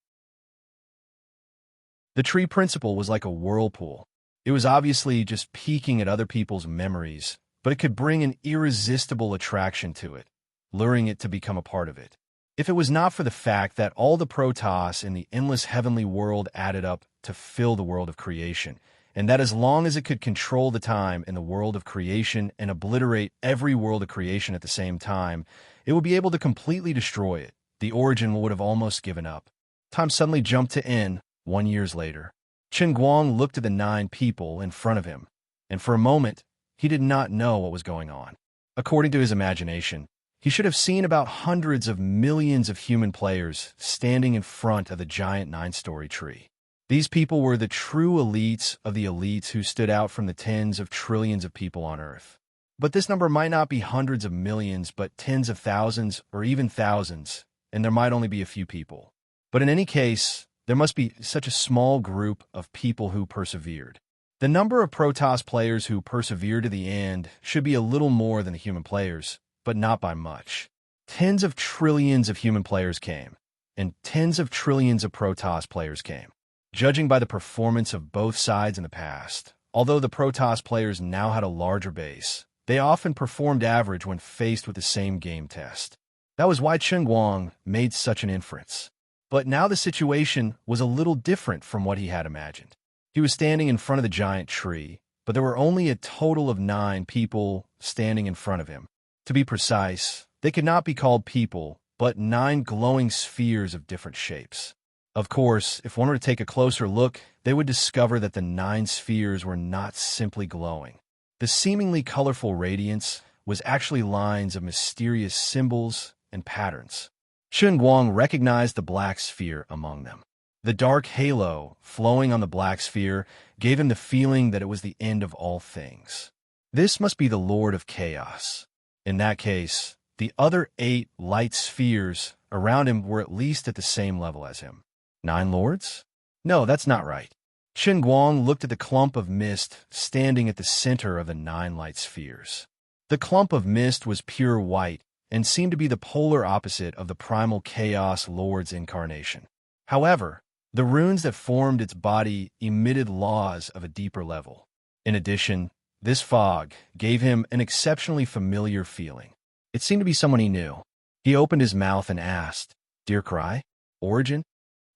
The tree principle was like a whirlpool. It was obviously just peeking at other people's memories, but it could bring an irresistible attraction to it, luring it to become a part of it. If it was not for the fact that all the protoss in the endless heavenly world added up to fill the world of creation, and that as long as it could control the time in the world of creation and obliterate every world of creation at the same time, it would be able to completely destroy it, the origin would have almost given up. Time suddenly jumped to N, 1 year later. Chen Guang looked at the 9 people in front of him, and for a moment, he did not know what was going on. According to his imagination, he should have seen about hundreds of millions of human players standing in front of the giant 9-story tree. These people were the true elites of the elites who stood out from the tens of trillions of people on Earth. But this number might not be hundreds of millions, but tens of thousands or even thousands, and there might only be a few people. But in any case, there must be such a small group of people who persevered. The number of Protoss players who persevered to the end should be a little more than the human players, but not by much. Tens of trillions of human players came, and tens of trillions of Protoss players came. Judging by the performance of both sides in the past, although the Protoss players now had a larger base, they often performed average when faced with the same game test. That was why Chen Guang made such an inference. But now the situation was a little different from what he had imagined. He was standing in front of the giant tree, but there were only a total of 9 people standing in front of him. To be precise, they could not be called people, but 9 glowing spheres of different shapes. Of course, if one were to take a closer look, they would discover that the 9 spheres were not simply glowing. The seemingly colorful radiance was actually lines of mysterious symbols and patterns. Chen Guang recognized the black sphere among them. The dark halo flowing on the black sphere gave him the feeling that it was the end of all things. This must be the Lord of Chaos. In that case, the other 8 light spheres around him were at least at the same level as him. 9 lords? No, that's not right. Chen Guang looked at the clump of mist standing at the center of the 9 light spheres. The clump of mist was pure white and seemed to be the polar opposite of the primal Chaos Lord's incarnation. However, the runes that formed its body emitted laws of a deeper level. In addition, this fog gave him an exceptionally familiar feeling. It seemed to be someone he knew. He opened his mouth and asked, "Dear Cry? Origin?"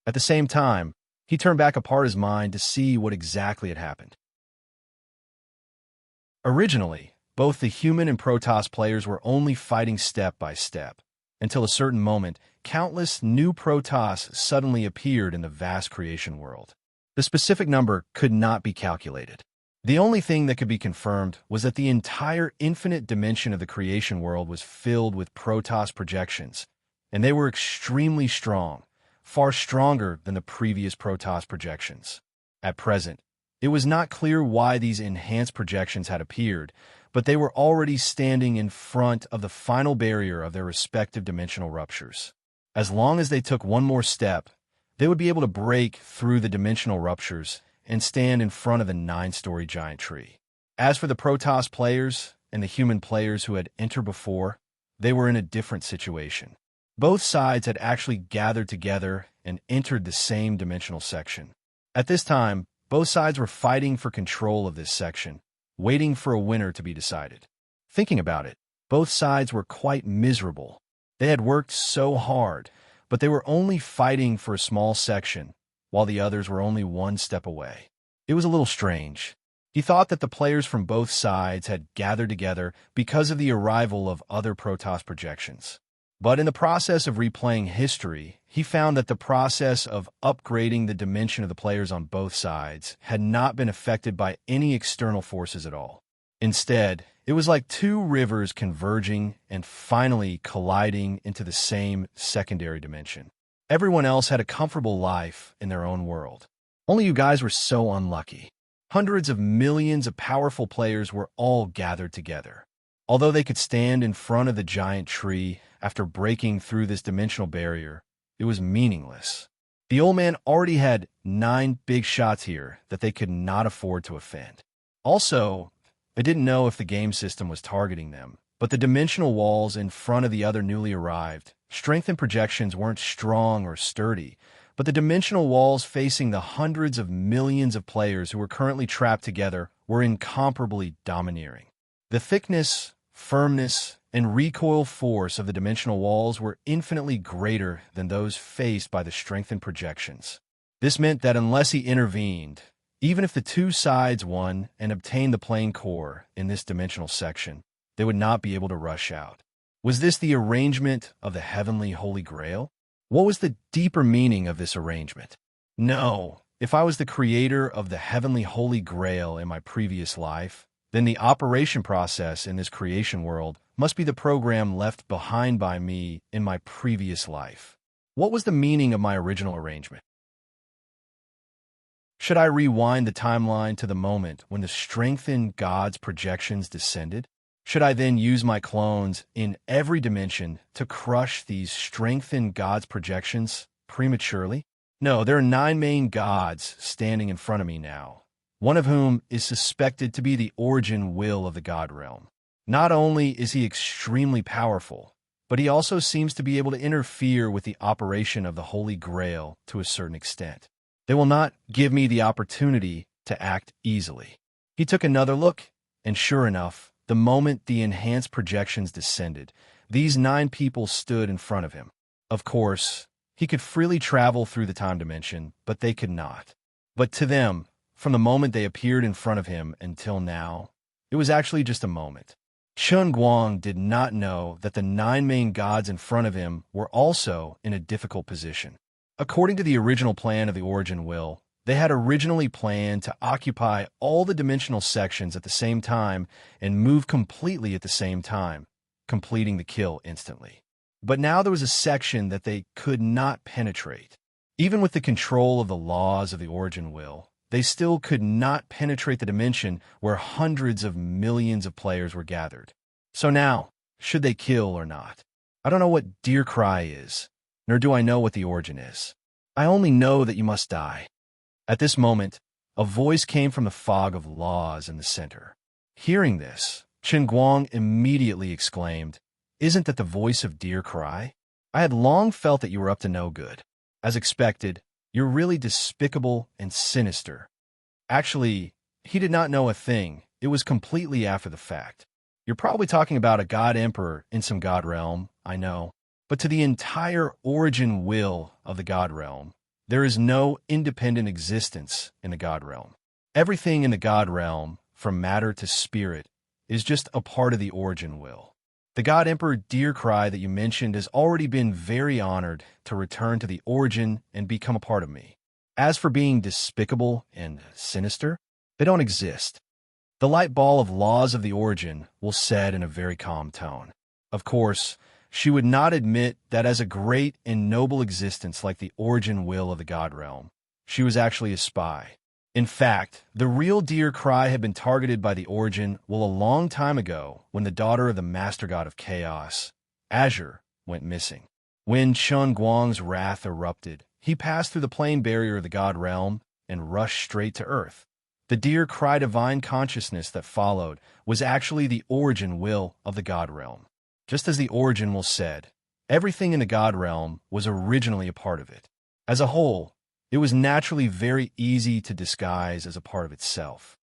At the same time, he turned back apart his mind to see what exactly had happened. Originally, both the human and Protoss players were only fighting step by step, until a certain moment, countless new Protoss suddenly appeared in the vast creation world. The specific number could not be calculated. The only thing that could be confirmed was that the entire infinite dimension of the creation world was filled with Protoss projections, and they were extremely strong, far stronger than the previous Protoss projections. At present, it was not clear why these enhanced projections had appeared, but they were already standing in front of the final barrier of their respective dimensional ruptures. As long as they took one more step, they would be able to break through the dimensional ruptures and stand in front of the 9-story giant tree. As for the Protoss players and the human players who had entered before, they were in a different situation. Both sides had actually gathered together and entered the same dimensional section. At this time, both sides were fighting for control of this section, waiting for a winner to be decided. Thinking about it, Both sides were quite miserable. They had worked so hard, but they were only fighting for a small section, while the others were only one step away. It was a little strange. He thought that the players from both sides had gathered together because of the arrival of other Protoss projections. But in the process of replaying history, he found that the process of upgrading the dimension of the players on both sides had not been affected by any external forces at all. Instead, it was like two rivers converging and finally colliding into the same secondary dimension. Everyone else had a comfortable life in their own world. Only you guys were so unlucky. Hundreds of millions of powerful players were all gathered together. Although they could stand in front of the giant tree after breaking through this dimensional barrier, it was meaningless. The old man already had 9 big shots here that they could not afford to offend. Also, they didn't know if the game system was targeting them, but the dimensional walls in front of the other newly arrived strength and projections weren't strong or sturdy, but the dimensional walls facing the hundreds of millions of players who were currently trapped together were incomparably domineering. The thickness, firmness, and recoil force of the dimensional walls were infinitely greater than those faced by the strengthened projections. This meant that unless he intervened, even if the two sides won and obtained the plane core in this dimensional section, they would not be able to rush out. Was this the arrangement of the heavenly Holy Grail? What was the deeper meaning of this arrangement? No, if I was the creator of the heavenly Holy Grail in my previous life, then the operation process in this creation world must be the program left behind by me in my previous life. What was the meaning of my original arrangement? Should I rewind the timeline to the moment when the strengthened God's projections descended? Should I then use my clones in every dimension to crush these strengthened God's projections prematurely? No, there are 9 main gods standing in front of me now, one of whom is suspected to be the origin will of the God realm. Not only is he extremely powerful, but he also seems to be able to interfere with the operation of the Holy Grail to a certain extent. They will not give me the opportunity to act easily. He took another look, and sure enough, the moment the enhanced projections descended, these 9 people stood in front of him. Of course, he could freely travel through the time dimension, but they could not. But to them, from the moment they appeared in front of him until now, it was actually just a moment. Chun Guang did not know that the 9 main gods in front of him were also in a difficult position. According to the original plan of the Origin Will, they had originally planned to occupy all the dimensional sections at the same time and move completely at the same time, completing the kill instantly. But now there was a section that they could not penetrate. Even with the control of the laws of the Origin Will, they still could not penetrate the dimension where hundreds of millions of players were gathered. So now, should they kill or not? I don't know what Dear Cry is, nor do I know what the Origin is. I only know that you must die. At this moment, a voice came from the fog of laws in the center. Hearing this, Chen Guang immediately exclaimed, "Isn't that the voice of Dear Cry? I had long felt that you were up to no good. As expected, you're really despicable and sinister." Actually, he did not know a thing. It was completely after the fact. You're probably talking about a god emperor in some god realm, I know. But to the entire origin will of the god realm, there is no independent existence in the God realm. Everything in the God realm, from matter to spirit, is just a part of the origin will. The God Emperor Dear Cry that you mentioned has already been very honored to return to the origin and become a part of me. As for being despicable and sinister, they don't exist. The light ball of laws of the origin will set in a very calm tone. Of course, she would not admit that as a great and noble existence like the origin will of the God realm, she was actually a spy. In fact, the real Dear Cry had been targeted by the origin will a long time ago when the daughter of the master god of chaos, Azure, went missing. When Chun Guang's wrath erupted, he passed through the plane barrier of the God realm and rushed straight to Earth. The Dear Cry divine consciousness that followed was actually the origin will of the God realm. Just as the origin will said, everything in the God realm was originally a part of it. As a whole, it was naturally very easy to disguise as a part of itself.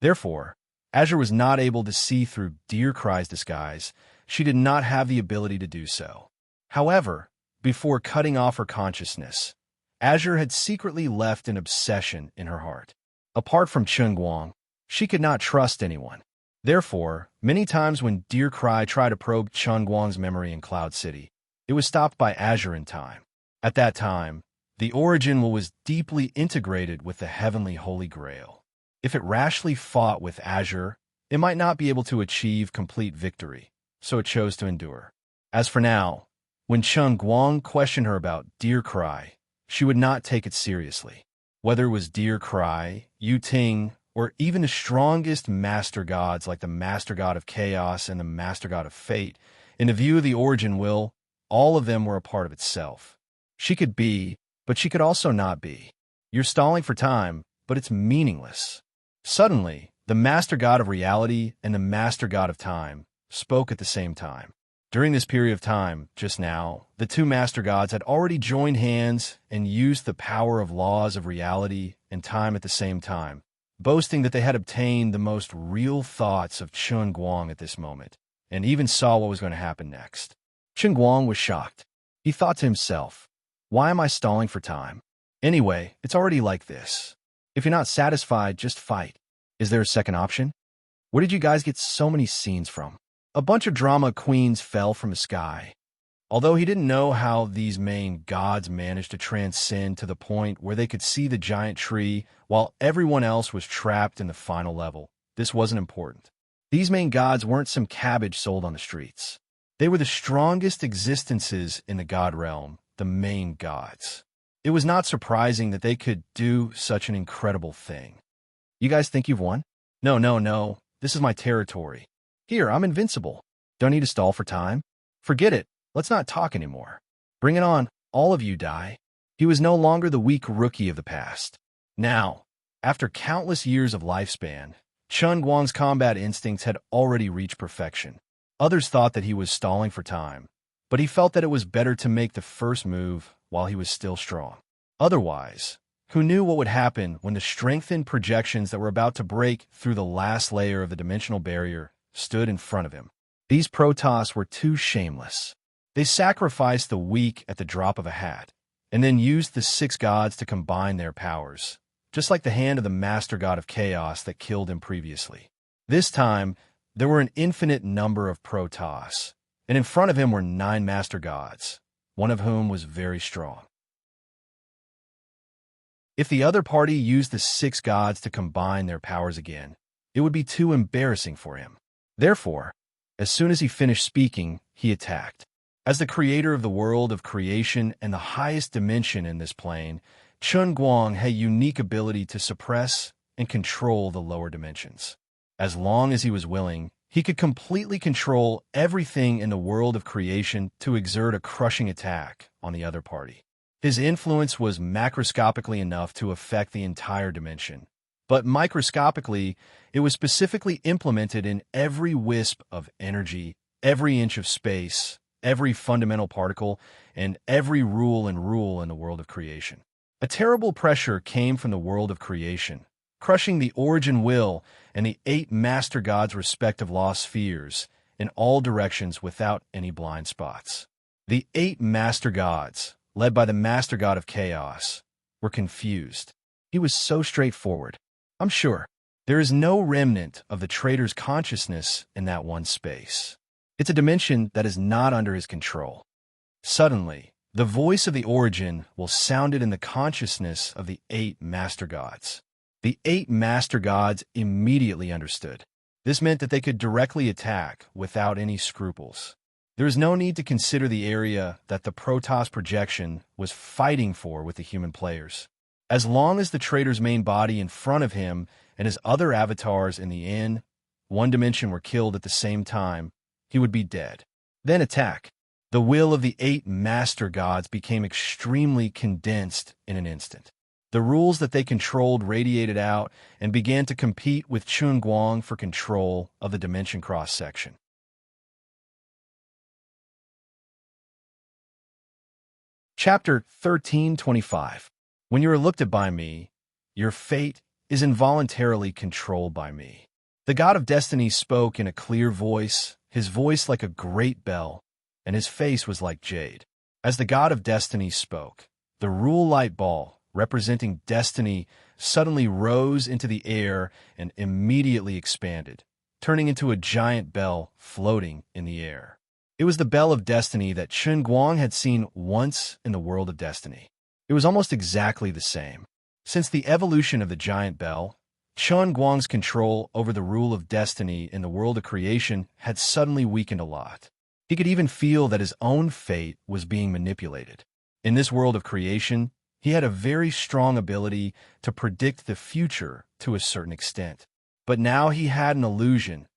Therefore, Azure was not able to see through Dear Cry's disguise. She did not have the ability to do so. However, before cutting off her consciousness, Azure had secretly left an obsession in her heart. Apart from Chun Guang, she could not trust anyone. Therefore, many times when Dear Cry tried to probe Chun Guang's memory in Cloud City, it was stopped by Azure in time. At that time, the Origin Will was deeply integrated with the Heavenly Holy Grail. If it rashly fought with Azure, it might not be able to achieve complete victory, so it chose to endure. As for now, when Chun Guang questioned her about Dear Cry, she would not take it seriously. Whether it was Dear Cry, Yu Ting, or even the strongest master gods like the Master God of Chaos and the Master God of Fate, in the view of the Origin Will, all of them were a part of itself. She could be, but she could also not be. You're stalling for time, but it's meaningless. Suddenly, the Master God of Reality and the Master God of Time spoke at the same time. During this period of time, just now, the two Master Gods had already joined hands and used the power of laws of reality and time at the same time, boasting that they had obtained the most real thoughts of Chun Guang at this moment, and even saw what was going to happen next. Chun Guang was shocked. He thought to himself, why am I stalling for time? Anyway, it's already like this. If you're not satisfied, just fight. Is there a second option? Where did you guys get so many scenes from? A bunch of drama queens fell from the sky. Although he didn't know how these main gods managed to transcend to the point where they could see the giant tree while everyone else was trapped in the final level, this wasn't important. These main gods weren't some cabbage sold on the streets. They were the strongest existences in the god realm, the main gods. It was not surprising that they could do such an incredible thing. You guys think you've won? No. This is my territory. Here, I'm invincible. Don't need to stall for time. Forget it. Let's not talk anymore. Bring it on. All of you die. He was no longer the weak rookie of the past. Now, after countless years of lifespan, Chun Guang's combat instincts had already reached perfection. Others thought that he was stalling for time, but he felt that it was better to make the first move while he was still strong. Otherwise, who knew what would happen when the strengthened projections that were about to break through the last layer of the dimensional barrier stood in front of him? These Protoss were too shameless. They sacrificed the weak at the drop of a hat, and then used the six gods to combine their powers, just like the hand of the Master God of Chaos that killed him previously. This time, there were an infinite number of Protoss, and in front of him were 9 Master Gods, one of whom was very strong. If the other party used the 6 gods to combine their powers again, it would be too embarrassing for him. Therefore, as soon as he finished speaking, he attacked. As the creator of the world of creation and the highest dimension in this plane, Chun Guang had a unique ability to suppress and control the lower dimensions. As long as he was willing, he could completely control everything in the world of creation to exert a crushing attack on the other party. His influence was macroscopically enough to affect the entire dimension, but microscopically, it was specifically implemented in every wisp of energy, every inch of space, every fundamental particle, and every rule in the world of creation. A terrible pressure came from the world of creation, crushing the Origin Will and the 8 Master Gods' respective law spheres in all directions without any blind spots. The 8 Master Gods, led by the Master God of Chaos, were confused. He was so straightforward. I'm sure there is no remnant of the traitor's consciousness in that one space. It's a dimension that is not under his control. Suddenly, the voice of the Origin Will sounded in the consciousness of the 8 Master Gods. The 8 Master Gods immediately understood. This meant that they could directly attack without any scruples. There is no need to consider the area that the Protoss projection was fighting for with the human players. As long as the traitor's main body in front of him and his other avatars in the one dimension were killed at the same time, he would be dead. Then attack. The will of the 8 Master Gods became extremely condensed in an instant. The rules that they controlled radiated out and began to compete with Chun Guang for control of the dimension cross-section. Chapter 1325. When you are looked at by me, your fate is involuntarily controlled by me. The god of destiny spoke in a clear voice, his voice like a great bell, and his face was like jade. As the god of destiny spoke, the rule light ball, representing destiny, suddenly rose into the air and immediately expanded, turning into a giant bell floating in the air. It was the bell of destiny that Chen Guang had seen once in the world of destiny. It was almost exactly the same. Since the evolution of the giant bell, Chen Guang's control over the rule of destiny in the world of creation had suddenly weakened a lot. He could even feel that his own fate was being manipulated. In this world of creation, he had a very strong ability to predict the future to a certain extent. But now he had an illusion,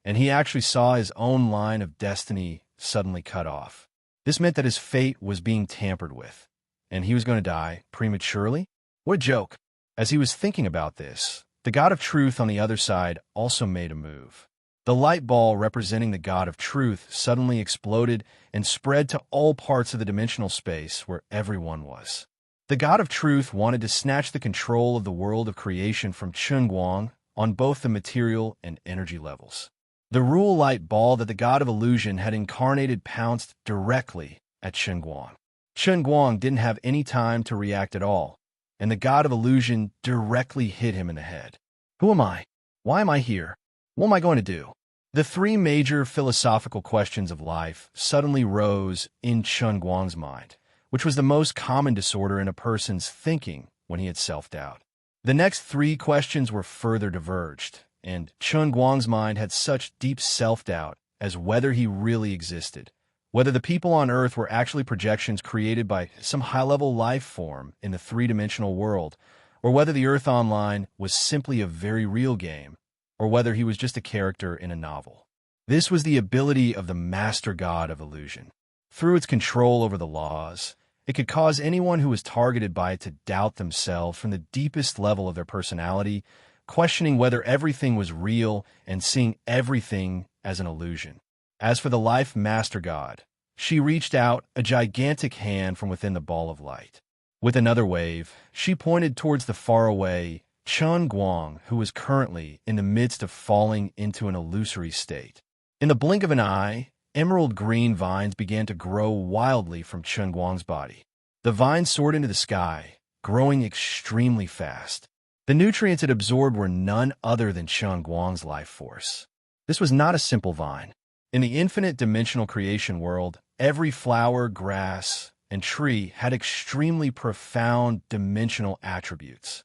and he actually saw his own line of destiny suddenly cut off. This meant that his fate was being tampered with, and he was going to die prematurely? What a joke! As he was thinking about this, the god of truth on the other side also made a move. The light ball representing the god of truth suddenly exploded and spread to all parts of the dimensional space where everyone was. The god of truth wanted to snatch the control of the world of creation from Chen Guang on both the material and energy levels. The rule light ball that the god of illusion had incarnated pounced directly at Chen Guang. Chen Guang didn't have any time to react at all, and the god of illusion directly hit him in the head. Who am I? Why am I here? What am I going to do? The three major philosophical questions of life suddenly rose in Chen Guang's mind, which was the most common disorder in a person's thinking when he had self-doubt. The next three questions were further diverged, and Chen Guang's mind had such deep self-doubt as whether he really existed, whether the people on Earth were actually projections created by some high-level life form in the three-dimensional world, or whether the Earth Online was simply a very real game, or whether he was just a character in a novel. This was the ability of the master god of illusion. Through its control over the laws, it could cause anyone who was targeted by it to doubt themselves from the deepest level of their personality, questioning whether everything was real and seeing everything as an illusion. As for the life master god, she reached out a gigantic hand from within the ball of light. With another wave, she pointed towards the faraway Chen Guang, who was currently in the midst of falling into an illusory state. In the blink of an eye, emerald green vines began to grow wildly from Chen Guang's body. The vines soared into the sky, growing extremely fast. The nutrients it absorbed were none other than Chen Guang's life force. This was not a simple vine. In the infinite dimensional creation world, every flower, grass, and tree had extremely profound dimensional attributes.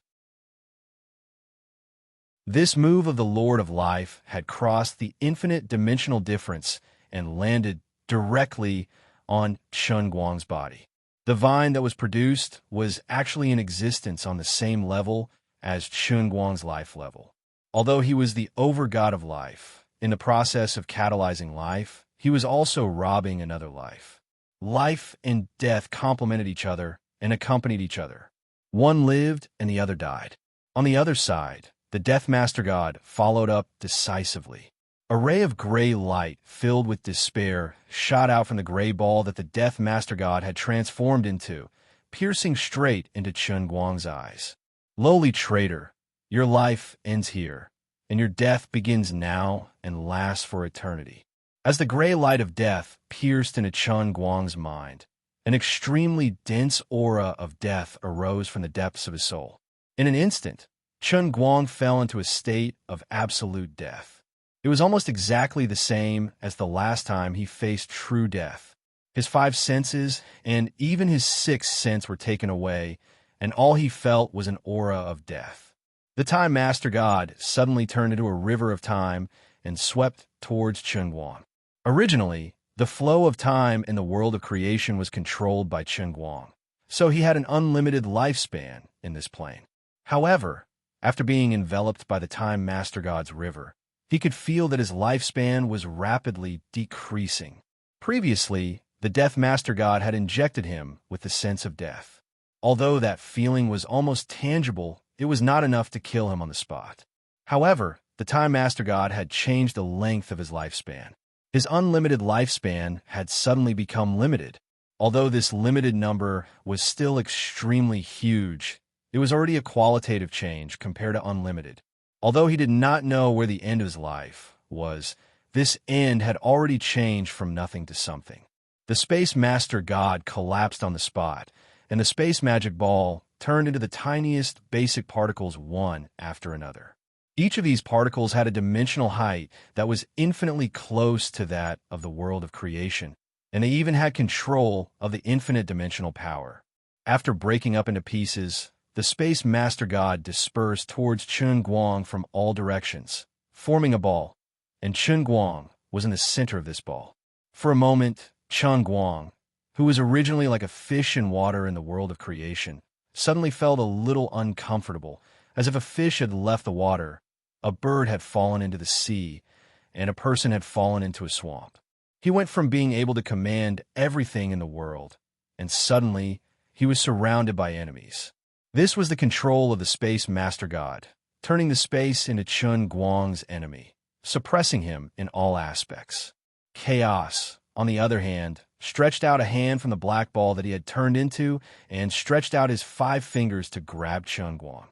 This move of the Lord of Life had crossed the infinite dimensional difference and landed directly on Chen Guang's body. The vine that was produced was actually in existence on the same level as Chen Guang's life level. Although he was the over-god of life, in the process of catalyzing life, he was also robbing another life. Life and death complemented each other and accompanied each other. One lived and the other died. On the other side, the Death Master God followed up decisively. A ray of gray light filled with despair shot out from the gray ball that the Death Master God had transformed into, piercing straight into Chen Guang's eyes. Lowly traitor, your life ends here, and your death begins now and lasts for eternity. As the gray light of death pierced into Chen Guang's mind, an extremely dense aura of death arose from the depths of his soul. In an instant, Chen Guang fell into a state of absolute death. It was almost exactly the same as the last time he faced true death. His five senses and even his sixth sense were taken away, and all he felt was an aura of death. The Time Master God suddenly turned into a river of time and swept towards Chen Guang. Originally, the flow of time in the world of creation was controlled by Chen Guang, so he had an unlimited lifespan in this plane. However, after being enveloped by the Time Master God's river, he could feel that his lifespan was rapidly decreasing. Previously, the Death Master God had injected him with the sense of death. Although that feeling was almost tangible, it was not enough to kill him on the spot. However, the Time Master God had changed the length of his lifespan. His unlimited lifespan had suddenly become limited. Although this limited number was still extremely huge, it was already a qualitative change compared to unlimited. Although he did not know where the end of his life was, this end had already changed from nothing to something. The Space Master God collapsed on the spot, and the space magic ball turned into the tiniest basic particles one after another. Each of these particles had a dimensional height that was infinitely close to that of the world of creation, and they even had control of the infinite dimensional power. After breaking up into pieces, the Space Master God dispersed towards Chun Guang from all directions, forming a ball, and Chun Guang was in the center of this ball. For a moment, Chun Guang, who was originally like a fish in water in the world of creation, suddenly felt a little uncomfortable, as if a fish had left the water, a bird had fallen into the sea, and a person had fallen into a swamp. He went from being able to command everything in the world, and suddenly he was surrounded by enemies. This was the control of the Space Master God, turning the space into Chun Guang's enemy, suppressing him in all aspects. Chaos, on the other hand, stretched out a hand from the black ball that he had turned into and stretched out his 5 fingers to grab Chun Guang.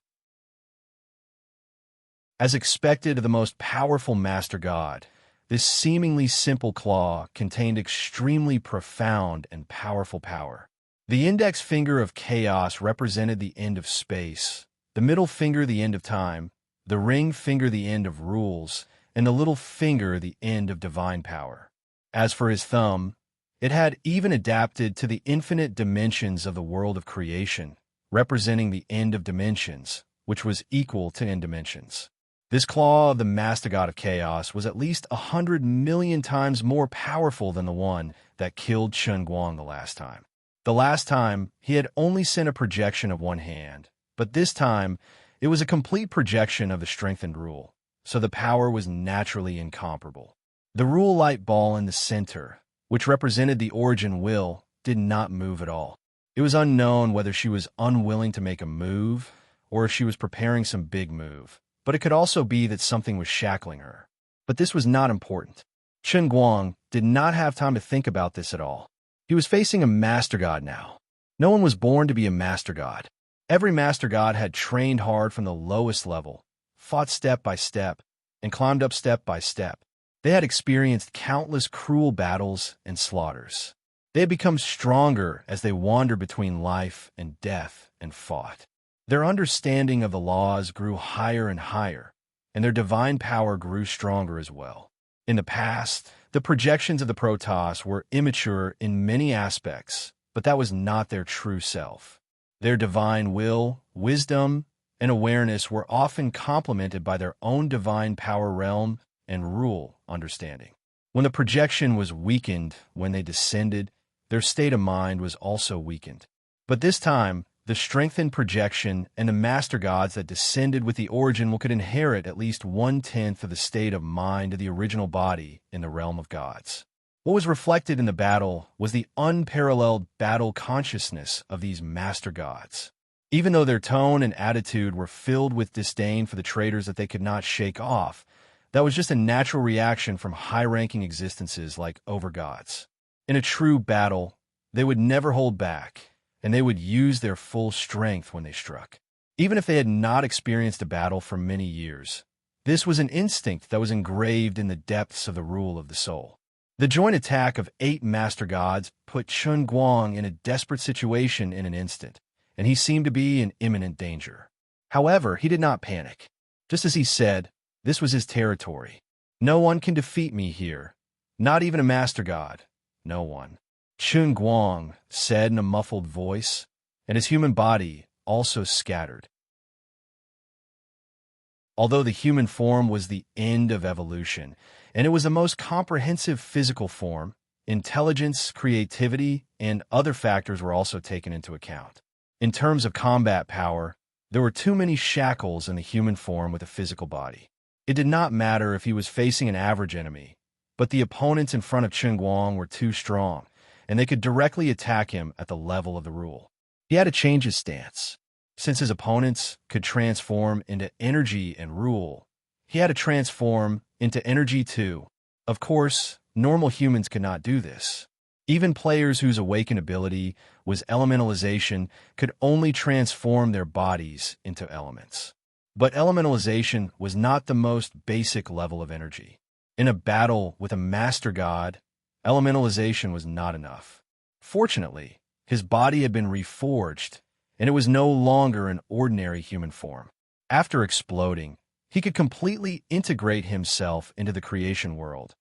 As expected of the most powerful Master God, this seemingly simple claw contained extremely profound and powerful power. The index finger of chaos represented the end of space, the middle finger the end of time, the ring finger the end of rules, and the little finger the end of divine power. As for his thumb, it had even adapted to the infinite dimensions of the world of creation, representing the end of dimensions, which was equal to end dimensions. This claw of the Master God of Chaos was at least 100 million times more powerful than the one that killed Chun Guang the last time. The last time, he had only sent a projection of one hand, but this time, it was a complete projection of the strengthened rule, so the power was naturally incomparable. The rule light ball in the center, which represented the origin will, did not move at all. It was unknown whether she was unwilling to make a move, or if she was preparing some big move, but it could also be that something was shackling her. But this was not important. Chun Guang did not have time to think about this at all. He was facing a Master God now. No one was born to be a Master God. Every Master God had trained hard from the lowest level, fought step by step, and climbed up step by step. They had experienced countless cruel battles and slaughters. They had become stronger as they wandered between life and death and fought. Their understanding of the laws grew higher and higher, and their divine power grew stronger as well. In the past, the projections of the Protoss were immature in many aspects, but that was not their true self. Their divine will, wisdom, and awareness were often complemented by their own divine power realm and rule understanding. When the projection was weakened when they descended, their state of mind was also weakened. But this time, the strengthened projection and the Master Gods that descended with the origin could inherit at least 1/10 of the state of mind of the original body in the realm of gods. What was reflected in the battle was the unparalleled battle consciousness of these Master Gods. Even though their tone and attitude were filled with disdain for the traitors that they could not shake off, that was just a natural reaction from high-ranking existences like overgods. In a true battle, they would never hold back, and they would use their full strength when they struck. Even if they had not experienced a battle for many years, this was an instinct that was engraved in the depths of the rule of the soul. The joint attack of 8 Master Gods put Chun Guang in a desperate situation in an instant, and he seemed to be in imminent danger. However, he did not panic. Just as he said, this was his territory. No one can defeat me here, not even a Master God. No one. Chun Guang said in a muffled voice, and his human body also scattered. Although the human form was the end of evolution, and it was the most comprehensive physical form, intelligence, creativity, and other factors were also taken into account. In terms of combat power, there were too many shackles in the human form with a physical body. It did not matter if he was facing an average enemy, but the opponents in front of Chun Guang were too strong, and they could directly attack him at the level of the rule. He had to change his stance. Since his opponents could transform into energy and rule, he had to transform into energy too. Of course, normal humans could not do this. Even players whose awakened ability was elementalization could only transform their bodies into elements. But elementalization was not the most basic level of energy. In a battle with a master god, elementalization was not enough. Fortunately, his body had been reforged, and it was no longer an ordinary human form. After exploding, he could completely integrate himself into the creation world,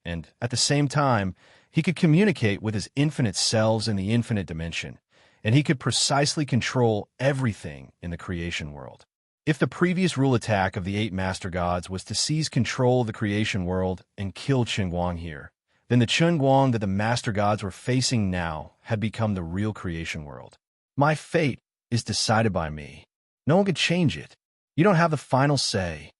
and at the same time, he could communicate with his infinite selves in the infinite dimension, and he could precisely control everything in the creation world. If the previous rule attack of the 8 master gods was to seize control of the creation world and kill Chen Guang here, then the Chen Guang that the master gods were facing now had become the real creation world. My fate is decided by me. No one could change it. You don't have the final say.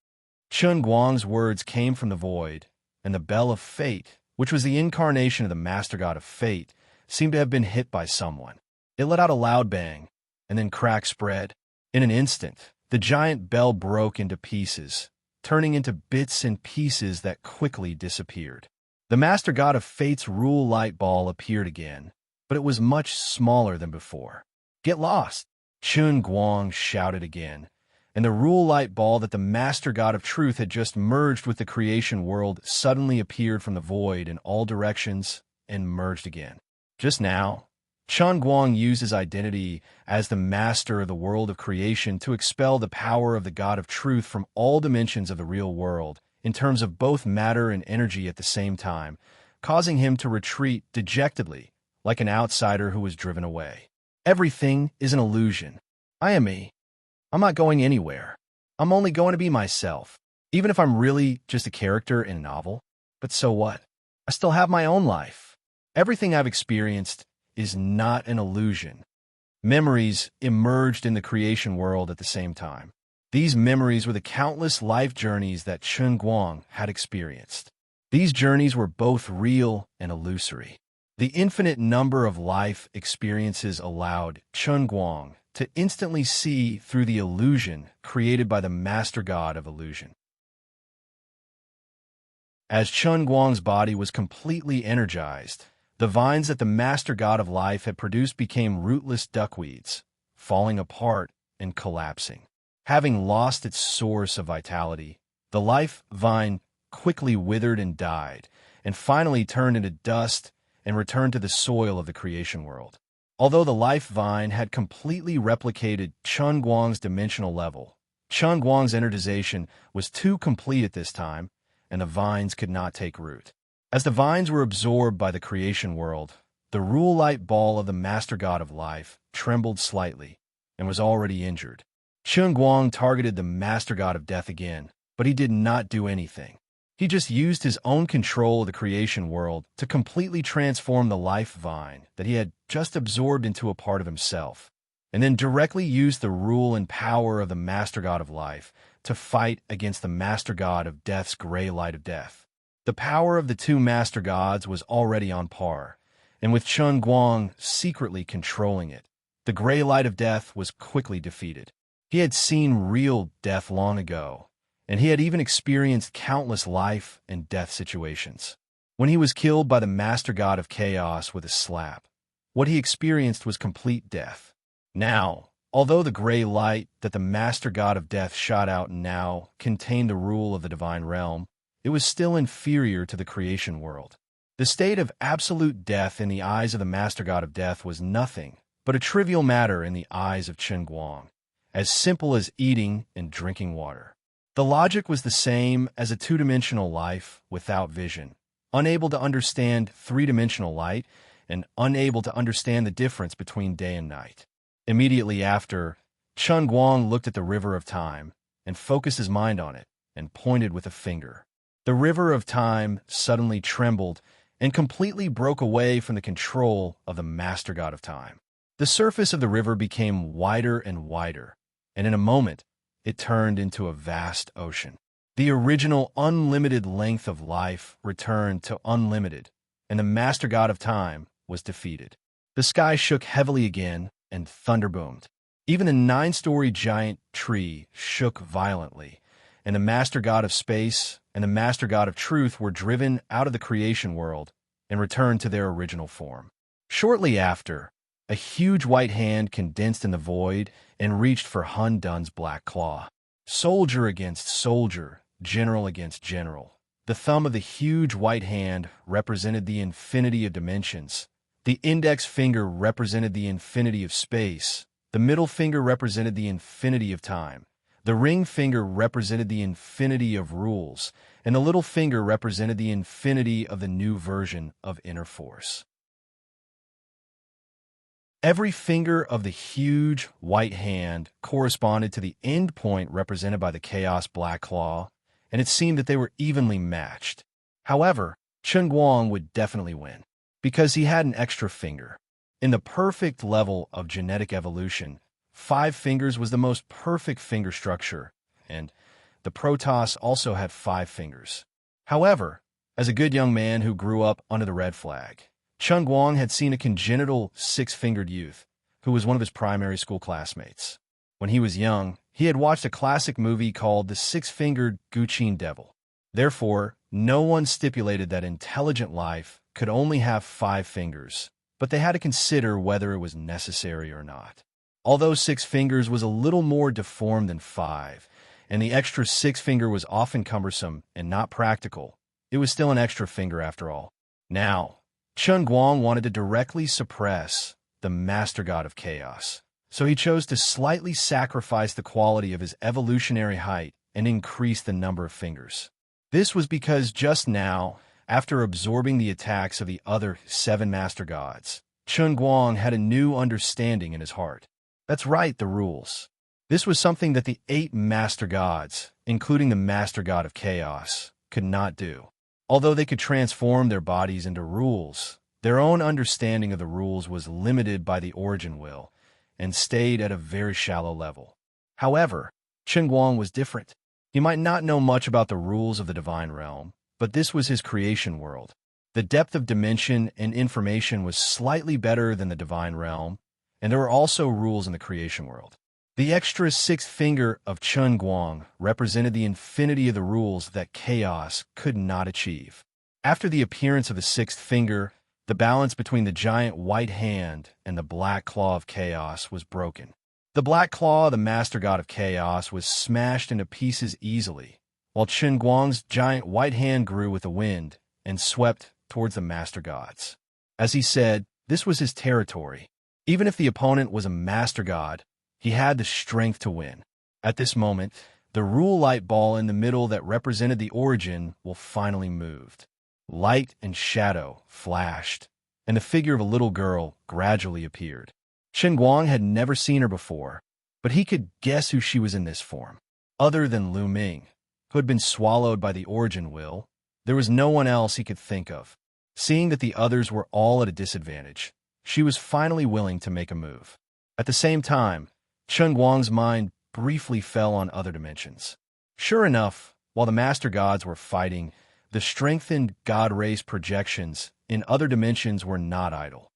Chen Guang's words came from the void, and the bell of fate, which was the incarnation of the master god of fate, seemed to have been hit by someone. It let out a loud bang, and then cracks spread. In an instant, the giant bell broke into pieces, turning into bits and pieces that quickly disappeared. The master god of fate's rule light ball appeared again, but it was much smaller than before. Get lost! Chen Guang shouted again, and the rule light ball that the master god of truth had just merged with the creation world suddenly appeared from the void in all directions and merged again. Just now, Chen Guang used his identity as the master of the world of creation to expel the power of the god of truth from all dimensions of the real world, in terms of both matter and energy at the same time, causing him to retreat dejectedly, like an outsider who was driven away. Everything is an illusion. I am me. I'm not going anywhere. I'm only going to be myself, even if I'm really just a character in a novel. But so what? I still have my own life. Everything I've experienced is not an illusion. Memories emerged in the creation world at the same time. These memories were the countless life journeys that Chen Guang had experienced. These journeys were both real and illusory. The infinite number of life experiences allowed Chen Guang to instantly see through the illusion created by the master god of illusion. As Chen Guang's body was completely energized, the vines that the master god of life had produced became rootless duckweeds, falling apart and collapsing. Having lost its source of vitality, the life vine quickly withered and died, and finally turned into dust and returned to the soil of the creation world. Although the life vine had completely replicated Chen Guang's dimensional level, Chen Guang's energization was too complete at this time, and the vines could not take root. As the vines were absorbed by the creation world, the rule light ball of the master god of life trembled slightly and was already injured. Chen Guang targeted the master god of death again, but he did not do anything. He just used his own control of the creation world to completely transform the life vine that he had just absorbed into a part of himself, and then directly used the rule and power of the master god of life to fight against the master god of death's gray light of death. The power of the two master gods was already on par, and with Chen Guang secretly controlling it, the gray light of death was quickly defeated. He had seen real death long ago, and he had even experienced countless life and death situations. When he was killed by the master god of chaos with a slap, what he experienced was complete death. Now, although the gray light that the master god of death shot out now contained the rule of the divine realm, it was still inferior to the creation world. The state of absolute death in the eyes of the master god of death was nothing but a trivial matter in the eyes of Chen Guang, as simple as eating and drinking water. The logic was the same as a two-dimensional life without vision, unable to understand three-dimensional light and unable to understand the difference between day and night. Immediately after, Chen Guang looked at the river of time and focused his mind on it and pointed with a finger. The river of time suddenly trembled and completely broke away from the control of the master god of time. The surface of the river became wider and wider, and in a moment, it turned into a vast ocean. The original unlimited length of life returned to unlimited, and the master god of time was defeated. The sky shook heavily again, and thunder boomed. Even the 9-story giant tree shook violently, and the master god of space and the master god of truth were driven out of the creation world and returned to their original form. Shortly after, a huge white hand condensed in the void and reached for Hun Dun's black claw. soldier against soldier, general against general. The thumb of the huge white hand represented the infinity of dimensions. The index finger represented the infinity of space. The middle finger represented the infinity of time. The ring finger represented the infinity of rules, and the little finger represented the infinity of the new version of inner force. Every finger of the huge white hand corresponded to the end point represented by the chaos black claw, and it seemed that they were evenly matched. However, Chen Guang would definitely win, because he had an extra finger. In the perfect level of genetic evolution, 5 fingers was the most perfect finger structure, and the Protoss also had 5 fingers. However, as a good young man who grew up under the red flag, Chen Guang had seen a congenital 6-fingered youth who was one of his primary school classmates. When he was young, he had watched a classic movie called The 6-Fingered Guqin Devil. Therefore, no one stipulated that intelligent life could only have 5 fingers, but they had to consider whether it was necessary or not. Although 6 fingers was a little more deformed than 5, and the extra 6-finger was often cumbersome and not practical, it was still an extra finger after all. Now, Chen Guang wanted to directly suppress the master god of chaos, so he chose to slightly sacrifice the quality of his evolutionary height and increase the number of fingers. This was because just now, after absorbing the attacks of the other 7 master gods, Chen Guang had a new understanding in his heart. That's right, the rules. This was something that the 8 master gods, including the master god of chaos, could not do. Although they could transform their bodies into rules, their own understanding of the rules was limited by the origin will and stayed at a very shallow level. However, Chen Guang was different. He might not know much about the rules of the divine realm, but this was his creation world. The depth of dimension and information was slightly better than the divine realm, and there were also rules in the creation world. The extra 6th finger of Chen Guang represented the infinity of the rules that chaos could not achieve. After the appearance of the 6th finger, the balance between the giant white hand and the black claw of chaos was broken. The black claw, the master god of chaos, was smashed into pieces easily, while Chen Guang's giant white hand grew with the wind and swept towards the master gods. As he said, this was his territory. Even if the opponent was a master god, he had the strength to win. At this moment, the rule light ball in the middle that represented the origin will finally moved. Light and shadow flashed, and the figure of a little girl gradually appeared. Chen Guang had never seen her before, but he could guess who she was in this form. Other than Lu Ming, who had been swallowed by the origin will, there was no one else he could think of. Seeing that the others were all at a disadvantage, she was finally willing to make a move. At the same time, Chen Guang's mind briefly fell on other dimensions. Sure enough, while the master gods were fighting, the strengthened god race projections in other dimensions were not idle.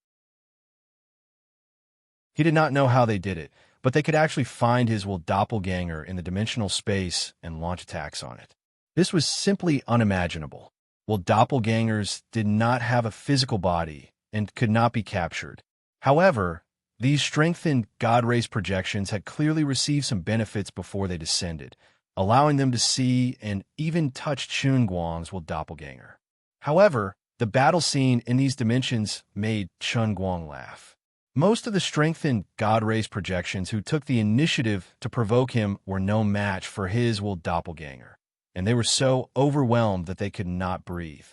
He did not know how they did it, but they could actually find his will doppelganger in the dimensional space and launch attacks on it. This was simply unimaginable. Will doppelgangers did not have a physical body and could not be captured. However, these strengthened god race projections had clearly received some benefits before they descended, allowing them to see and even touch Chen Guang's will doppelganger. However, the battle scene in these dimensions made Chen Guang laugh. Most of the strengthened god race projections who took the initiative to provoke him were no match for his will doppelganger, and they were so overwhelmed that they could not breathe.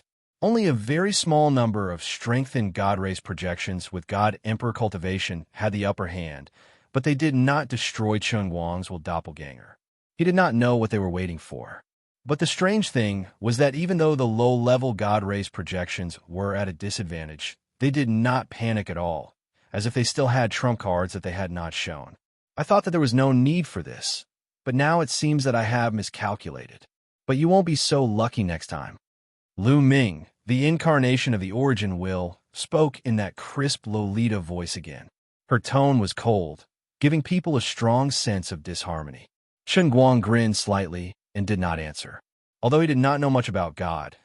Only a very small number of strengthened god race projections with god emperor cultivation had the upper hand, but they did not destroy Chen Guang's will doppelganger. He did not know what they were waiting for. But the strange thing was that even though the low-level god race projections were at a disadvantage, they did not panic at all, as if they still had trump cards that they had not shown. I thought that there was no need for this, but now it seems that I have miscalculated. But you won't be so lucky next time. Lu Ming, the incarnation of the origin will, spoke in that crisp Lolita voice again. Her tone was cold, giving people a strong sense of disharmony. Chen Guang grinned slightly and did not answer. Although he did not know much about God,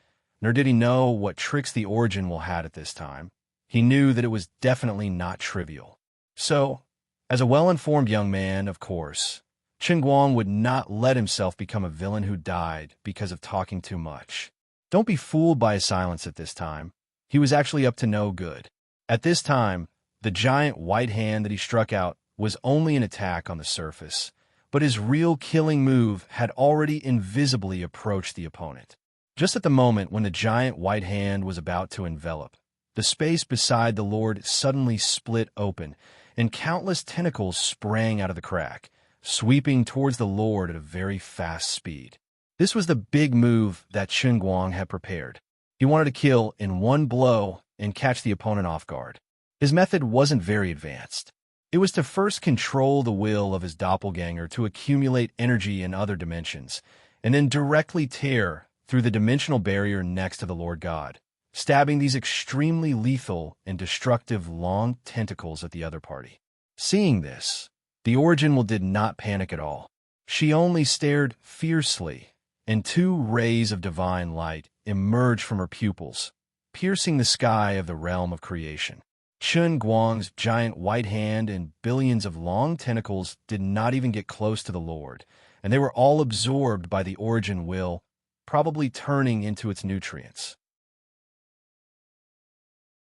nor did he know what tricks the origin will had at this time, he knew that it was definitely not trivial. So, as a well-informed young man, of course, Chen Guang would not let himself become a villain who died because of talking too much. Don't be fooled by his silence at this time. He was actually up to no good. At this time, the giant white hand that he struck out was only an attack on the surface, but his real killing move had already invisibly approached the opponent. Just at the moment when the giant white hand was about to envelop, the space beside the Lord suddenly split open, and countless tentacles sprang out of the crack, sweeping towards the Lord at a very fast speed. This was the big move that Chen Guang had prepared. He wanted to kill in one blow and catch the opponent off guard. His method wasn't very advanced. It was to first control the will of his doppelganger to accumulate energy in other dimensions, and then directly tear through the dimensional barrier next to the Lord God, stabbing these extremely lethal and destructive long tentacles at the other party. Seeing this, the Original did not panic at all. She only stared fiercely, and two rays of divine light emerged from her pupils, piercing the sky of the realm of creation. Chen Guang's giant white hand and billions of long tentacles did not even get close to the Lord, and they were all absorbed by the Origin will, probably turning into its nutrients.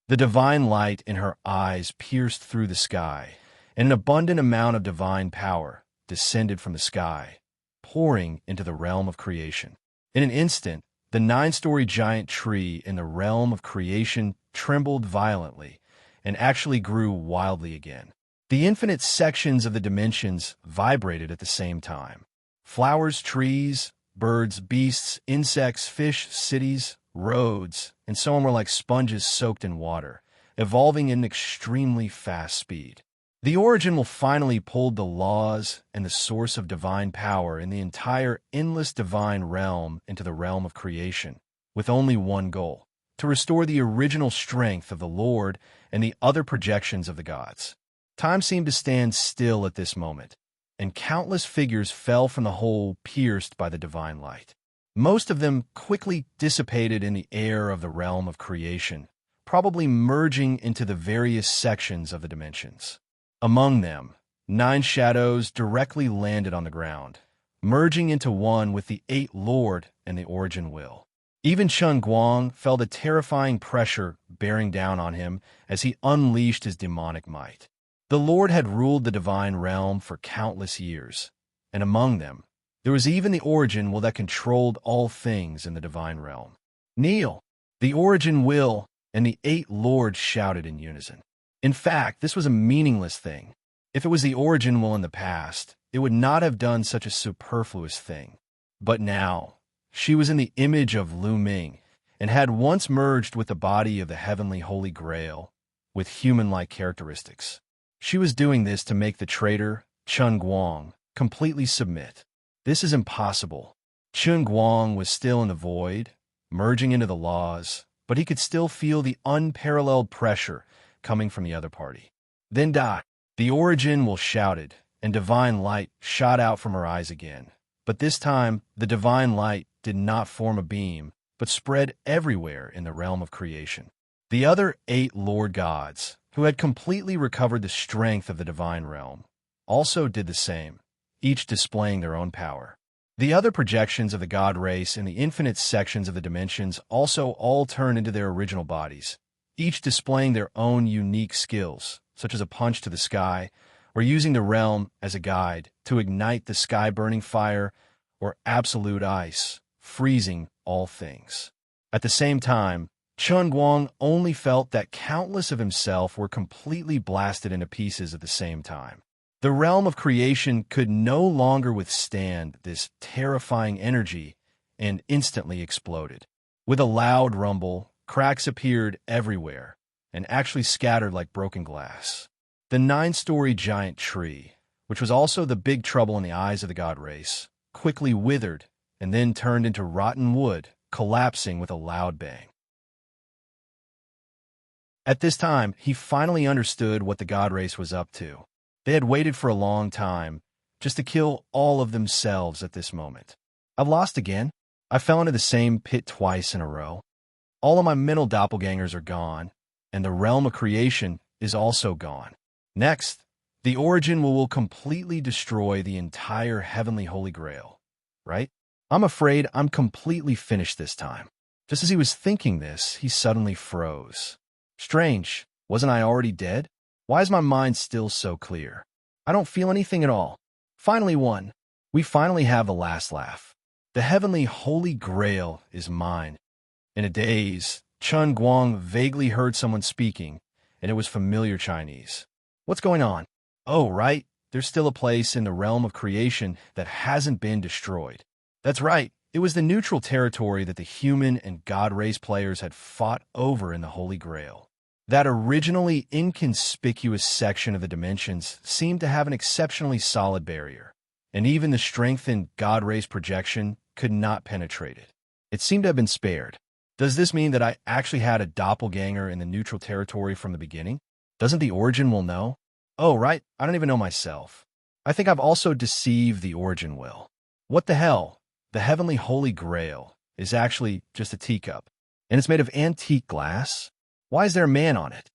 The divine light in her eyes pierced through the sky, and an abundant amount of divine power descended from the sky, pouring into the realm of creation. In an instant, the 9-story giant tree in the realm of creation trembled violently and actually grew wildly again. The infinite sections of the dimensions vibrated at the same time. Flowers, trees, birds, beasts, insects, fish, cities, roads, and so on were like sponges soaked in water, evolving at an extremely fast speed. The Original finally pulled the laws and the source of divine power in the entire endless divine realm into the realm of creation, with only one goal: to restore the original strength of the Lord and the other projections of the gods. Time seemed to stand still at this moment, and countless figures fell from the hole pierced by the divine light. Most of them quickly dissipated in the air of the realm of creation, probably merging into the various sections of the dimensions. Among them, 9 shadows directly landed on the ground, merging into one with the 8 Lord and the Origin will. Even Chen Guang felt a terrifying pressure bearing down on him as he unleashed his demonic might. The Lord had ruled the divine realm for countless years, and among them, there was even the Origin will that controlled all things in the divine realm. Kneel! The Origin will and the 8 Lords shouted in unison. In fact, this was a meaningless thing. If it was the Origin will in the past, it would not have done such a superfluous thing. But now, she was in the image of Lu Ming, and had once merged with the body of the heavenly Holy Grail, with human-like characteristics. She was doing this to make the traitor, Chen Guang, completely submit. This is impossible. Chen Guang was still in the void, merging into the laws, but he could still feel the unparalleled pressure coming from the other party. Then the Origin will shouted, and divine light shot out from her eyes again. But this time, the divine light did not form a beam, but spread everywhere in the realm of creation. The other 8 Lord gods, who had completely recovered the strength of the divine realm, also did the same, each displaying their own power. The other projections of the god race in the infinite sections of the dimensions also all turned into their original bodies, each displaying their own unique skills, such as a punch to the sky, or using the realm as a guide to ignite the sky-burning fire, or absolute ice, freezing all things. At the same time, Chen Guang only felt that countless of himself were completely blasted into pieces at the same time. The realm of creation could no longer withstand this terrifying energy and instantly exploded. With a loud rumble, cracks appeared everywhere and actually scattered like broken glass. The 9-story giant tree, which was also the big trouble in the eyes of the god race, quickly withered and then turned into rotten wood, collapsing with a loud bang. At this time, he finally understood what the god race was up to. They had waited for a long time, just to kill all of themselves at this moment. I've lost again. I fell into the same pit twice in a row. All of my mental doppelgangers are gone, and the realm of creation is also gone. Next, The origin will completely destroy the entire heavenly Holy Grail, right? I'm afraid I'm completely finished this time. Just as he was thinking this, he suddenly froze. Strange, wasn't I already dead? Why is my mind still so clear? I don't feel anything at all. Finally won. We finally have the last laugh. The heavenly Holy Grail is mine. In a daze, Chun Guang vaguely heard someone speaking, and it was familiar Chinese. What's going on? Oh, right, there's still a place in the realm of creation that hasn't been destroyed. That's right, it was the neutral territory that the human and God race players had fought over in the Holy Grail. That originally inconspicuous section of the dimensions seemed to have an exceptionally solid barrier, and even the strengthened God race projection could not penetrate it. It seemed to have been spared. Does this mean that I actually had a doppelganger in the neutral territory from the beginning? Doesn't the origin will know? Oh, right, I don't even know myself. I think I've also deceived the origin will. What the hell? The heavenly Holy Grail is actually just a teacup, and it's made of antique glass? Why is there a man on it?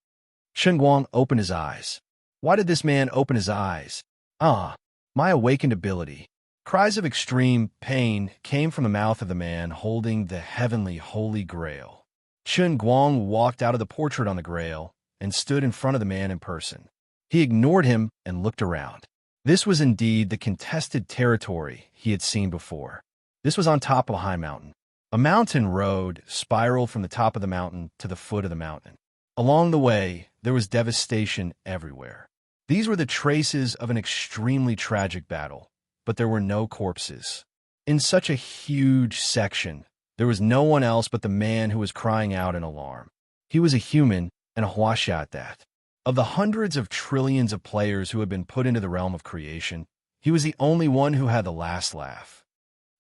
Chun Guang opened his eyes. Why did this man open his eyes? Ah, my awakened ability. Cries of extreme pain came from the mouth of the man holding the heavenly Holy Grail. Chun Guang walked out of the portrait on the Grail and stood in front of the man in person. He ignored him and looked around. This was indeed the contested territory he had seen before. This was on top of a high mountain. A mountain road spiraled from the top of the mountain to the foot of the mountain. Along the way, there was devastation everywhere. These were the traces of an extremely tragic battle, but there were no corpses. In such a huge section, there was no one else but the man who was crying out in alarm. He was a human, and a Huaxia at that. Of the hundreds of trillions of players who had been put into the realm of creation, he was the only one who had the last laugh.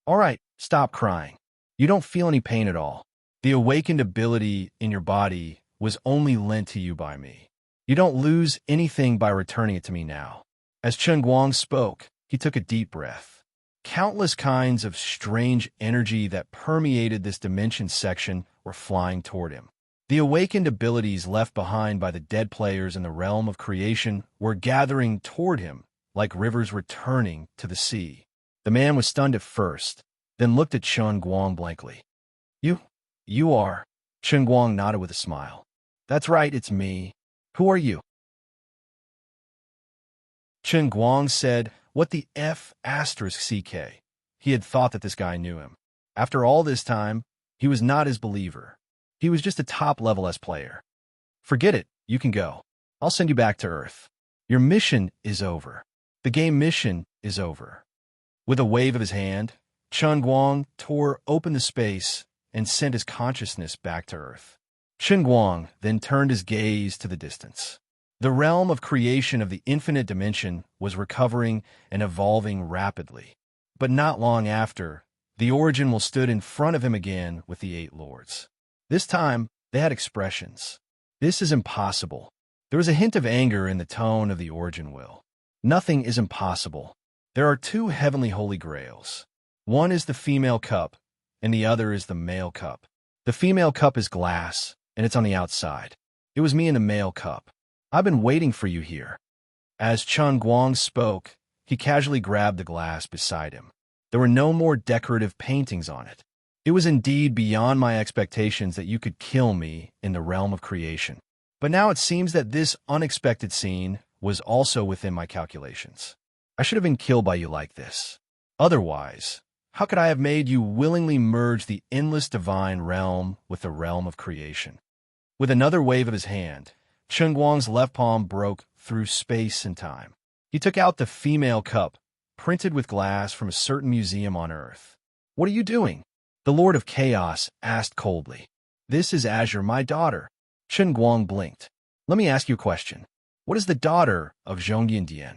All right, stop crying. You don't feel any pain at all. The awakened ability in your body was only lent to you by me. You don't lose anything by returning it to me now. As Chun Guang spoke, he took a deep breath. Countless kinds of strange energy that permeated this dimension section were flying toward him. The awakened abilities left behind by the dead players in the realm of creation were gathering toward him like rivers returning to the sea. The man was stunned at first, then looked at Chun Guang blankly. You are. Chun Guang nodded with a smile. That's right, it's me. Who are you? Chun Guang said, what the F***? He had thought that this guy knew him. After all this time, he was not his believer. He was just a top-level S player. Forget it, you can go. I'll send you back to Earth. Your mission is over. The game mission is over. With a wave of his hand, Chun Guang tore open the space and sent his consciousness back to Earth. Chun Guang then turned his gaze to the distance. The realm of creation of the infinite dimension was recovering and evolving rapidly. But not long after, the origin will stood in front of him again with the 8 lords. This time, they had expressions. This is impossible. There was a hint of anger in the tone of the origin will. Nothing is impossible. There are 2 heavenly holy grails. One is the female cup, and the other is the male cup. The female cup is glass, and it's on the outside. It was me in the male cup. I've been waiting for you here. As Chun Guang spoke, he casually grabbed the glass beside him. There were no more decorative paintings on it. It was indeed beyond my expectations that you could kill me in the realm of creation. But now it seems that this unexpected scene was also within my calculations. I should have been killed by you like this. Otherwise, how could I have made you willingly merge the endless divine realm with the realm of creation? With another wave of his hand, Chun Guang's left palm broke through space and time. He took out the female cup, printed with glass from a certain museum on Earth. What are you doing? The Lord of Chaos asked coldly. This is Azure, my daughter. Chun Guang blinked. Let me ask you a question. What is the daughter of Zhongyan?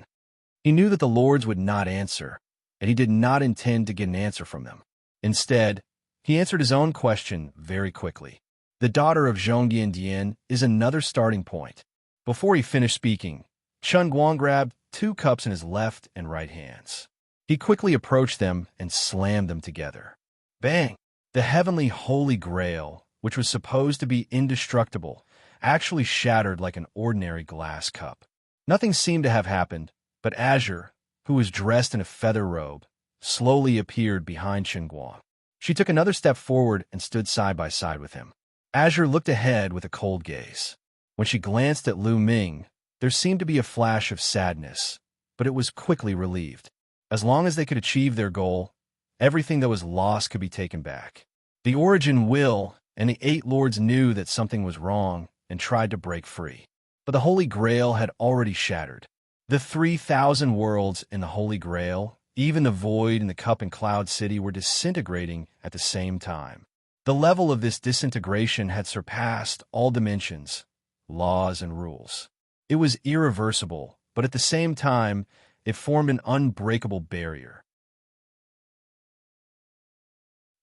He knew that the lords would not answer, and he did not intend to get an answer from them. Instead, he answered his own question very quickly. The daughter of Zhongyan is another starting point. Before he finished speaking, Chun Guang grabbed 2 cups in his left and right hands. He quickly approached them and slammed them together. Bang! The heavenly Holy Grail, which was supposed to be indestructible, actually shattered like an ordinary glass cup. Nothing seemed to have happened, but Azure, who was dressed in a feather robe, slowly appeared behind Qingguang. She took another step forward and stood side by side with him. Azure looked ahead with a cold gaze. When she glanced at Lu Ming, there seemed to be a flash of sadness, but it was quickly relieved. As long as they could achieve their goal, everything that was lost could be taken back. The Origin Will and the Eight Lords knew that something was wrong and tried to break free. But the Holy Grail had already shattered. The 3,000 worlds in the Holy Grail, even the Void in the Cup and Cloud City, were disintegrating at the same time. The level of this disintegration had surpassed all dimensions, laws, and rules. It was irreversible, but at the same time, it formed an unbreakable barrier.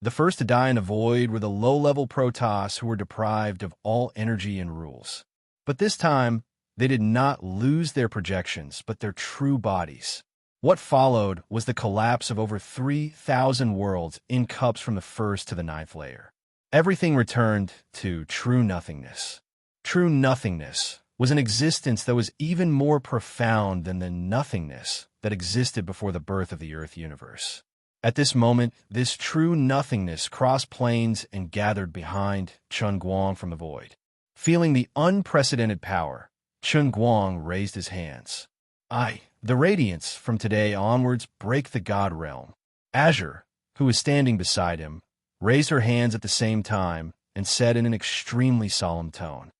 The first to die in the Void were the low-level Protoss who were deprived of all energy and rules. But this time, they did not lose their projections, but their true bodies. What followed was the collapse of over 3,000 worlds in cups from the first to the 9th layer. Everything returned to true nothingness. True nothingness was an existence that was even more profound than the nothingness that existed before the birth of the Earth universe. At this moment, this true nothingness crossed planes and gathered behind Qingguang from the Void. Feeling the unprecedented power, Qingguang raised his hands. The radiance from today onwards break the God realm. Azure, who was standing beside him, raised her hands at the same time and said in an extremely solemn tone,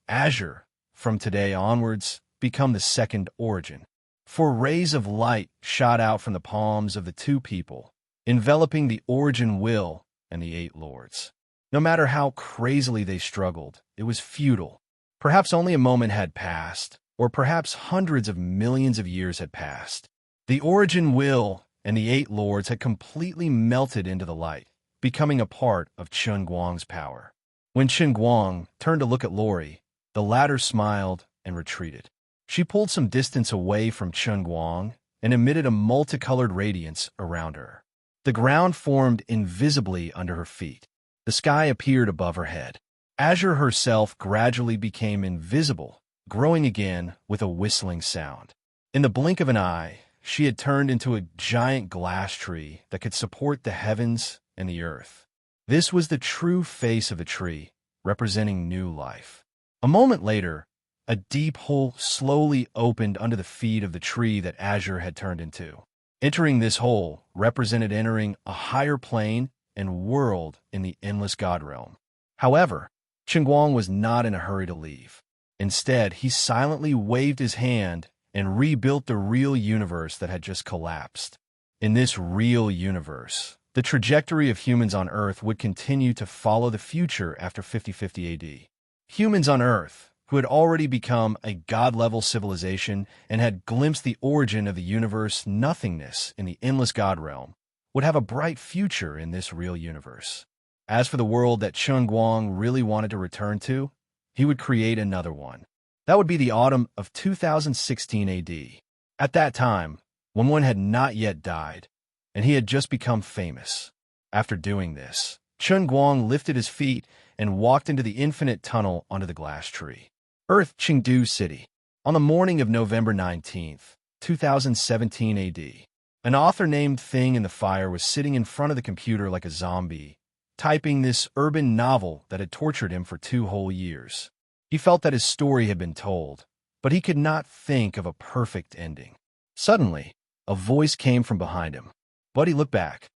Azure, from today onwards, become the second Origin. For rays of light shot out from the palms of the two people, enveloping the Origin Will and the Eight Lords. No matter how crazily they struggled, it was futile. Perhaps only a moment had passed, or perhaps hundreds of millions of years had passed. The Origin Will and the Eight Lords had completely melted into the light, becoming a part of Qingguang's power. When Qingguang turned to look at Lori, the latter smiled and retreated. She pulled some distance away from Qingguang and emitted a multicolored radiance around her. The ground formed invisibly under her feet. The sky appeared above her head. Azure herself gradually became invisible, growing again with a whistling sound. In the blink of an eye, she had turned into a giant glass tree that could support the heavens and the earth. This was the true face of a tree, representing new life. A moment later, a deep hole slowly opened under the feet of the tree that Azure had turned into. Entering this hole represented entering a higher plane and world in the endless God realm. However, Qingguang was not in a hurry to leave. Instead, he silently waved his hand and rebuilt the real universe that had just collapsed. In this real universe, the trajectory of humans on Earth would continue to follow the future after 5050 AD. Humans on Earth, who had already become a God-level civilization and had glimpsed the origin of the universe nothingness in the endless God realm, would have a bright future in this real universe. As for the world that Qingguang really wanted to return to, he would create another one. That would be the autumn of 2016 AD. At that time, when one had not yet died, and he had just become famous. After doing this, Qingguang lifted his feet and walked into the infinite tunnel under the glass tree. Earth, Chengdu City. On the morning of November 19th, 2017 AD, an author named Thing in the Fire was sitting in front of the computer like a zombie, typing this urban novel that had tortured him for 2 whole years. He felt that his story had been told, but he could not think of a perfect ending. Suddenly, a voice came from behind him. Buddy looked back.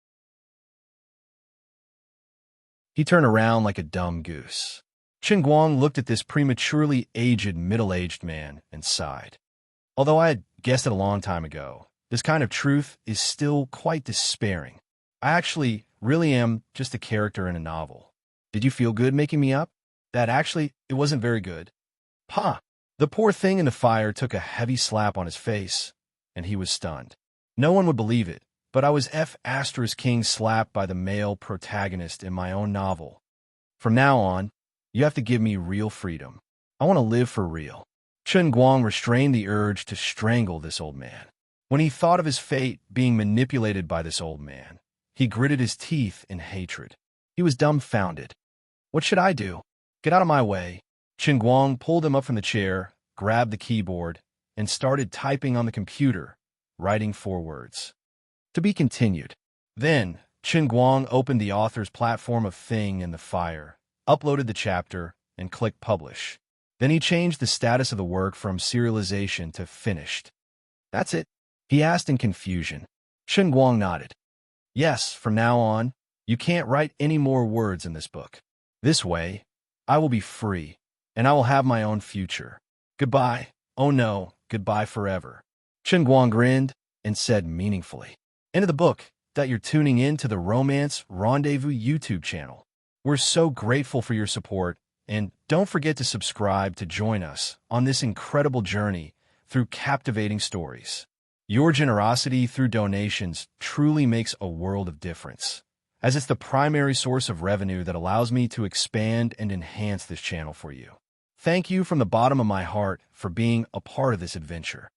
He turned around like a dumb goose. Qingguang looked at this prematurely aged, middle-aged man and sighed. Although I had guessed it a long time ago, this kind of truth is still quite despairing. I actually really am just a character in a novel. Did you feel good making me up? It wasn't very good. Pa! The poor thing in the fire took a heavy slap on his face, and he was stunned. No one would believe it, but I was King slapped by the male protagonist in my own novel. From now on, you have to give me real freedom. I want to live for real. Qingguang restrained the urge to strangle this old man. When he thought of his fate being manipulated by this old man, he gritted his teeth in hatred. He was dumbfounded. What should I do? Get out of my way. Qingguang pulled him up from the chair, grabbed the keyboard, and started typing on the computer, writing 4 words. To be continued. Then, Chen Guang opened the author's platform of Thing in the Fire, uploaded the chapter, and clicked Publish. Then he changed the status of the work from serialization to finished. That's it? He asked in confusion. Chen Guang nodded. Yes, from now on, you can't write any more words in this book. This way, I will be free, and I will have my own future. Goodbye. Oh no, goodbye forever. Chen Guang grinned and said meaningfully. End of the book. That you're tuning in to the Romance Rendezvous YouTube channel. We're so grateful for your support, and don't forget to subscribe to join us on this incredible journey through captivating stories. Your generosity through donations truly makes a world of difference, as it's the primary source of revenue that allows me to expand and enhance this channel for you. Thank you from the bottom of my heart for being a part of this adventure.